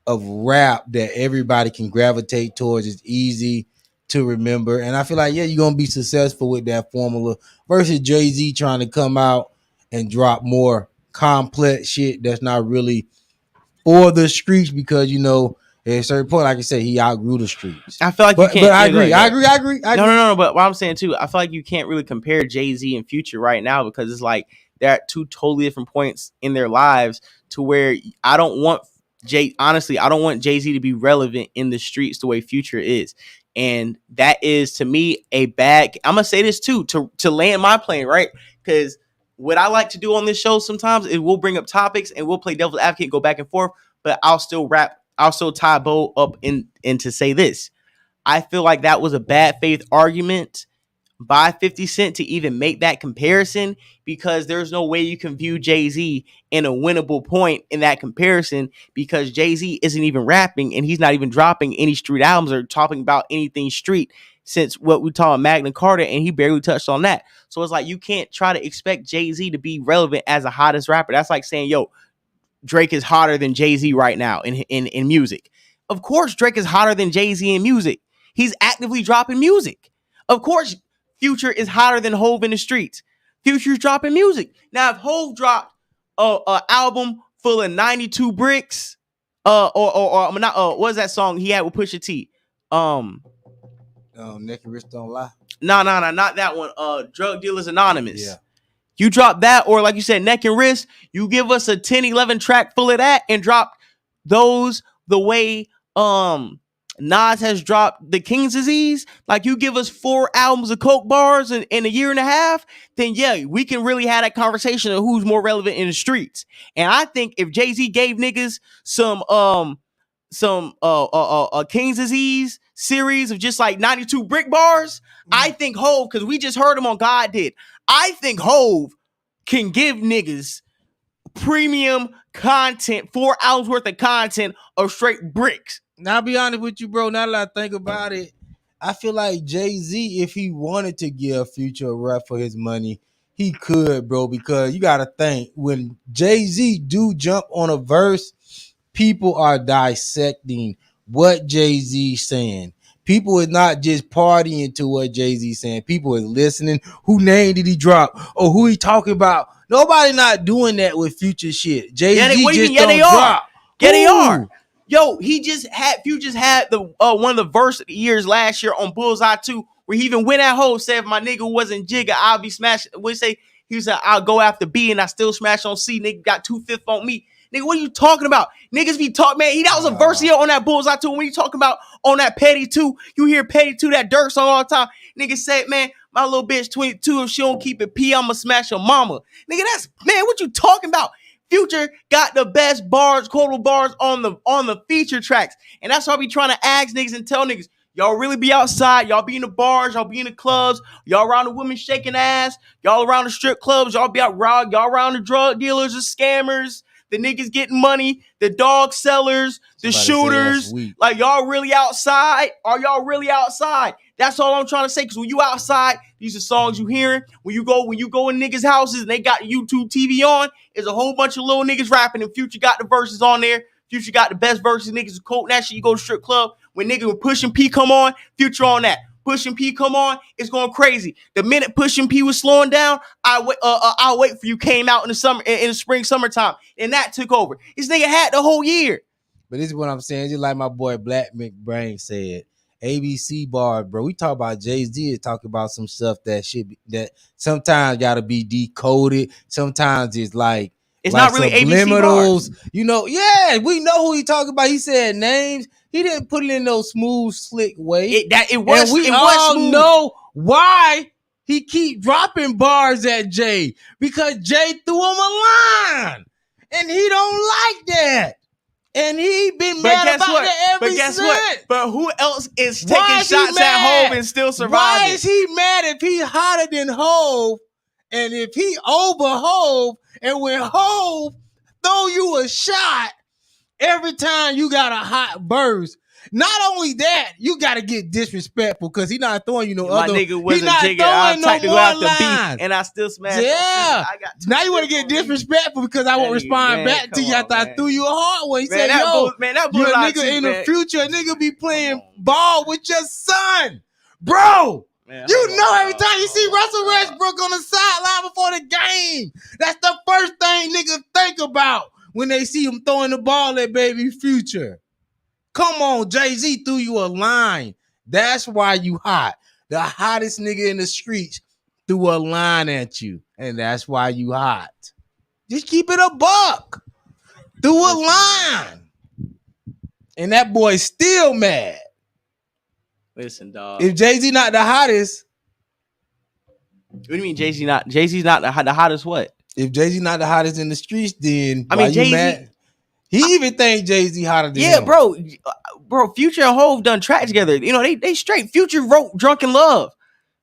of rap that everybody can gravitate towards. It's easy to remember. And I feel like, you're going to be successful with that formula versus Jay-Z trying to come out and drop more complex shit that's not really for the streets, because, at a certain point, like I said, he outgrew the streets. I feel like you can't. But I agree. No. But what I'm saying too, I feel like you can't really compare Jay-Z and Future right now, because it's like they're at two totally different points in their lives, to where I don't want Jay-Z to be relevant in the streets the way Future is. And that is, to me, a bad. I'm gonna say this too, to land my plane, right? Because what I like to do on this show sometimes is we'll bring up topics and we'll play devil's advocate, go back and forth, but I'll still tie Bo up in to say this. I feel like that was a bad faith argument by 50 Cent to even make that comparison, because there's no way you can view Jay-Z in a winnable point in that comparison, because Jay-Z isn't even rapping and he's not even dropping any street albums or talking about anything street since what we call Magna Carta, and he barely touched on that. So it's like, you can't try to expect Jay-Z to be relevant as a hottest rapper. That's like saying, Drake is hotter than Jay-Z right now in music. Of course, Drake is hotter than Jay-Z in music. He's actively dropping music. Of course, Future is hotter than Hove in the streets. Future's dropping music. Now, if Hove dropped a album full of 92 bricks, what's that song he had with Pusha T? Neck and Wrist Don't Lie. No, not that one. Drug Dealers Anonymous. Yeah. You drop that, or like you said, Neck and Wrist, you give us a 10, 11 track full of that and drop those the way Nas has dropped The King's Disease. Like, you give us 4 albums of Coke bars in a year and a half, then we can really have that conversation of who's more relevant in the streets. And I think if Jay-Z gave niggas some King's Disease series of just like 92 brick bars, I think Hove, because we just heard him on God Did, I think Hove can give niggas premium content, 4 hours worth of content of straight bricks. Now, I'll be honest with you, bro. Now that I think about it, I feel like Jay-Z, if he wanted to give Future a rap for his money, he could, bro, because you got to think, when Jay-Z do jump on a verse, people are dissecting what Jay-Z's saying. People is not just partying to what Jay-Z's saying. People is listening. Who name did he drop? Or who he talking about? Nobody not doing that with Future shit. Jay-Z just don't drop. Yeah, they are. Yo, Future had the one of the verse of the years last year on Bullseye 2, where he even went at home, said if my nigga wasn't Jigga, I'll be smashing. We say he was like, I'll go after B and I still smash on C. Nigga got 2/5 on me. Nigga, what are you talking about? Niggas be talking, man. That was a verse here on that Bullseye 2. When you talking about on that Petty 2, you hear Petty 2, that Dirt song all the time. Nigga said, man, my little bitch 22, if she don't keep it P, I'ma smash her mama. Nigga, that's, man, what you talking about? Future got the best bars, quotable bars on the feature tracks. And that's why I be trying to ask niggas and tell niggas, y'all really be outside, y'all be in the bars, y'all be in the clubs, y'all around the women shaking ass, y'all around the strip clubs, y'all be out y'all around the drug dealers, the scammers, the niggas getting money, the dog sellers, the shooters. Like, y'all really outside? Are y'all really outside? That's all I'm trying to say. Because when you outside, these are songs you hearing. When you go in niggas' houses and they got YouTube TV on, there's a whole bunch of little niggas rapping. And Future got the verses on there. Future got the best verses. Niggas are quoting that shit. You go to strip club. When niggas with Push and P come on, Future on that. Push and P come on, it's going crazy. The minute Push and P was slowing down, I'll wait for you came out in the spring, summertime, and that took over. This nigga had the whole year. But this is what I'm saying. Just like my boy Black McBrain said, ABC bar, bro. We talk about Jay-Z, talk about some stuff that sometimes gotta be decoded. Sometimes it's like it's not really subliminals. ABC you know, yeah, we know who he talking about. He said names. He didn't put it in no smooth, slick way. It was. And we all know why he keep dropping bars at Jay, because Jay threw him a line, and he don't like that. And he been mad about that ever since. What? But who else is taking shots at Hov and still surviving? Why is he mad if he hotter than Hov, and if he over Hov, and when Hov throw you a shot every time you got a hot verse? Not only that, you got to get disrespectful because he not throwing you no my other. Nigga wasn't he not throwing no to more go after lines. Beef, and I still smashed. Yeah. Now you want to get disrespectful because I won't respond back to you after I threw you a hard one. He said, yo, you a nigga in the future, a nigga be playing ball with your son. Bro, you know every time you see Russell Westbrook on the sideline before the game, that's the first thing niggas think about when they see him throwing the ball at baby Future. Come on, Jay-Z threw you a line. That's why you hot. The hottest nigga in the streets threw a line at you, and that's why you hot. Just keep it a buck. Threw a line. And that boy's still mad. Listen, dog. If Jay-Z not the hottest. What do you mean Jay-Z not? Jay-Z's not the hottest what? If Jay-Z not the hottest in the streets, then I mean Jay-Z. Mad? He even think Jay-Z hotter than him. Bro, Future and Hov done track together. You know, they straight. Future wrote Drunken Love.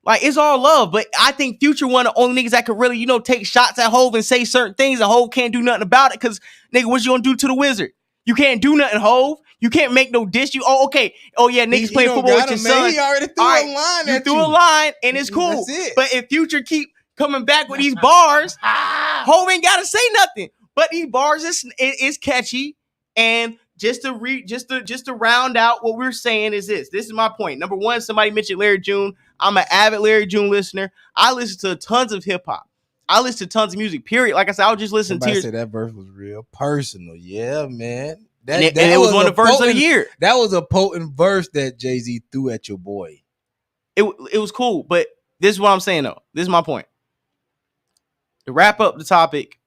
Like, it's all love. But I think Future one of the only niggas that could really, take shots at Hov and say certain things, and Hov can't do nothing about it because, nigga, what you gonna do to the Wizard? You can't do nothing, Hov. You can't make no diss. Okay. Oh, yeah, niggas playing football with your son. He already threw a line at you. You threw a line, and it's cool. That's it. But if Future keep coming back with these bars, Hov ain't got to say nothing. But these bars is catchy. And just to round out what we're saying is this. This is my point. Number one, somebody mentioned Larry June. I'm an avid Larry June listener. I listen to tons of hip hop. I listen to tons of music. Period. Like I said, I was just listening to. Somebody said that verse was real personal. Yeah, man. And it was one of the verses of the year. That was a potent verse that Jay-Z threw at your boy. It was cool, but this is what I'm saying though. This is my point. To wrap up the topic.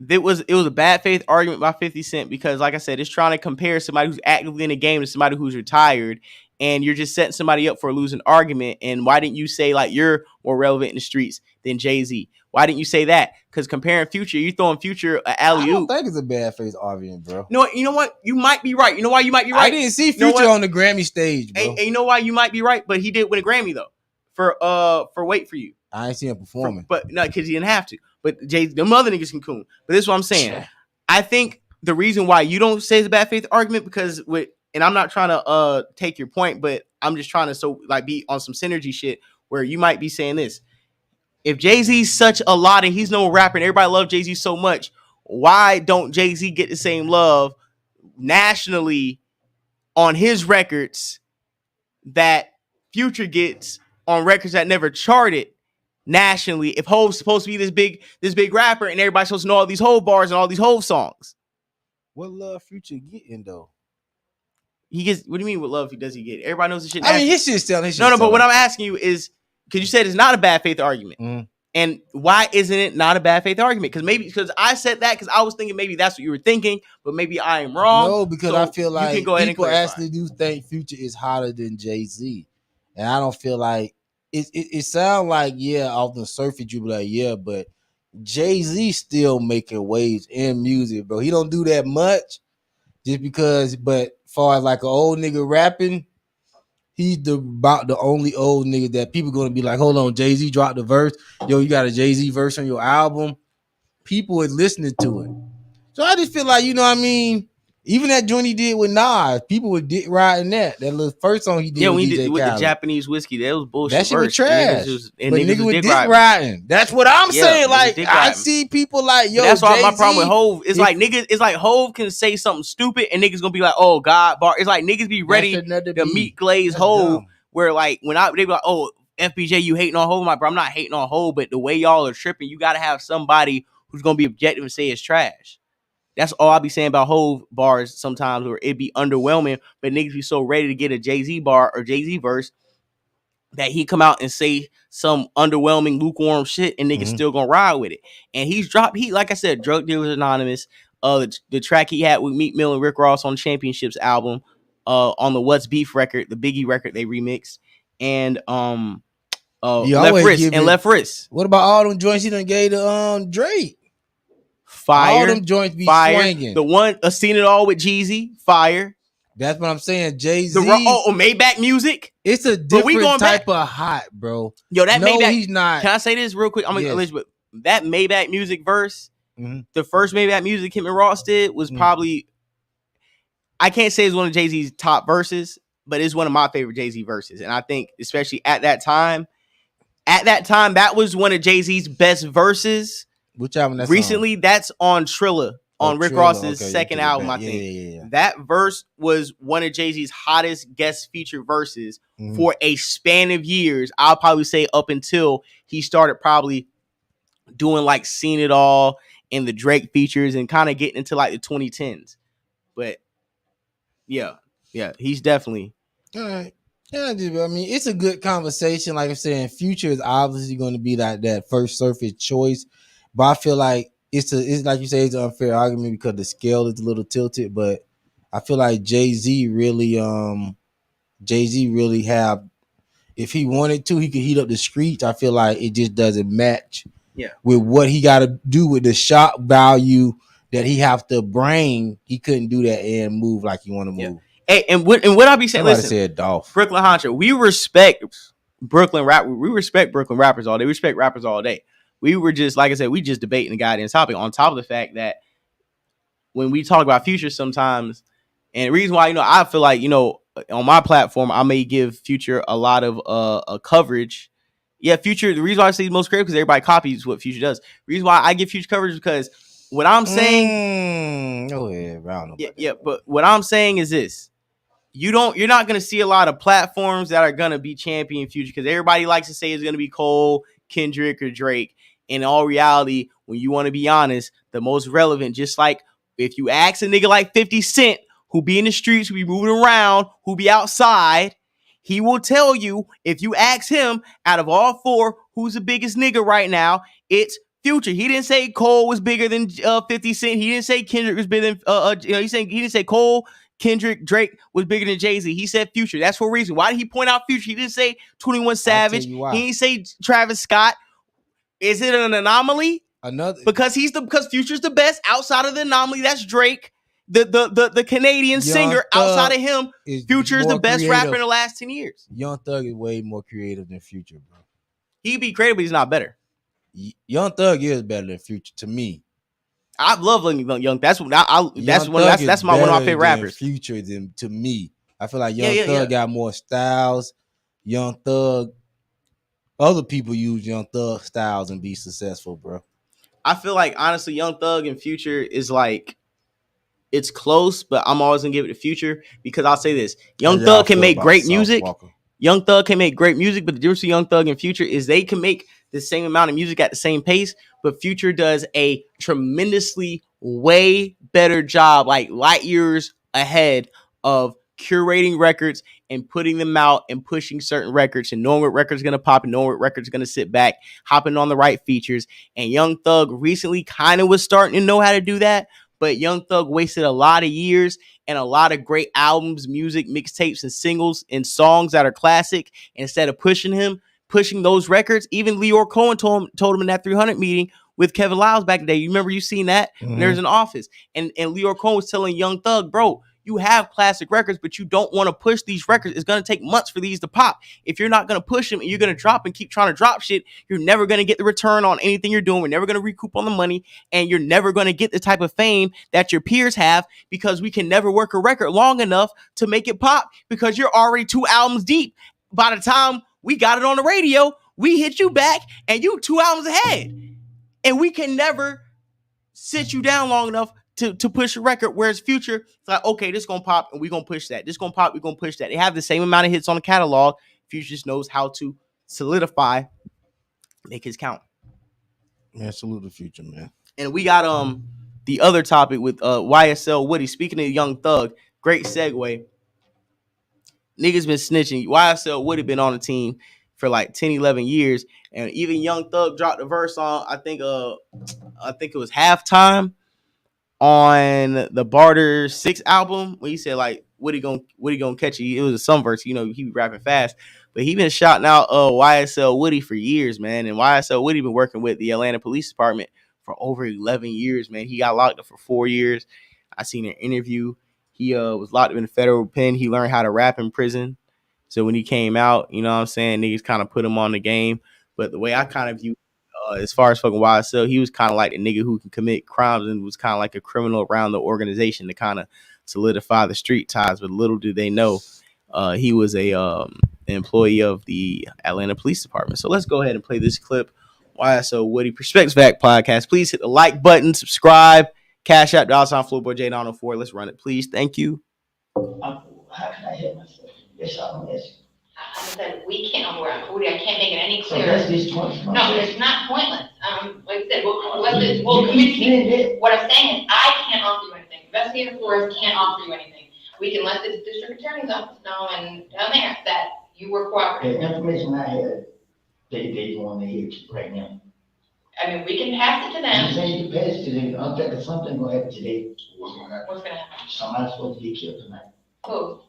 It was a bad faith argument by 50 Cent because, like I said, it's trying to compare somebody who's actively in the game to somebody who's retired, and you're just setting somebody up for a losing argument. And why didn't you say, like, you're more relevant in the streets than Jay-Z? Why didn't you say that? Because comparing Future, you throwing Future an alley-oop. I don't think it's a bad faith argument, bro. You know what? You might be right. You know why you might be right? I didn't see Future on the Grammy stage, bro. And you know why you might be right? But he did win a Grammy, though, for Wait For You. I ain't seen him performing. But no, because he didn't have to. But them other niggas can coon. But this is what I'm saying. I think the reason why you don't say it's a bad faith argument because and I'm not trying to take your point, but I'm just trying to be on some synergy shit where you might be saying this. If Jay-Z's such a lot and he's no rapper and everybody loves Jay-Z so much, why don't Jay-Z get the same love nationally on his records that Future gets on records that never charted nationally? If Hov's supposed to be this big rapper and everybody's supposed to know all these Hov bars and all these Hov songs, What love Future getting though? He gets. What do you mean? What love does he get? Everybody knows the shit. I mean, his shit's selling. No. But what I'm asking you is, because you said it's not a bad faith argument, and why isn't it not a bad faith argument? Because I said that because I was thinking maybe that's what you were thinking, but maybe I am wrong. No, because I feel like you can go ahead people and actually do think Future is hotter than Jay-Z, and I don't feel like it sounds like off the surface you be like but Jay-Z still making waves in music, bro. He don't do that much just because, but far as like an old nigga rapping, he's about the only old nigga that people gonna be like, hold on, Jay-Z dropped the verse. Yo, you got a Jay-Z verse on your album. People is listening to it. So I just feel like, you know what I mean? Even that joint he did with Nas, people were dick riding that. That little first song he did with DJ with Khaled. the Japanese whiskey, that was bullshit. That shit was trash. And but niggas was dick riding. That's what I'm saying. Like, I see people like, yo, that's why Jay-Z, my problem with Hov. It's like niggas, it's like Hov can say something stupid and niggas gonna be like, oh God, bar. It's like niggas be ready to meet Glaze Hov. Where like when they be like, oh, FBJ, you hating on Hov? I'm like, bro, I'm not hating on Hov, but the way y'all are tripping, you gotta have somebody who's gonna be objective and say it's trash. That's all I be saying about Hov bars sometimes, where it be underwhelming, but niggas be so ready to get a Jay-Z bar or Jay-Z verse that he come out and say some underwhelming, lukewarm shit, and niggas still gonna ride with it. And he's dropped, like I said, Drug Dealers Anonymous, the track he had with Meek Mill and Rick Ross on Championships album, on the What's Beef record, the Biggie record they remixed, and Left Wrist. What about all them joints he done gave to Drake? Fire. All them joints be fire. swinging. The one, Seen It All with Jeezy, fire. That's what I'm saying. Jay-Z. Maybach Music. It's a different type of hot, bro. Yo, that Maybach. He's not. Can I say this real quick? I'm gonna let you, but that Maybach Music verse, the first Maybach Music him and Ross did was probably, I can't say it's one of Jay-Z's top verses, but it's one of my favorite Jay-Z verses. And I think, especially at that time, that was one of Jay-Z's best verses. Which album that's recently? On? That's on Trilla, on Rick Trilla. Ross's Okay, second album, I think. Yeah. That verse was one of Jay-Z's hottest guest feature verses for a span of years. I'll probably say up until he started probably doing like Seen It All and the Drake features and kind of getting into like the 2010s. But yeah, he's definitely. All right. Yeah, I mean, it's a good conversation. Like I'm saying, Future is obviously going to be like that first surface choice. But I feel like it's like you say, it's an unfair argument because the scale is a little tilted. But I feel like Jay-Z really have, if he wanted to, he could heat up the streets. I feel like it just doesn't match with what he got to do with the shop value that he have to bring. He couldn't do that and move like he want to move. Hey, and what I be saying? Somebody listen, said Dolph. Brooklyn Honcho. We respect Brooklyn rap. We respect Brooklyn rappers all day. We respect rappers all day. We were just, like I said, we just debating the goddamn topic. On top of the fact that when we talk about Future sometimes, and the reason why, I feel like, on my platform, I may give Future a lot of coverage. Yeah, Future, the reason why I say most creative because everybody copies what Future does. The reason why I give Future coverage is because what I'm saying. But what I'm saying is this. You're not gonna see a lot of platforms that are gonna be champion Future because everybody likes to say it's gonna be Cole, Kendrick, or Drake. In all reality, when you want to be honest, the most relevant, just like if you ask a nigga like 50 Cent, who be in the streets, who be moving around, who be outside, he will tell you, if you ask him, out of all four, who's the biggest nigga right now, it's Future. He didn't say Cole was bigger than 50 Cent. He didn't say Kendrick was bigger than he didn't say Cole, Kendrick, Drake was bigger than Jay-Z. He said Future. That's for a reason. Why did he point out Future? He didn't say 21 Savage. He didn't say Travis Scott. Is it an anomaly? Because Future's the best outside of the anomaly. That's Drake, the Canadian singer. Outside of him, Future's the best rapper in the last 10 years. Young Thug is way more creative than Future, bro. He be creative, but he's not better. Young Thug is better than Future to me. I love Young. That's one of my favorite rappers. Future to me. I feel like Young Thug got more styles. Young Thug. Other people use Young Thug styles and be successful, bro. I feel like, honestly, Young Thug and Future is like, it's close, but I'm always going to give it to Future because I'll say this. Young Thug can make great music. Young Thug can make great music, but the difference between Young Thug and Future is they can make the same amount of music at the same pace, but Future does a tremendously way better job, like light years ahead of curating records and putting them out and pushing certain records and knowing what records are going to pop and knowing what records are going to sit back, hopping on the right features. And Young Thug recently kind of was starting to know how to do that, but Young Thug wasted a lot of years and a lot of great albums, music, mixtapes, and singles and songs that are classic. Instead of pushing those records, even Leor Cohen told him in that 300 meeting with Kevin Liles back in the day. You remember you seen that when there was an office, and Leor Cohen was telling Young Thug, bro, you have classic records, but you don't want to push these records. It's going to take months for these to pop. If you're not going to push them and you're going to drop and keep trying to drop shit, you're never going to get the return on anything you're doing. We're never going to recoup on the money, and you're never going to get the type of fame that your peers have, because we can never work a record long enough to make it pop because you're already 2 albums deep. By the time we got it on the radio, we hit you back and you 2 albums ahead. And we can never sit you down long enough to push a record, whereas Future, it's like, okay, this is going to pop and we're going to push that. This is going to pop, we're going to push that. They have the same amount of hits on the catalog. Future just knows how to solidify, make his count. Man, salute the Future, man. And we got the other topic with YSL Woody. Speaking of Young Thug, great segue. Niggas been snitching. YSL Woody been on the team for like 10, 11 years. And even Young Thug dropped a verse on, I think it was Halftime on the Barter 6 album, when he said like, Woody gonna catch you. It was some verse, you know, he be rapping fast. But he been shouting out YSL Woody for years, man. And YSL Woody been working with the Atlanta Police Department for over 11 years, man. He got locked up for 4 years. I seen an interview. He was locked up in a federal pen. He learned how to rap in prison. So when he came out, you know what I'm saying, niggas kind of put him on the game. But the way I kind of view, as far as fucking YSL, he was kind of like the nigga who can commit crimes and was kind of like a criminal around the organization to kind of solidify the street ties. But little do they know, he was a employee of the Atlanta Police Department. So let's go ahead and play this clip. YSL Woody Perspectives Back podcast. Please hit the like button, subscribe, Cash App, $Floorboy J904. Let's run it, please. Thank you. How can I help myself? Yes, I'm asking. I said, we can't, Woody, I can't make it any clearer. So that's this point. No, it's not pointless. Like I said, we'll communicate. What I'm saying is, I can't offer you anything. Investigator Flores can't offer you anything. We can let the district attorney's office know and down there that you were cooperating. The information I had, they want to hear right now. I mean, we can pass it to them. I'm saying you can pass it to them. I'm thinking something going to happen today. What's going to happen? What's going to happen? Somebody's supposed to get killed tonight. Who?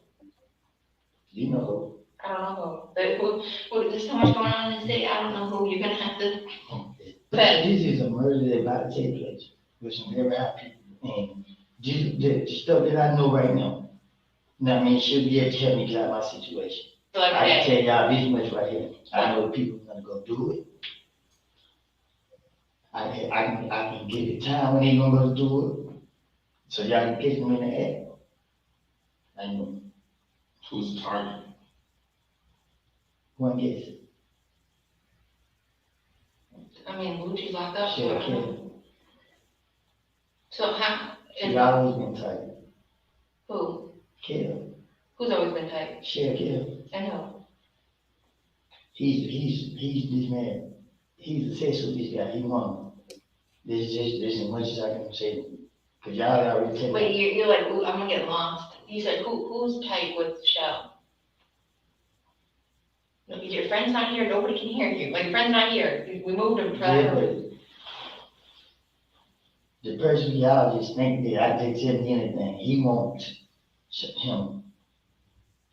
You know who. I don't know who. There's so much going on in the city. I don't know who. You're gonna have to. This is a murder that's about to take place with some very high people, and the stuff that I know right now. I mean, she'll be able to help me get out of my situation. So I can tell y'all this much right here. I know people are gonna go do it. I can get the time when they gonna go do it, so y'all can catch them in the act. I know. Who's the target? One guess. I mean, Lucci's locked up. Sure, Kim. So how? She's always been tight. Who? Kim. Who's always been tight? Sure, Kim. I know. He's this man. He's obsessed with this guy. He won. This is as much as I can say. Cause y'all already tell me. Wait, you're like, ooh, I'm gonna get lost. You said who's tight with Shell? Your friend's not here, nobody can hear you. Like, your friend's not here. We moved him for that. The person y'all just think that I did tell me anything, he wants him.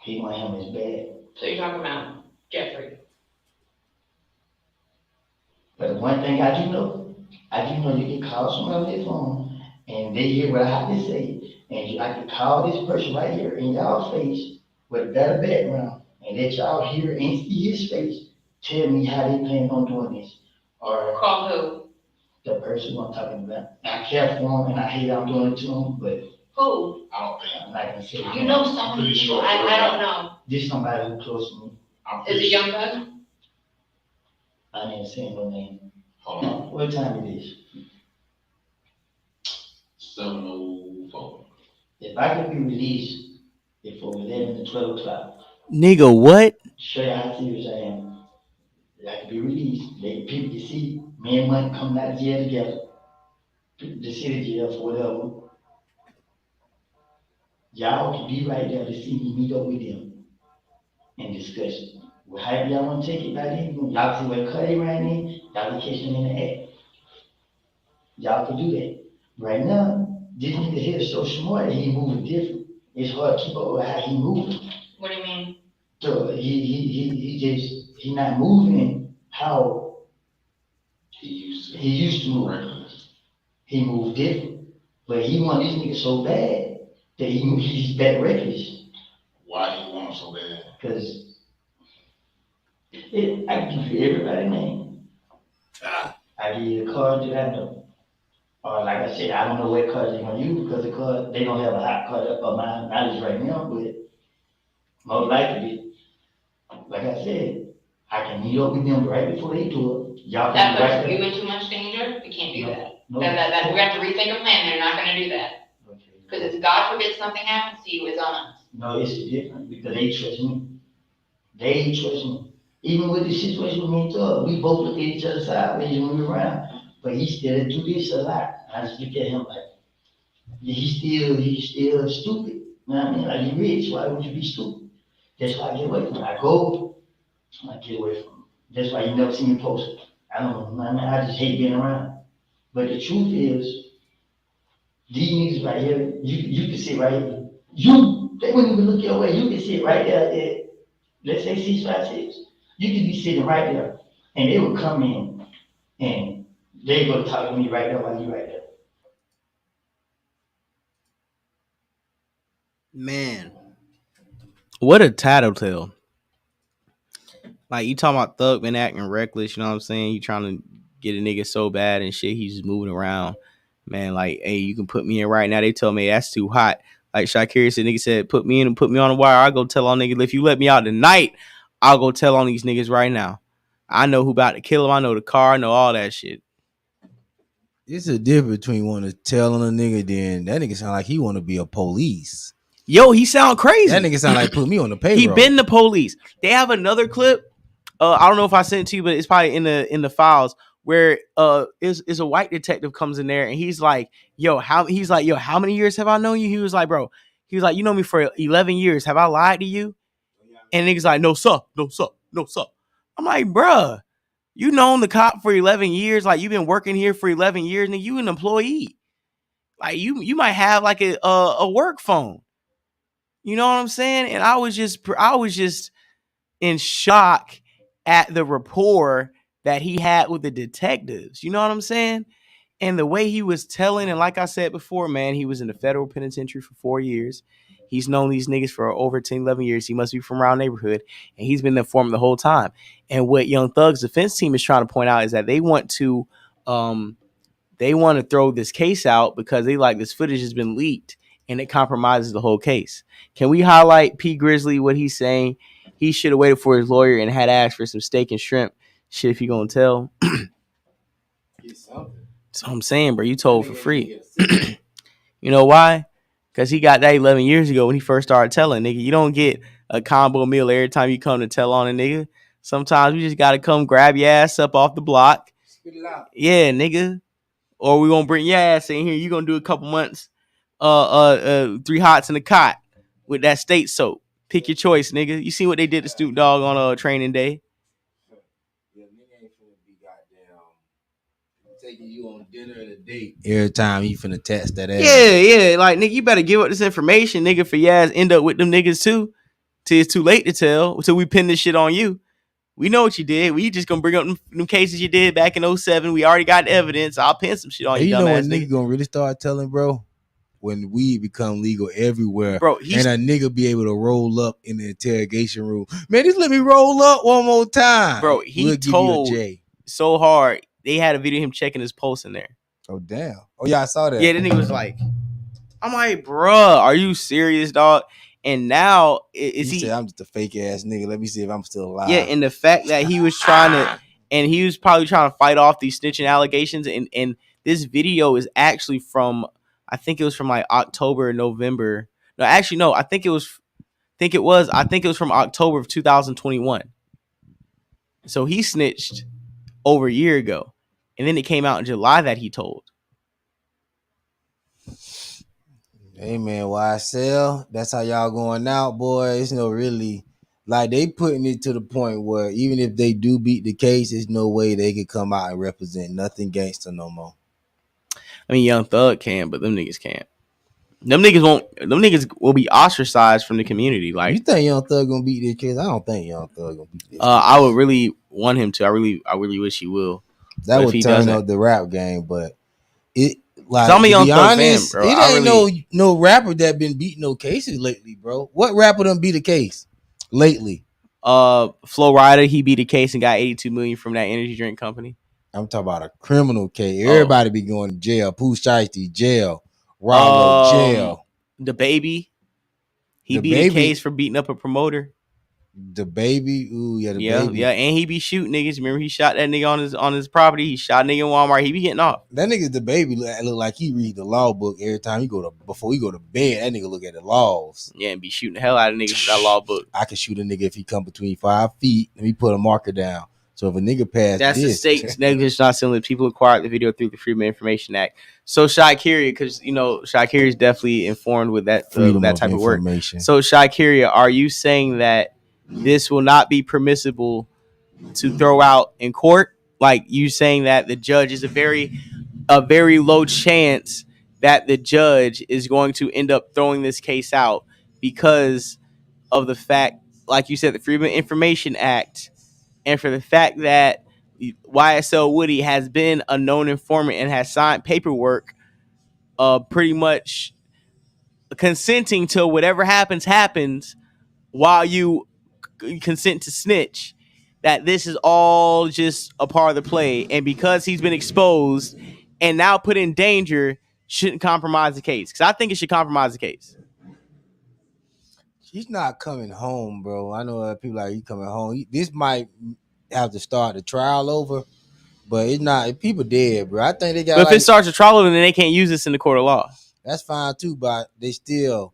He want him as bad. So you're talking about Jeffrey. But one thing I do know you can call someone on their phone and they hear what I have to say. And I can call this person right here in y'all face with a better background. And let y'all hear and see his face, tell me how they plan on doing this. Or call who? The person I'm talking about. I care for him and I hate I'm doing it to him, but who? I don't think I'm not gonna say. You know some people. Sure I don't know. This somebody who's close to me. Is it Young Thug? I didn't say no name. Hold on. What time it is? 7:04. If I could be released before 11 to 12 o'clock. Nigga, what? Show you how serious I am. I can be released. Let people can see me and Mike coming out of jail together. The city jail for whatever. Y'all can be right there to see me meet up with them and discuss. Well, however y'all want to take it by then, y'all see where Cuddy ran in, y'all can catch him in the act. Y'all can do that. Right now, this nigga here is so smart that he moving different. It's hard to keep up with how he moving. What do you mean? So he not moving how he used to move. He moved different. But he want this nigga so bad that he's back reckless. Why he want him so bad? Because I can give you everybody name. I give you the card that I know. Or like I said, I don't know what cards they're gonna use because the card they don't have a hot card up of my knowledge right now, but most likely, like I said, I can meet up with them right before they do it. Y'all can That right puts you there. in too much danger. We can't do that. No. We have to rethink a plan. They're not going to do that. Because if God forbid something happens to you, it's on us. No, it's different because they trust me. They trust me. Even with the situation with me and Thug, we both look at each other sideways when we around. But he still do this a lot. I just look at him like, he's still stupid. You know what I mean? Like, you rich, why would you be stupid? That's why I get away from him. I get away from him. That's why you never see me post. I don't know, I mean, I just hate being around. But the truth is, these niggas right here, you can sit right here. They wouldn't even look your way. You can sit right there at, let's say 656. You could be sitting right there, and they would come in, and they go talk to me right there while you right there. Man, what a tattletale. Like, you talking about Thug been acting reckless, you know what I'm saying? You trying to get a nigga so bad and shit, he's just moving around. Man, like, hey, you can put me in right now. They told me that's too hot. Like Shakira said, nigga said, put me in and put me on the wire. I'll go tell on niggas. If you let me out tonight, I'll go tell on these niggas right now. I know who about to kill him. I know the car. I know all that shit. It's a difference between wanting to tell on a nigga, then that nigga sound like he want to be a police. Yo, he sound crazy. That nigga sound like put me on the payroll. He been the police. They have another clip. I don't know if I sent it to you, but it's probably in the files where is a white detective comes in there and he's like, how many years have I known you? He was like, bro, he was like, you know me for 11 years. Have I lied to you? And niggas like, no, sir. I'm like, bruh, you known the cop for 11 years. Like, you've been working here for 11 years, and you an employee. Like, you might have like a work phone. You know what I'm saying? And I was just in shock at the rapport that he had with the detectives. You know what I'm saying? And the way he was telling, and like I said before, man, he was in the federal penitentiary for 4 years. He's known these niggas for over 10, 11 years. He must be from around the neighborhood, and he's been informed the whole time. And what Young Thug's defense team is trying to point out is that they want to throw this case out because they like this footage has been leaked and it compromises the whole case. Can we highlight P. Grizzly, what he's saying? He should have waited for his lawyer and had asked for some steak and shrimp. Shit, if you gonna tell. So I'm saying, bro, you told for free. You know why? Because he got that 11 years ago when he first started telling, nigga. You don't get a combo meal every time you come to tell on a nigga. Sometimes we just gotta come grab your ass up off the block. Yeah, nigga. Or we gonna bring your ass in here. You gonna do a couple months, 3 hots in the cot with that state soap. Pick your choice, nigga. You see what they did to Snoop Dogg on training day? Taking you on dinner and a date every time you finna test that ass. Yeah. Like, nigga, you better give up this information, nigga, for your ass end up with them niggas too. Till it's too late to tell. Till we pin this shit on you. We know what you did. We just gonna bring up them cases you did back in 07. We already got evidence. I'll pin some shit on you, You know when nigga. nigga gonna really start telling, bro? When weed become legal everywhere, bro, and a nigga be able to roll up in the interrogation room. Man, just let me roll up one more time. Bro, he told so hard. They had a video of him checking his pulse in there. Oh, damn. Oh, yeah, I saw that. Yeah, then he was like, I'm like, bruh, are you serious, dog? And now, he said, I'm just a fake ass nigga. Let me see if I'm still alive. Yeah, and the fact that he was trying to, and he was probably trying to fight off these snitching allegations. And this video is actually from, I think it was from like October, November. No, actually, no, I think it was from October of 2021. So he snitched over a year ago. And then it came out in July that he told. Hey man, YSL, that's how y'all going out, boy. It's no really like they putting it to the point where even if they do beat the case, there's no way they could come out and represent nothing gangster no more. I mean, Young Thug can, but them niggas can't. Them niggas won't. Them niggas will be ostracized from the community. Like, you think Young Thug gonna beat this case? I don't think Young Thug gonna beat this. I would really want him to. I really wish he will. That would turn up the rap game, but it like I'm a to Young be Thug honest, fan, bro. it ain't no rapper that been beating no cases lately, bro. What rapper done beat a case lately? Flo Rida, he beat a case and got $82 million from that energy drink company. I'm talking about a criminal case. Everybody be going to jail. Pooh Shiesty, jail. Rollo, jail. LilBaby, he beat a case for beating up a promoter. LilBaby, ooh, yeah, Baby. Yeah, and he be shooting niggas. Remember, he shot that nigga on his property. He shot a nigga in Walmart. He be getting off. That nigga, LilBaby, look like he read the law book every time before he go to bed. That nigga look at the laws. Yeah, and be shooting the hell out of niggas with that law book. I can shoot a nigga if he come between 5 feet. Let me put a marker down. So if a nigga pass that's the state's negligence not selling. People acquired the video through the Freedom of Information Act. So Ciara, because Ciara is definitely informed with that that type of work. So Ciara, are you saying that this will not be permissible to throw out in court? Like, you saying that the judge is a very low chance that the judge is going to end up throwing this case out because of the fact, like you said, the Freedom of Information Act, and for the fact that YSL Woody has been a known informant and has signed paperwork pretty much consenting to whatever happens while you consent to snitch, that this is all just a part of the play, and because he's been exposed and now put in danger, shouldn't compromise the case. Because I think it should compromise the case. He's not coming home, bro. I know people like, he coming home. This might have to start the trial over, but it's not. People dead, bro. I think they got. But if it starts a trial over, then they can't use this in the court of law. That's fine too, but they still.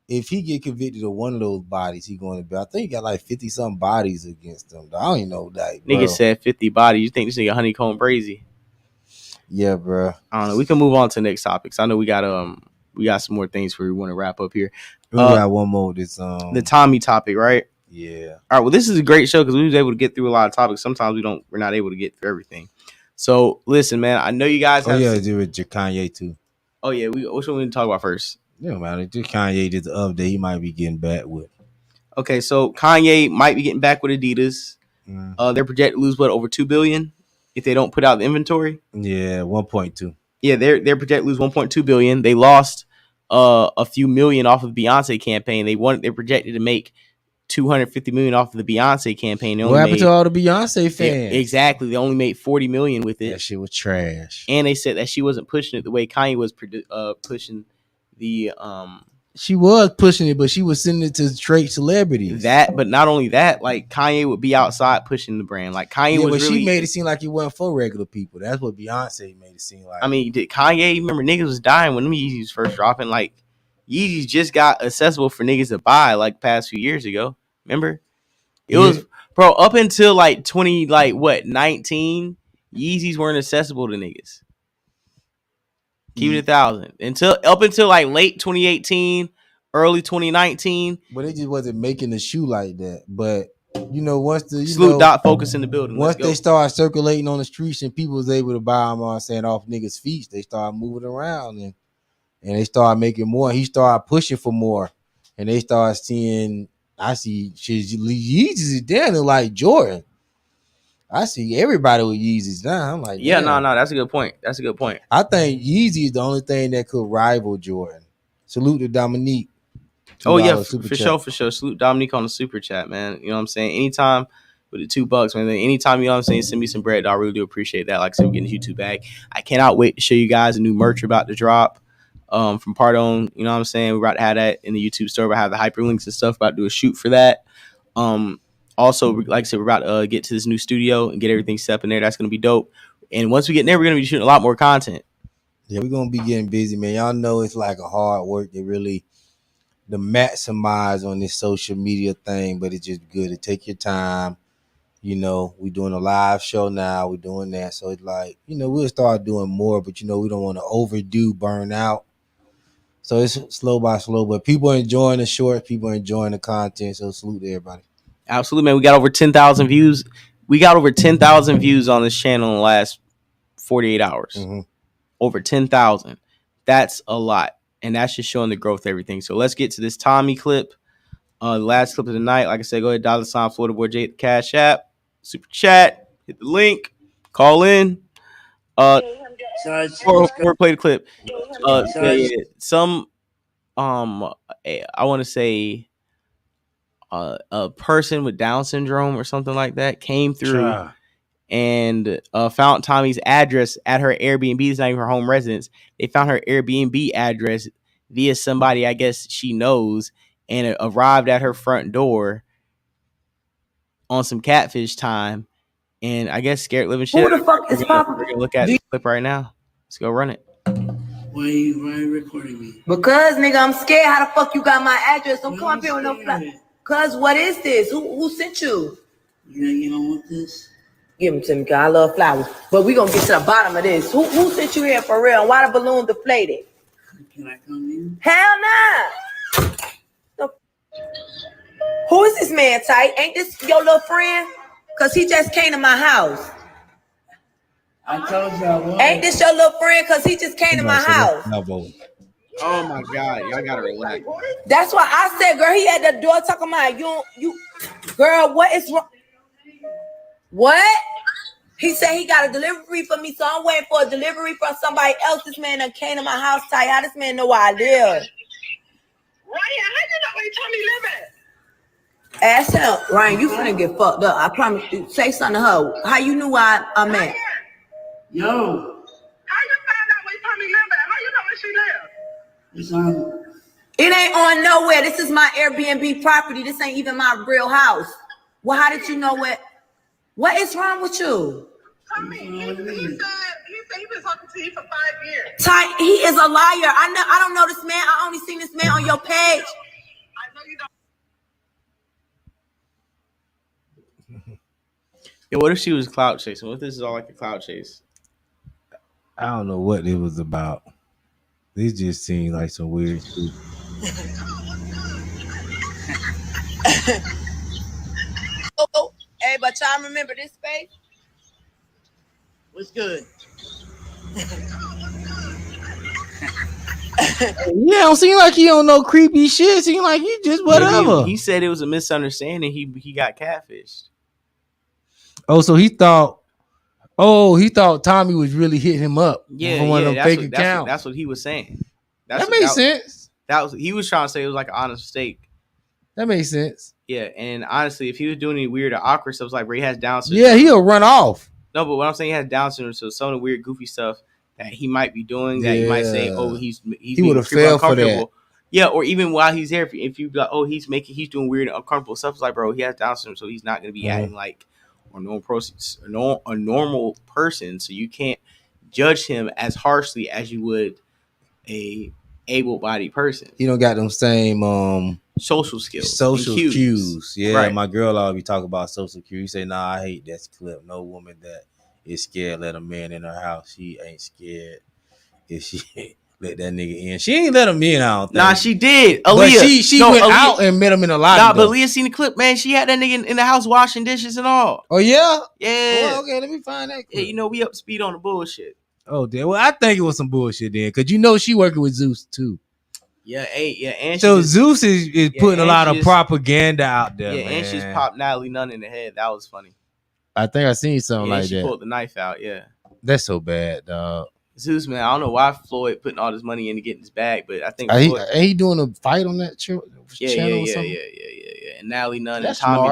If he get convicted of one of those bodies, he going to be. I think he got like 50-something bodies against him. I don't even know that. Nigga said 50 bodies. You think this nigga honeycomb brazy? Yeah, bro. I don't know. We can move on to the next topics. I know we got some more things we want to wrap up here. We got one more. This the Tommy topic, right? Yeah. All right. Well, this is a great show because we was able to get through a lot of topics. Sometimes we're not able to get through everything. So listen, man. I know you guys have. to do with Kanye too. Oh yeah. Which one we need to talk about first? Yeah, man. Just Kanye did the update. He might be getting back with. Okay, so Kanye might be getting back with Adidas. They're projected to lose over $2 billion if they don't put out the inventory. Yeah, 1.2. Yeah, they're projected to lose $1.2 billion. They lost a few million off of the Beyonce campaign. They're projected to make $250 million off of the Beyonce campaign. What happened to all the Beyonce fans? Exactly. They only made $40 million with it. That shit was trash. And they said that she wasn't pushing it the way Kanye was pushing the She was pushing it, but she was sending it to straight celebrities. But not only that, like Kanye would be outside pushing the brand. Like Kanye was really. She made it seem like it wasn't for regular people. That's what Beyonce made it seem like. I mean, did Kanye remember niggas was dying when them Yeezys first dropping? Like Yeezys just got accessible for niggas to buy like past few years ago. Remember? It was bro up until like 19 Yeezys weren't accessible to niggas. Keep it 1,000 until like late 2018, early 2019. But they just wasn't making the shoe like that. But once the Salute Dot Focus in the building. Once they started circulating on the streets and people was able to buy them off niggas' feet, they started moving around and they started making more. He started pushing for more, and they started seeing. I see Yeezys is down to like Jordan. I see everybody with Yeezys now. I'm like, yeah, no, that's a good point. I think Yeezy is the only thing that could rival Jordan. Salute to Dominique. Oh yeah, for sure. Salute Dominique on the super chat, man. You know what I'm saying? Anytime with the $2, man. Anytime, you know what I'm saying, send me some bread. I really do appreciate that. Like I said, we're getting the YouTube bag. I cannot wait to show you guys a new merch about to drop. From Pardon, you know what I'm saying? We're about to have that in the YouTube store. We're about to have the hyperlinks and stuff. About to do a shoot for that. Also, like I said, we're about to get to this new studio and get everything set up in there. That's going to be dope. And once we get in there, we're going to be shooting a lot more content. Yeah, we're going to be getting busy, man. Y'all know it's like a hard work to really maximize on this social media thing, but it's just good to take your time. We're doing a live show now. We're doing that. So it's like, we'll start doing more, but, we don't want to overdo burn out. So it's slow by slow, but people are enjoying the shorts, people are enjoying the content. So salute to everybody. Absolutely, man. We got over 10,000 views. We got over 10,000 views on this channel in the last 48 hours. Mm-hmm. Over 10,000. That's a lot. And that's just showing the growth of everything. So let's get to this Tommy clip. The last clip of the night. Like I said, go ahead, $, Florida Boy J, Cash App, Super Chat, hit the link, call in. Or play the clip. Some I want to say a person with Down syndrome or something like that came through and found Tommy's address at her Airbnb. It's not even her home residence. They found her Airbnb address via somebody I guess she knows, and it arrived at her front door on some catfish time. And I guess scared living shit. Who the fuck is Papa? We're gonna look at the clip right now. Let's go run it. Why are you recording me? Because, nigga, I'm scared. How the fuck you got my address? Don't come up here with no fly. Cause what is this? Who sent you? You don't want this? Give them to me, cause I love flowers. But we gonna get to the bottom of this. Who sent you here for real? And why the balloon deflated? Can I come in? Hell nah. Who is this man, Tight? Ain't this your little friend? Cause he just came to my house. I told you I was. Ain't this your little friend? Cause he just came to my house. Oh my God, y'all gotta relax. That's why I said, girl, he at the door talking about you. Girl, what is wrong? What? He said he got a delivery for me, so I'm waiting for a delivery from somebody else. This man done came to my house, Ty. How this man know where I live? Ryan, how you know where Tommy live at? Ask him, Ryan, you finna get fucked up. I promise you. Say something to her. How you knew where I'm at? Yo. How you find out where Tommy live at? How you know where she live? It's on. It ain't on nowhere. This is my Airbnb property. This ain't even my real house. Well, how did you know what? What is wrong with you? Tommy, he said he been talking to you for 5 years. Ty, he is a liar. I don't know this man. I only seen this man on your page. I know you don't. Yeah, what if she was cloud chasing? What if this is all like a cloud chase? I don't know what it was about. This just seemed like some weird shit. Oh, hey, but y'all remember this space? What's good? Yeah, don't seem like he don't know creepy shit. Seem like he just whatever. He said it was a misunderstanding. He got catfished. Oh, so he thought Tommy was really hitting him up. Yeah, from one of them fake accounts. That's what he was saying. That makes sense. He was trying to say it was like an honest mistake. That makes sense. Yeah, and honestly, if he was doing any weird or awkward stuff, like where he has Down syndrome. Yeah, he'll run off. No, but what I'm saying, he has Down syndrome, so some of the weird, goofy stuff that he might be doing, that you might say, oh, he would have failed for that. Yeah, or even while he's there, if you like, oh, he's doing weird, uncomfortable stuff. It's like, bro, he has Down syndrome, so he's not going to be acting like a normal person. So you can't judge him as harshly as you would a able-bodied person. He don't got them same social skills, social cues. Yeah, right. My girl always talk about social cues. You say, nah, I hate that clip. No woman that is scared let a man in her house. She ain't scared if she let that nigga in. She ain't let him in, I don't think. Nah, she did. Aaliyah. But she went out and met him in a lobby. Nah, but Aaliyah seen the clip, man. She had that nigga in the house washing dishes and all. Oh, yeah? Yeah. Oh, okay, let me find that clip. Yeah, we up to speed on the bullshit. Oh, damn. Well, I think it was some bullshit then, because she working with Zeus, too. Yeah, and so Zeus is putting a lot of propaganda out there, man. And she's popped Natalie Nunn in the head. That was funny. I think I seen something like that. She pulled the knife out, yeah. That's so bad, dog. Zeus, man, I don't know why Floyd putting all this money in to get in his bag, but I think Floyd, ain't he doing a fight on that channel or something? Yeah. And Natalie Nunn and Tommy, smart.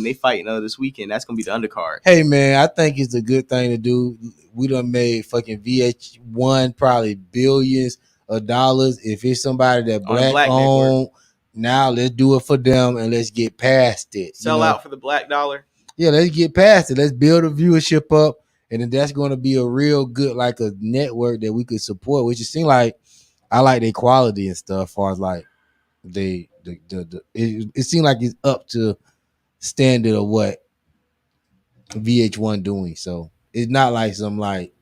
They fighting this weekend. That's gonna be the undercard. Hey, man, I think it's a good thing to do. We done made fucking VH1 probably billions of dollars. If it's somebody that black owned, now let's do it for them and let's get past it. Sell out for the black dollar. Yeah, let's get past it. Let's build a viewership up, and then that's going to be a real good, like a network that we could support. Which it seems like I like their quality and stuff. As far as like it seems like it's up to standard of what VH1 doing. So it's not like some like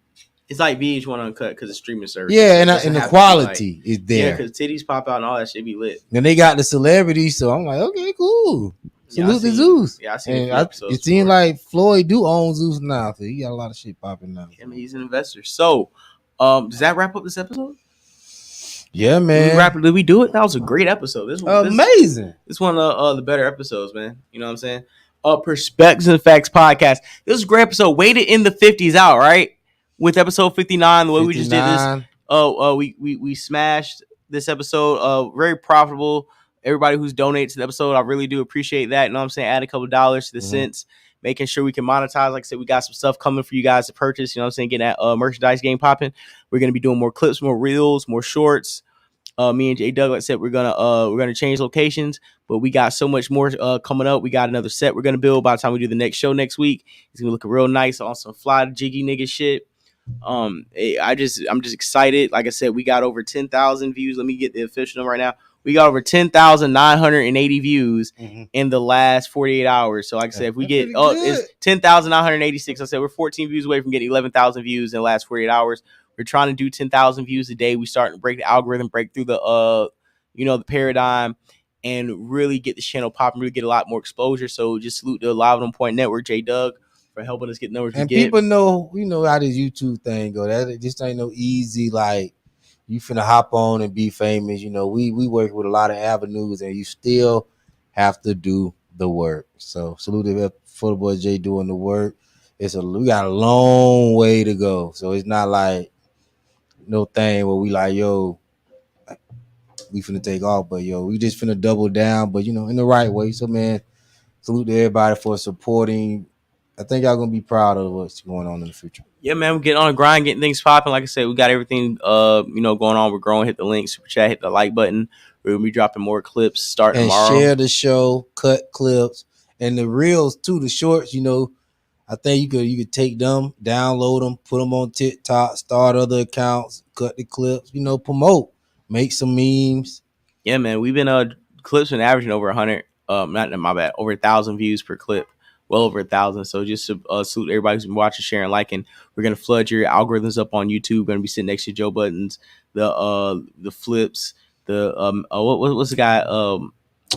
It's like VH1 Uncut because it's streaming service. Yeah, and the quality is there. Yeah, because titties pop out and all that shit be lit. Then they got the celebrities, so I'm like, okay, cool. Salute to Zeus. Yeah, I seen it seems like Floyd do own Zeus now, so he got a lot of shit popping now. Yeah, I mean, he's an investor. So, does that wrap up this episode? Yeah, man. Did we do it? That was a great episode. This one, amazing. This one of the better episodes, man. You know what I'm saying? Perspectives and Facts podcast. This was a great episode. Waited in the 50s out, right? With episode 59, the way 59. We just did this. We smashed this episode. Very profitable. Everybody who's donated to the episode, I really do appreciate that. You know what I'm saying? Add a couple dollars to the cents, making sure we can monetize. Like I said, we got some stuff coming for you guys to purchase. You know what I'm saying? Getting that merchandise game popping. We're gonna be doing more clips, more reels, more shorts. Me and J Doug, like I said, we're gonna change locations, but we got so much more coming up. We got another set we're gonna build by the time we do the next show next week. It's gonna look real nice on some fly jiggy nigga shit. I'm just excited. Like I said, we got over 10,000 views. Let me get the official number right now. We got over 10,980 views in the last 48 hours. So like I said, if we get it's 10,986. I said we're 14 views away from getting 11,000 views in the last 48 hours. We're trying to do 10,000 views a day. We starting to break the algorithm, break through the the paradigm, and really get the channel popping, really get a lot more exposure. So just salute the Live on Point Network, J Doug, for helping us get numbers. And people know, how this YouTube thing go. That just ain't no easy, like, you finna hop on and be famous. We work with a lot of avenues, and you still have to do the work. So salute for the boy Jay doing the work. We got a long way to go. So it's not like no thing where we like, yo, we finna take off, but we just finna double down, but in the right way. So man, salute to everybody for supporting. I think y'all gonna be proud of what's going on in the future. Yeah, man, we're getting on the grind, getting things popping. Like I said, we got everything going on. We're growing. Hit the link, super chat, hit the like button. We're gonna be dropping more clips starting tomorrow. Share the show, cut clips, and the reels too, the shorts, I think you could take them, download them, put them on TikTok, start other accounts, cut the clips, promote, make some memes. Yeah, man, we've been clips been averaging over 100, over 1,000 views per clip. Well over 1,000. So just salute everybody who's been watching, sharing, liking. We're gonna flood your algorithms up on YouTube. We're gonna be sitting next to Joe Buttons, the flips, what's the guy?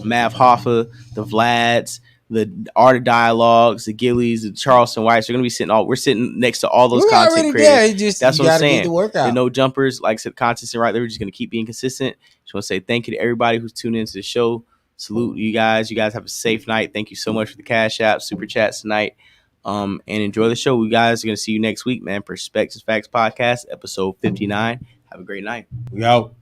Mav Hoffa, the Vlads, the Art of Dialogues, the Gillies, the Charleston White. So we're gonna be we're sitting next to all those content creators. That's what I'm saying. The no jumpers, like I said, content's right there. We're just gonna keep being consistent. Just want to say thank you to everybody who's tuned into the show. Salute you guys. You guys have a safe night. Thank you so much for the Cash App, Super Chats tonight. And enjoy the show. We guys are going to see you next week, man. Perspectives Facts Podcast, episode 59. Have a great night. We out.